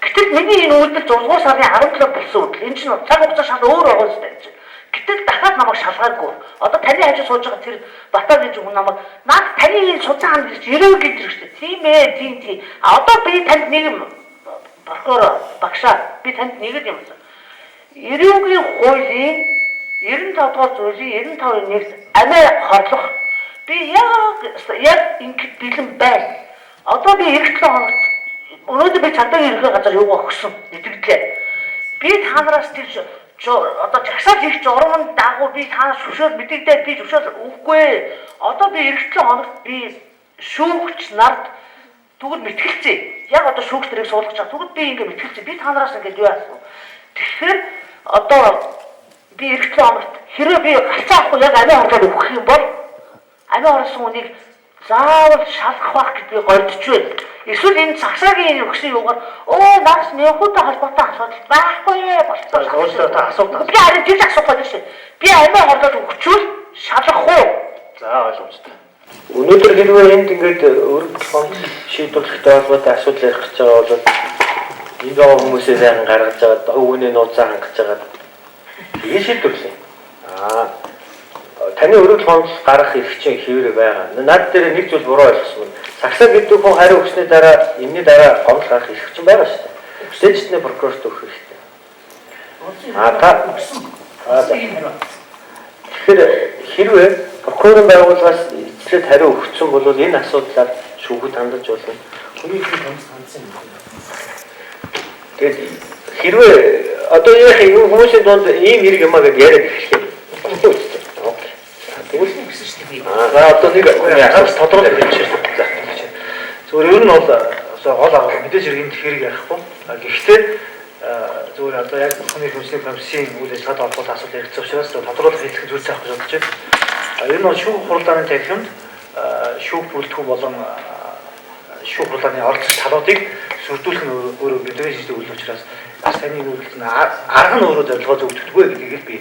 Гэтэл миний энэ үйлдэл 6 сарын 17 болсон үйл энэ чинь цаг хугацаа шал өөр байгаа юм байна. Гэтэл дахиад намайг шалгаагүй. Одоо таны хажуу сууж байгаа тэр Батар гэж хүн намайг наад таны энэ судсан гэж эрүүгийн гэж шүү дээ. Тийм ээ, тийм. Одоо би танд нэг прокурор багшаа би танд нэг юм хэлсэн. Эрүүгийн хуулийн 95 дугаар зүйлийн 95-ын 1 амиа хорлох би яг ингэж бэлэн байна. Одоо би эх 7 хоногт өнөөдөр би цагдаагийн ерхий газар юугаа өгсөн итгэдлээ. Би та нараас тэр одоо жагсаал хийх журманд дагуу би танаас зөвшөөрөл мэдэгдээд би зөвшөөрөл өгөхгүй. Одоо би эх 7 хоногт би шүүгч нарт тэгвэл мэтгэлцээ. Яг одоо шүүгч нарыг суулгаж байгаа. Тэгвэл би ингэ мэтгэлцээ. Би та нараас ингэ юу яасан. Тэгэхээр одоо би эх 7 хоногт хэрэг би галцаа авахгүй яг амиа хорлоод өгөх юм бол амиа хорлсон хүнийг заавал шалгах байх гэж би гойдож байна. Эсвэл энэ цагсаагийн өгсөн юугаар наас нөхөдөө холбоотой асуудал байхгүй болчихсон. Өөрөөсөө асуудал. Би харин тийм асуухгүй дээ шээ. Би амиа хорлоод өгчүүл шалгах уу? За ойлгомжтой. Өнөөдөр хэрвээ энд ингээд өргөдөл фонд шийдвэрлэхтэй холбоотой асуудал ярих гэж байгаа бол энэ гоо хүмүүсээ сайн гаргаж байгаа өвгөний нууцаа хангаж байгаа. Тэгээ шийдвэрлэе. Таны өргөдөл фонд гарах эрх чинь хэвээр байгаа. Наад дээр нэг зүйл буруу ойлгосон. Сагсаа гэдэг хүн хариу өгсөний дараа энэний дараа гомдол гарах эрх чинь байгаа шүү дээ. Дэжтний прокурорт өгөх хэрэгтэй. Тэгэхээр хэрвээ прокурорын байгууллагаас эцлээд хариу өгсөн бол энэ асуудлаар шүүхэд хандаж болно. Хүний эрхийн томс хандсан юм. Тэгээд хэрвээ одоо яг хүмүүсийн дунд ийм хэрэг юмаа гэж яриад эхлэх юм. За одоо нэг ганц тодорхой хэлчихсэн. Зүгээр ер нь бол гол агуулга мэдээж хэрэг хэрэг ярихгүй. Гэхдээ зүгээр одоо яг хүний хөгжлийн комиссийн үйл ажиллагаатай холбоотой асуудал ярилцсан учраас тодорхойлох хэлэх зүйл заах гэж бодож байна. Энэ бол шүүх хурлааны тархинд шүүх бүрэлдэхүүн болон шүүх хурлааны оролцох талуудыг сүрдүүлэх нь өөрөө бидний шинжилгээ үйл учраас бас таны үйлдэл нь арга нь өөрөө зорилгоо зөвтгдөггүй гэдгийг л би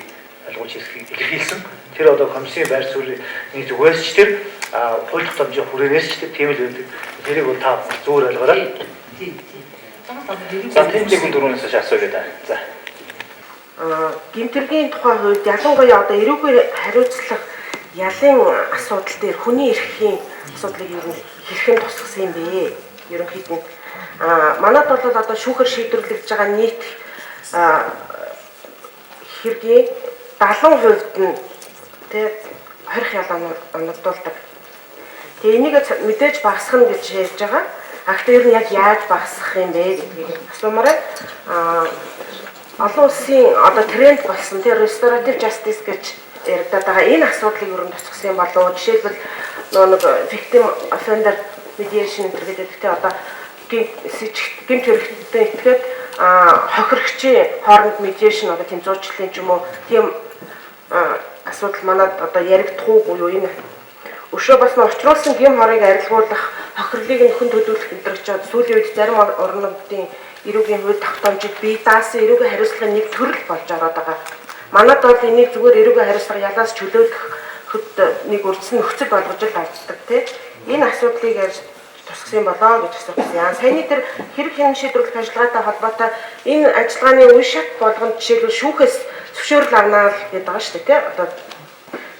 ойлгож илэрхийлсэн. Тэр одоо комиссийн байр суурийн зүгээс ч тэр хууль тогтоомжийн хүрээнээс ч тийм л байдаг. Тэрийг бол та зөвөр ойлгоорой. За тэмцээний дөрөвнөөс асууя гэдэг. За. Гэмтэргийн тухай хувьд ялангуяа одоо эрүүгийн хариуцлага ялын асуудал дээр хүний эрхийн асуудлыг ер нь хэрхэн тусгасан юм бэ? Ерөнхийдөө манайд бол одоо шүүхээр шийдвэрлэгдэж байгаа нийт хэргийн 70% нь тэг 20 ялан оногдуулдаг. Тэгээ энийг мэдээж багасгах гэж ярьж байгаа. Гэхдээ ер нь яг яаж багасгах юм бэ гэдгийг асуумаар олон улсын одоо тренд болсон тэр restorative justice гэж яригдаад байгаа энэ асуудлыг ер нь тусгасан юм болов. Жишээлбэл нэг victim offender mediation гэдэг те одоо гэмт хэрэгттэй итгээд хохирогчийн хооронд mediation одоо тийм зуучлалын ч юм уу тийм асуудал манад одоо яригдахгүй юу энэ өшөө бас учруулсан гэм хорыг арилгуулах хохирлыг нөхөн төдөлөх гэдэг чинь сүүлийн үед зарим орнуудын эрүүгийн хувь тогтоомжид бие даасан эрүүгийн хариуцлагын нэг төрөл болж ороод байгаа. Манайд бол энийг зүгээр эрүүгийн хариуцлага ялаас чөлөөлөхөд нэг үрдсэн нөхцөл болгож л авчдаг тийм. Энэ асуудлыг яаж тусгасан болоо гэж асуусан. Саяны тэр хэрэг хянан шийдвэрлэх ажиллагаатай холбоотой энэ ажиллагааны үе шат болгонд жишээлбэл шүүхээс зөвшөөрөл авнаа гэдэг байгаа шүү дээ тийм. Одоо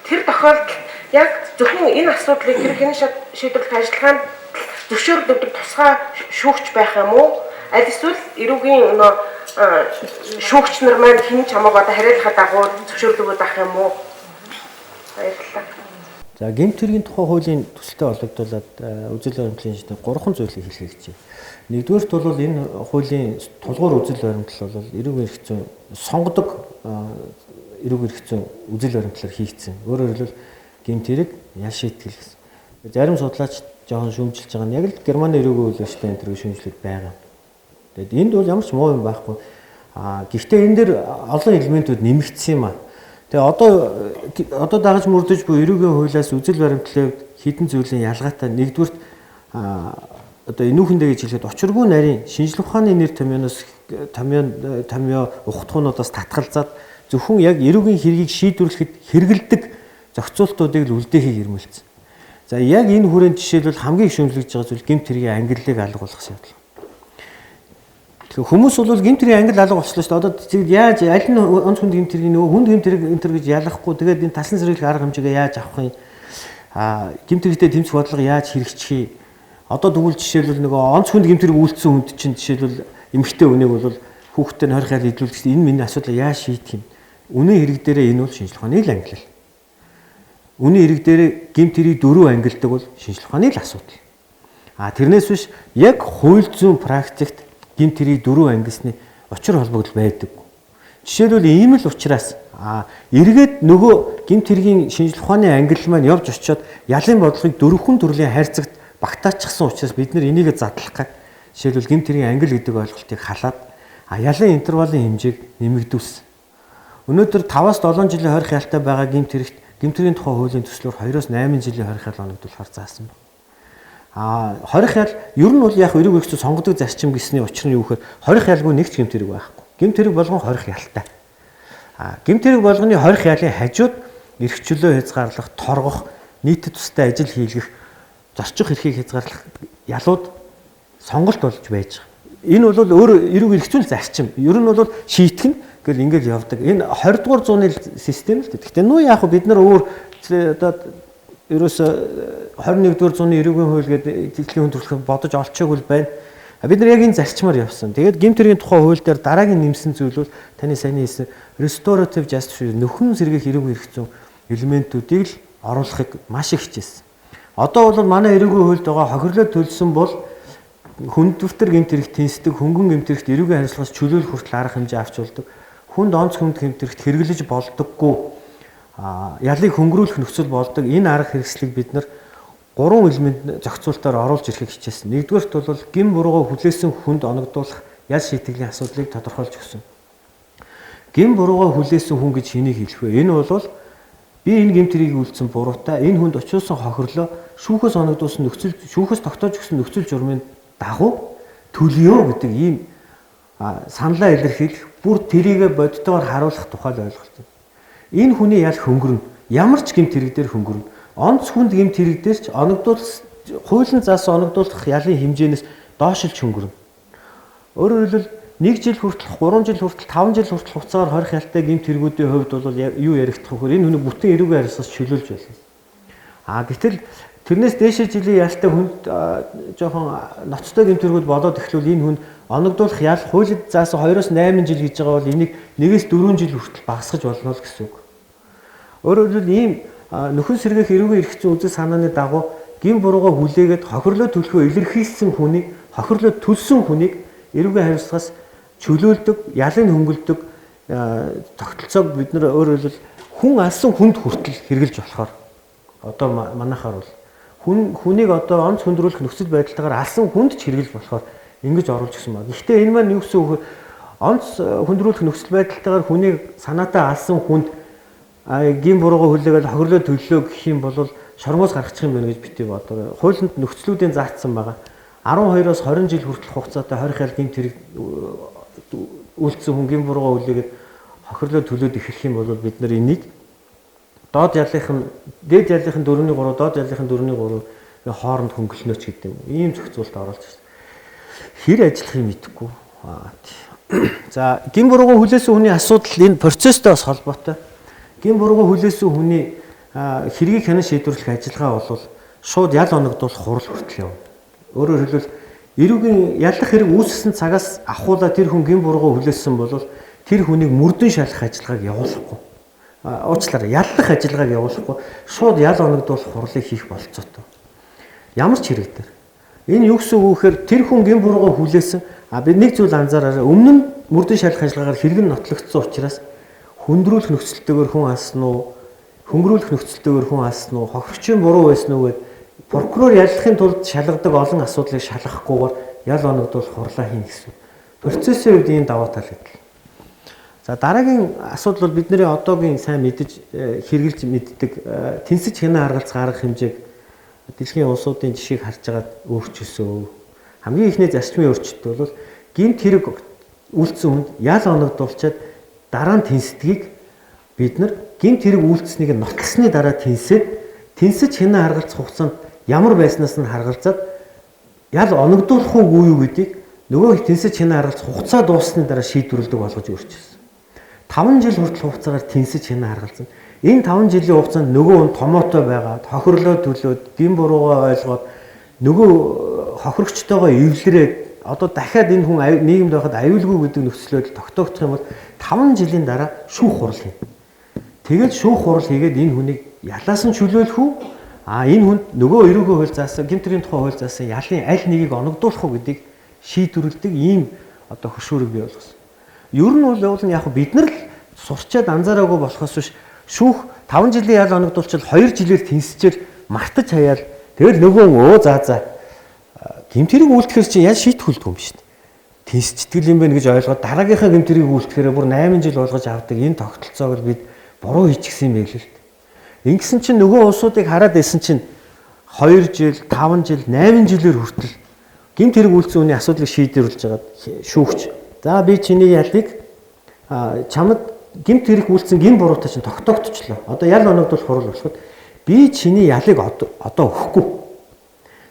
тэр тохиолдолд яг зөвхөн энэ асуудлыг хэрэг хянан шийдвэрлэх ажиллагаанд зөвшөөрөл өгдөг тусгай шүүгч байх юм уу? Аль эсвэл эрүүгийн шүүгч нар маань хэн ч хамаагүй одоо хариулахад дагуу зөвшөөрөл өгөх байх юм уу? Баярлалаа. За гэмт хэргийн тухай хуулийн төсөлтэй холбогдуулаад үзэл баримтлалын шинжилгээ 3 зүйлийг хэлхийг гэж байна. Нэгдүгээрт бол энэ хуулийн тулгуур үзэл баримтлал бол эрүүгийн эрх зүйн сонгодог эрүүгийн эрх зүйн үзэл баримтлалаар хийгдсэн. Өөрөөр хэлбэл гэмт хэрэг ял шийтгэл гэсэн. Зарим судлаач жоохон шүүмжилж байгаа нь яг л Германы эрүүгийн үйл ажиллагааны энэ шүүмжлэлд байгаа. Тэгэд энд бол ямар ч муу юм байхгүй. Гэхдээ энэ дээр олон элементүүд нэмэгдсэн юм аа. Тэгээ одоо дагаж мөрдөж буй эрүүгийн хуулиас үзэл баримтлалын хэдэн зүйлийн ялгаатай нэгдүгürt одоо энүүхэндээ гэж хэлээд учиргүй нарийн шинжлэх ухааны нэр томьёо ухтгуунуудаас татгалзаад зөвхөн яг эрүүгийн хэргийг шийдвэрлэхэд хэрэгэлдэг зохицуултуудыг л үлдээхийг ирмэлцсэн. За яг энэ хүрээнд жишээлбэл хамгийн их шүүмжлэгдэж байгаа зүйл гэмт хэргийн ангиллыг алга болгох явдал. Хүмүүс бол гэмт хэргийн ангил алга болчихлоо шүү дээ. Одоо яаж аль нь онц хүнд гэмт хэргийн нөгөө хүнд гэмт хэрэг энэ төр гэж ялгахгүй тэгээд энэ талсан сэргийлэх арга хэмжээгээ яаж авах юм? Гэмт хэрэгтэй тэмцэх бодлого яаж хэрэгжих юм? Одоо тэгвэл жишээлбэл нөгөө онц хүнд гэмт хэрэг үйлдсэн хүнд чинь жишээлбэл эмэгтэй хүнийг бол хүүхдтэй нь 20 хаал идүүлдэг чинь энэ миний асуудлыг яаж шийдэх юм? Үнэн хэрэг дээрээ энэ бол шинжлэх ухааны л ангил. Үнэн хэрэг дээрээ гэмт хэргийг 4 ангилдаг бол шинжлэх ухааны л асуудал. Тэрнээс биш яг хууль зүйн практикт гэмт хэргийг 4 ангисны учир холбогдол байдаг. Жишээлбэл ийм л учраас эргээд нөгөө гэмт хэргийн шинжлэх ухааны ангил маань явж очиод ялын бодлогыг 4 төрлийн хайрцагт багтаачихсан учраас бид нэр энийг задлах гад жишээлбэл гэмт хэргийн ангил гэдэг ойлголтыг халаад ялын интервалын хэмжээг нэмэгдүүлсэн. Өнөөдөр 5-7 жилийн хорих ялтай байгаа гэмт хэрэгт гэмт хэргийн тухай хуулийн төслөөр 2-8 жилийн хорих ял оногдуулахар заасан байна. Хорих ял ер нь бол яг эрүүг эрхцүү сонгодог зарчим гэсний учир нь юу гэхээр хорих ялгүй нэг ч гэмт хэрэг байхгүй. Гэмт хэрэг болгон хорих ялтай. Гэмт хэрэг болгоны хорих ялын хажууд эрхчлөө хязгаарлах, торгох, нийтэд тустай ажил хийлгэх, зорчих эрхийг хязгаарлах ялууд сонголт болж байж байгаа. Энэ бол өөр эрүүг эрхцүүл зарчим. Ер нь бол шийтгэн гэл ингэж явдаг. Энэ 20 дугаар зууны систем л дээ. Гэхдээ нөө яг бид нар өөр одоо ерөөсө 21 дугаар зууны эрүүгийн хууль гэдэг дэлхийн хүн төрөлхөнд бодож олцоогүй байна. Бид нар яг энэ зарчмаар явсан. Тэгээд гэмт хэргийн тухай хууль дээр дараагийн нэмсэн зүйл бол таны саяны хэлсэн restorative justice нөхөн сэргээх эрүүгийн эрх зүйн элементүүдийг л оруулахыг маш их хичээсэн. Одоо бол манай эрүүгийн хуульд байгаа хохирлоо төлсөн бол хүнд дэвтэр гэмт хэрэг тэнцдэг, хөнгөн гэмт хэрэгт эрүүгийн хариуцлагаас чөлөөлөх хүртэл арга хэмжээ авч болдог. Хүнд онц хүнд гэмт хэрэгт хэрэглэж болдоггүй ялыг хөнгөрүүлэх нөхцөл болдог энэ арга хэрэгслийг бид нар 3 элемент зохицуултаар оруулж ирэхийг хичээсэн. Нэгдүгээрт бол гин буруугаа хүлээсэн хүнд оногдуулах ял шийтгэлийн асуудлыг тодорхойлж өгсөн. Гин буруугаа хүлээсэн хүн гэж хэнийг хэлэх вэ? Энэ бол би энэ гэмтрийг үйлдсэн буруутай энэ хүнд очиулсан хохирлоо шүүхээс оногдуулсан нөхцөл шүүхээс тогтоож өгсөн нөхцөл журмын дагуу төлөё гэдэг ийм саналаа илэрхийлэх бүр тэрийгэ бодтойгоор харуулах тухай ойлголт. Энэ хүний ял хөнгөрнө. Ямар ч гэмт хэрэг дээр хөнгөрнө. Онц хүнд гэмт хэрэг дээр ч хуулийн заасан оногдуулах ялын хэмжээнээс доошилж хөнгөрнө. Өөрөөр хэлбэл 1 жил хүртэл 3 жил хүртэл 5 жил хүртэл хугацаагаар хорих ялтай гэмт хэрэгүүдийн хувьд бол юу яригдах вэ? Энэ хүний бүтэн эрүүгийн харьцаас чөлөөлж байна. Гэтэл тэрнээс дээшээ жилийн ялтай хүнд жоохон ноцтой гэмт хэрэгүүд болоод эхлүүл энэ хүнд оногдуулах ял хуулид заасан 2-8 жил гэж байгаа бол энийг 1-4 жил хүртэл багасгаж болно л гэсэн үг. Өөрөөр хэлбэл ийм нөхөн сэргээх эрүүгийн эрх зүйн үзэл санааны дагуу гин буруугаа хүлээгээд хохирлоо төлөхөө илэрхийлсэн хүнийг хохирлоо төлсөн хүнийг эрүүгийн харьцаас чөлөөлдөг, ялын хөнгөлдөг тогтолцоог бид нар өөрөөр хэлбэл хүн алсан хүнд хүртэл хэрэгжилж болохоор одоо манайхаар бол хүнийг одоо онц хөндрүүлэх нөхцөл байдалтайгаар алсан хүнд ч хэрэгжилж болохоор ингэж оруулж гисэн байна. Гэхдээ энэ маань юу гэсэн үг вэ? Онц хөндрүүлэх нөхцөл байдалтайгаар хүнийг санаатаа алсан хүнд гин буруугаа хүлээгээд хохирлоо төллөө гэх юм бол шормоос гаргачих юм байна гэж бити бодорой. Хуулинд нөхцлүүдийн заагдсан байгаа. 12-оос 20 жил хүртэл хугацаатай хорих ял гэмт хэрэг үйлдсэн хүн гин буруугаа хүлээгээд хохирлоо төлөөд эхлэх юм бол бид нар энийг дээд ялынхын 4.3 доод ялынхын 4.3 хооронд хөнгөлнөөч гэдэг юм. Ийм зохицуулт оруулж байна. Хэр ажиллахыг мэдэхгүй. За гин буруугаа хүлээсэн хүний асуудал энэ процесстэй бас холбоотой. Гин буруугаа хүлээсэн хүний хэргийг хянан шийдвэрлэх ажиллагаа бол шууд ял оногдуулах хурал хүртэл явна. Өөрөөр хэлбэл эрүүгийн ялах хэрэг үүссэн цагаас ахуулаад тэр хүн гин буруугаа хүлээсэн бол тэр хүнийг мөрдөн шалгах ажиллагааг явуулахгүй. Уучлаарай, яллах ажиллагааг явуулахгүй шууд ял оногдуулах хурлыг хийх болцоотой. Ямар ч хэрэг дээр. Энэ юу гэсэн үг вэхээр тэр хүн гин буруугаа хүлээсэн бид нэг зүйл анзаараарай. Өмнө нь мөрдөн шалгах ажиллагаар хэрэг нь нотлогдсон учраас хөндрүүлэх нөхцөлтэйгээр хүн алсан уу, хөнгөрүүлэх нөхцөлтэйгээр хүн алсан уу, хохирогчийн буруу байсан уу гэд прокурор яллахын тулд шалгадаг олон асуудлыг шалгахгүйгээр ял оногдуулах хурлаа хийнэ гэсэн. Процессын үед ийм даваа тал гэдэг. За дараагийн асуудал бол бидний одоогийн сайн мэдж хэрэгжилж мэддэг тэнцэж хянаа харгалзах арга хэмжээг дэлхийн улсуудын жишийг харж агаад өөрчилсөн. Хамгийн ихний зарчмын өөрчлөлт бол гэмт хэрэг үйлдсэн хүнд ял оногдуулчаад дараа нь тэнцдгийг бид нар гэмт хэрэг үйлдсэнийг нотлсны дараа тэнцэж хянаа харгалзах хугацаанд ямар байснаас нь харгалзаад ял оногдуулах уугүй юу гэдгийг нөгөө тэнцэж хянаа харгалзах хугацаа дууссаны дараа шийдвэрлэдэг болгож өөрчилсөн. 5 жил хүртэл хугацаагаар тэнцэж хянаа харгалзана. Энэ 5 жилийн хугацаанд нөгөө хүн томоотой байгаад хохирлоо төлөөд гин буруугаа ойлгоод нөгөө хохирогчтойгоо эвлэрээд одоо дахиад энэ хүн нийгэмд байхад аюулгүй гэдэг нөхцөлөд тогтоогдох юм бол 5 жилийн дараа шүүх хурал хийнэ. Тэгээд шүүх хурал хийгээд энэ хүнийг ялаас нь чөлөөлөх үү? Энэ хүнд нөгөө эрүүгийн хууль заасан, гэмтрийн тухай хууль заасан ялын аль нэгийг оногдуулах уу гэдгийг шийдвэрлэдэг ийм одоо хөшүүрэг бий болгосон. Ер нь бол яг бид нар л сурчаад анзаараагүй болохоос биш шүүх 5 жилийн ял оногдуулчил 2 жилээр тэнцчээр мартаж хаяал тэгэл нөгөө гэмт хэрэг үйлдэхэр чинь ял шийтгүүлдэг юм биш үү? Тэнцчтгэл юм байна гэж ойлгоод дараагийнхаа гэмт хэрэг үйлдэхээр бүр 8 жил болгож авдаг энэ тогтолцоог л бид буруу хийчихсэн юм байл л. Ингэсэн чинь нөгөө улсуудыг хараад байсан чинь 2 жил, 5 жил, 8 жилээр хүртэл гэмт хэрэг үйлдсэн хүний асуудлыг шийдвэрлэж байгаад шүүгч. За би чиний ялыг чамд гэмт хэрэг үйлдсэн гин буруутай чинь тогтоогдчихлоо. Одоо ял оногдуулах хурал болоход би чиний ялыг одоо өгөхгүй.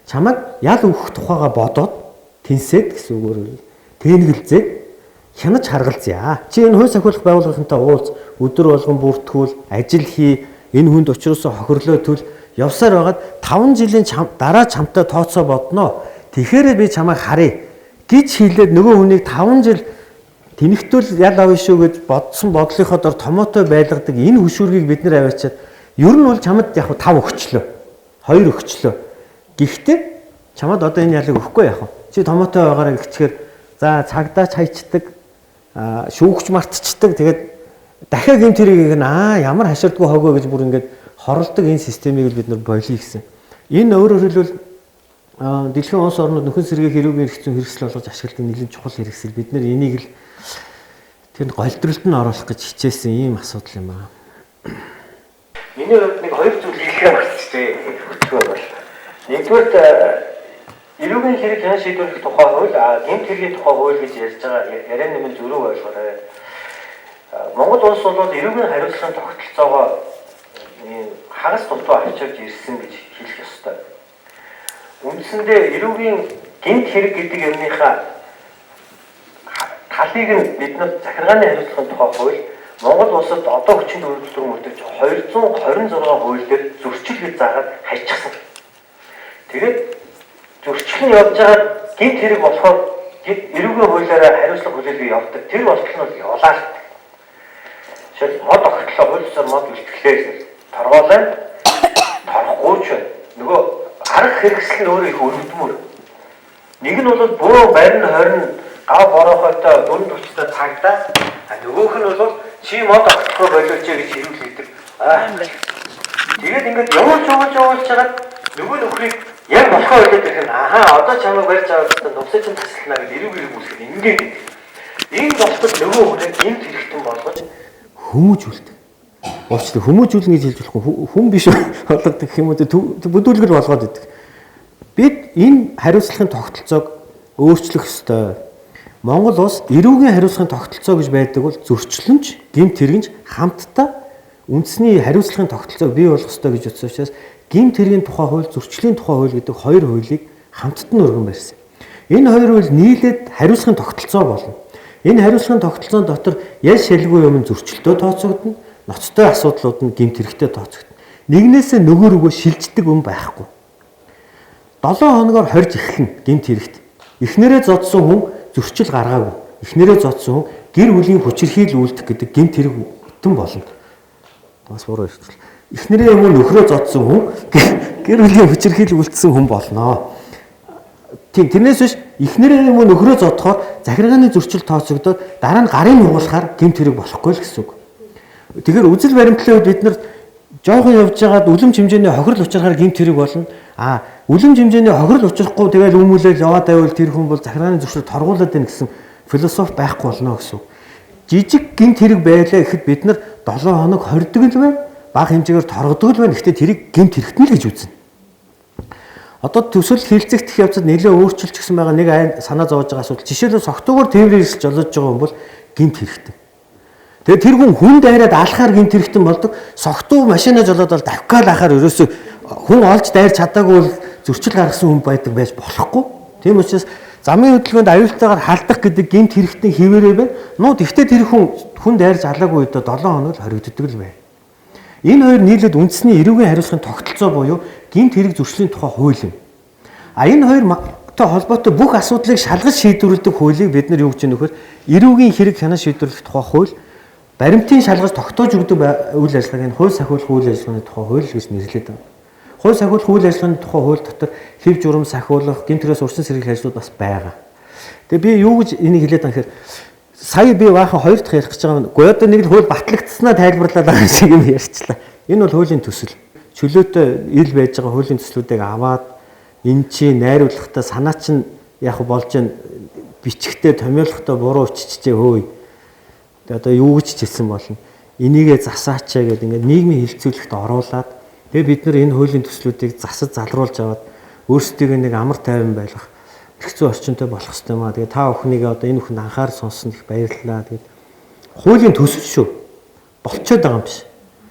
Чамайг ял өгөх тухайга бодоод тэнсээд гэсэн үгээр тэнэгэлзээд хянаж харгалзъя. Чи энэ хууль сахиулах байгууллагынтай уулз, өдөр болгон бүртгүүл, ажил хий, энэ хүнд учруулсан хохирлоо төл явсаар байгаад 5 жилийн дараа чамтай тооцоо бодноо. Тэгэхээр би чамайг харъя гэж хэлээд нөгөө хүнийг 5 жил тэнэгтүүл ял авъя шүү гэж бодсон бодлынхоо дор томоотой байлгадаг энэ хөшүүргийг бид нэр аваачаад ер нь бол чамд яг 5 өгчлөө. 2 өгчлөө. Гэхдээ чамд одоо энэ ялыг өгөхгүй яах вэ? Чи томоотой байгаараа гिचгээр за цагдаач хайчдаг, шүүгч мартчихдаг. Тэгээд дахиад гэмт хэргийг ямар хаширдгүй хогоо гэж бүр ингээд хорлдог энэ системийг бид нар болиё гэсэн. Энэ өөрөөр хэлбэл дэлхийн улс орнууд нөхөн сэргийг хэрүүгийн хэрэгцээ хэрэгсэл болгож ашигладаг нэлээд чухал хэрэгсэл. Бид нар энийг л тэнд голдролд нь оруулах гэж хичээсэн ийм асуудал юм аа. Миний хувьд нэг хоёр зүйл хэлэхээр болчихжээ. Хөтөлбөр бол. Нэгдүгээр эрүүгийн хэрэг хян шийдвэрлэх тухай хууль, гэмт хэргийн тухай хууль гэж ярьж байгаа ярианы минь зөрүү ойлгоорой. Монгол улс бол эрүүгийн хариуцлагын тогтолцоогоо хагас дутуу авчирч ирсэн гэж хэлэх ёстой. Үндсэндээ эрүүгийн гэмт хэрэг гэдэг юмныхаа талыг нь биднээс захиргааны хариуцлагын тухай хууль Монгол улсад одоо хүчин төрөлхтөр мөрдөж 226 хууль дээр зөрчил гэж заагаад хайчихсан. Тэгээд зөрчил нь явж байгаа гэмт хэрэг болохоор эрүүгийн хуулиараа хариуцлага хүлээлгээ явуулдаг. Тэр болтол нь явуулаад. Жишээл мод огтлоо хууль ёсоор мод үлдэхлээр торгоолаа торхгүй ч нөгөө арга хэрэгсэл нь өөрөө их өргөдмөр. Нэг нь бол бөө барин 20 гав борохойтой дүнд өчтөд цагдаа нөгөөх нь бол чи мод огтлоо болооч гэж хэрүүлдэг. Тэгээд ингээд явуулж чагаад нөгөө нөхрийг яг болохоо хэлээд ирэх нь одоо чамайг барьж аваад нувсаж нь таслана гэж эрүүгээр бүсгэд ингээд энэ болтол нөгөө хүнийг гэмт хэрэгтэн болгож Хүмүүжүүлдэг. Уучлаарай хүмүүжүүлнэ гэж хэлж болохгүй хүн биш болгодог юм уу бүдүүлгэр болгоод идэг. Бид энэ хариуцлагын тогтолцоог өөрчлөх ёстой. Монгол улс эрүүгийн хариуцлагын тогтолцоо гэж байдаг бол зөрчлөмж, гэмт хэрэгж хамтдаа үндэсний хариуцлагын тогтолцоог бий болгох ёстой гэж утсан учраас гэмт хэргийн тухай хууль, зөрчлийн тухай хууль гэдэг хоёр хуулийг хамтд нь өргөн барьсан. Энэ хоёр хууль нийлээд хариуцлагын тогтолцоо болно. Энэ хариуцлагын тогтолцоон дотор ял шалгүй юм зөрчилтөө тооцогдно, ноцтой асуудлууд нь гэмт хэрэгтэй тооцогдно. Нэгнээсээ нөгөө рүүгөө шилждэг юм байхгүй. 7 хоногоор хорж эхэлнэ гэмт хэрэгт. Эхнэрээ зодсон хүн зөрчил гаргаагүй. Эхнэрээ зодсон хүн гэр бүлийн хүчирхийл үйлдэх гэдэг гэмт хэрэг бүтэн болно. Бас буруу хэлсэн. Эхнэрээ юм уу нөхрөө зодсон хүн гэр бүлийн хүчирхийл үйлдсэн хүн болно. Тэрнээс биш эхнэрээ юм уу нөхрөө зодохоор захиргааны зөрчил тооцогдоод дараа нь гарын нугуулахаар гэмт хэрэг болохгүй л гэсэн үг. Тэгэхээр үзэл баримтлалын үед бид нар жоохон явж байгаад үлэмж хэмжээний хохирол учрахаар гэмт хэрэг болно. Үлэмж хэмжээний хохирол учрахгүй тэгэл өмүүлэл яваад байвал тэр хүн бол захиргааны зөрчил торгуулад байна гэсэн философи байхгүй болно гэсэн үг. Жижиг гэмт хэрэг байлаа гэхэд бид нар 7 хоног хордог л байна. Бага хэмжээгээр торгодог л байна. Гэхдээ тэрийг гэмт хэрэгтнэ л гэж үзнэ. Одоо төсөл хэлцэгдэх явцад нэлээд өөрчлөлт гэсэн байгаа нэг санаа зовж байгаа асуудал. Жишээлбэл согтуугаар тээврээр ирсэлж олж байгаа хүн бол гэмт хэрэгтэн. Тэгээд тэр хүн дайраад алхахаар гэмт хэрэгтэн болдог. Согтуу машинаа жолоод бол давкаал ахаар ерөөсөө хүн олж дайр чадаагүй бол зөрчил гаргасан хүн байдаг байж болохгүй. Тийм учраас замын хөдөлгөөнд аюултайгаар халдах гэдэг гэмт хэрэгтэн хിവэрээ байна. Нууд ихтэй тэр хүн дайрж алаагүй үедээ 7 хоног л хоригддог л байна. Энэ хоёр нийлээд үндэсний эрүүгийн хариуцлагын тогтолцоо буюу гэмт хэрэг зөрчлийн тухай хууль юм. Энэ хоёртой холбоотой бүх асуудлыг шалгаж шийдвэрлэдэг хуулийг бид нар юу гэж нөхөр эрүүгийн хэрэг хянаж шийдвэрлэх тухай хууль, баримтын шалгаж тогтоож өгдөг үйл ажиллагааг нь хууль сахиулах үйл ажиллагааны тухай хууль гэж нэрлэдэг байна. Хууль сахиулах үйл ажиллагааны тухай хууль дотор хэв журам сахиулах, гэмт хэрэгс урьдчилан сэргийлэх ажлууд бас байгаа. Тэгээ би юу гэж энийг хэлээд байгаа гэхээр сая би баахан хоёр дахь ярих гэж байгаа нь гойдо нэг л хууль батлагдсанаа тайлбарлаад байгаа шиг юм ярьчлаа. Энэ бол хуулийн төсөл. Чөлөөтэй ил байж байгаа хуулийн төслүүдийг аваад энэ чи найруулгатай санаа чинь яг болж байна бичгтээ томьёолохтой буруу өччихжээ хөөе. Тэгээ одоо юу гэж хэлсэн болно. Энийгээ засаачаа гэдэг ингээд нийгмийн хилцүүлэгт оруулаад тэгээ бид нар энэ хуулийн төслүүдийг засаж залруулж аваад өөрсдөө нэг амар тайван байлгах хэцүү орчинтой болох хэрэгтэй маа. Тэгээ та бүхнийг одоо энэ бүхэнд анхаар сонсон их баярлалаа. Тэгээд хуулийн төсөл шүү. Болцоод байгаа юм биш.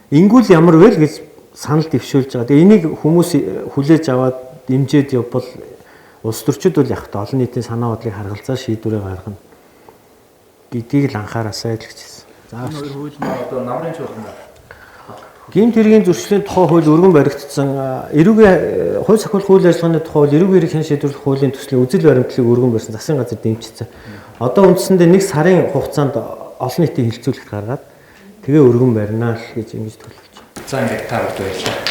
Ингүүл ямар вэ гэж санал дэвшүүлж байгаа. Тэгээ энийг хүмүүс хүлээж аваад дэмжиж явбал улс төрчид бол яг та олон нийтийн санаа бодлыг харгалзаа шийдвэрээ гаргана гэдгийг л анхаараасай л гэж хэлсэн. За энэ хоёр хууль нь одоо намрын чуулган гэмт хэргийн зөрчлийн тухай хууль өргөн баригдсан. Эрүүгийн хууль сахиулах үйл ажиллагааны тухай хууль, эрүүгийн хэрэг хэн шийдвэрлэх хуулийн төслийн үзэл баримтлалыг өргөн барьсан засгийн газар дэмжижсэн. Одоо үндсэндээ нэг сарын хугацаанд олон нийтийн хилцүүлэгт гаргаад тэгээ өргөн барина л гэж ингэж төлөвлөж байна. За ингээд та бүхэн баярлалаа.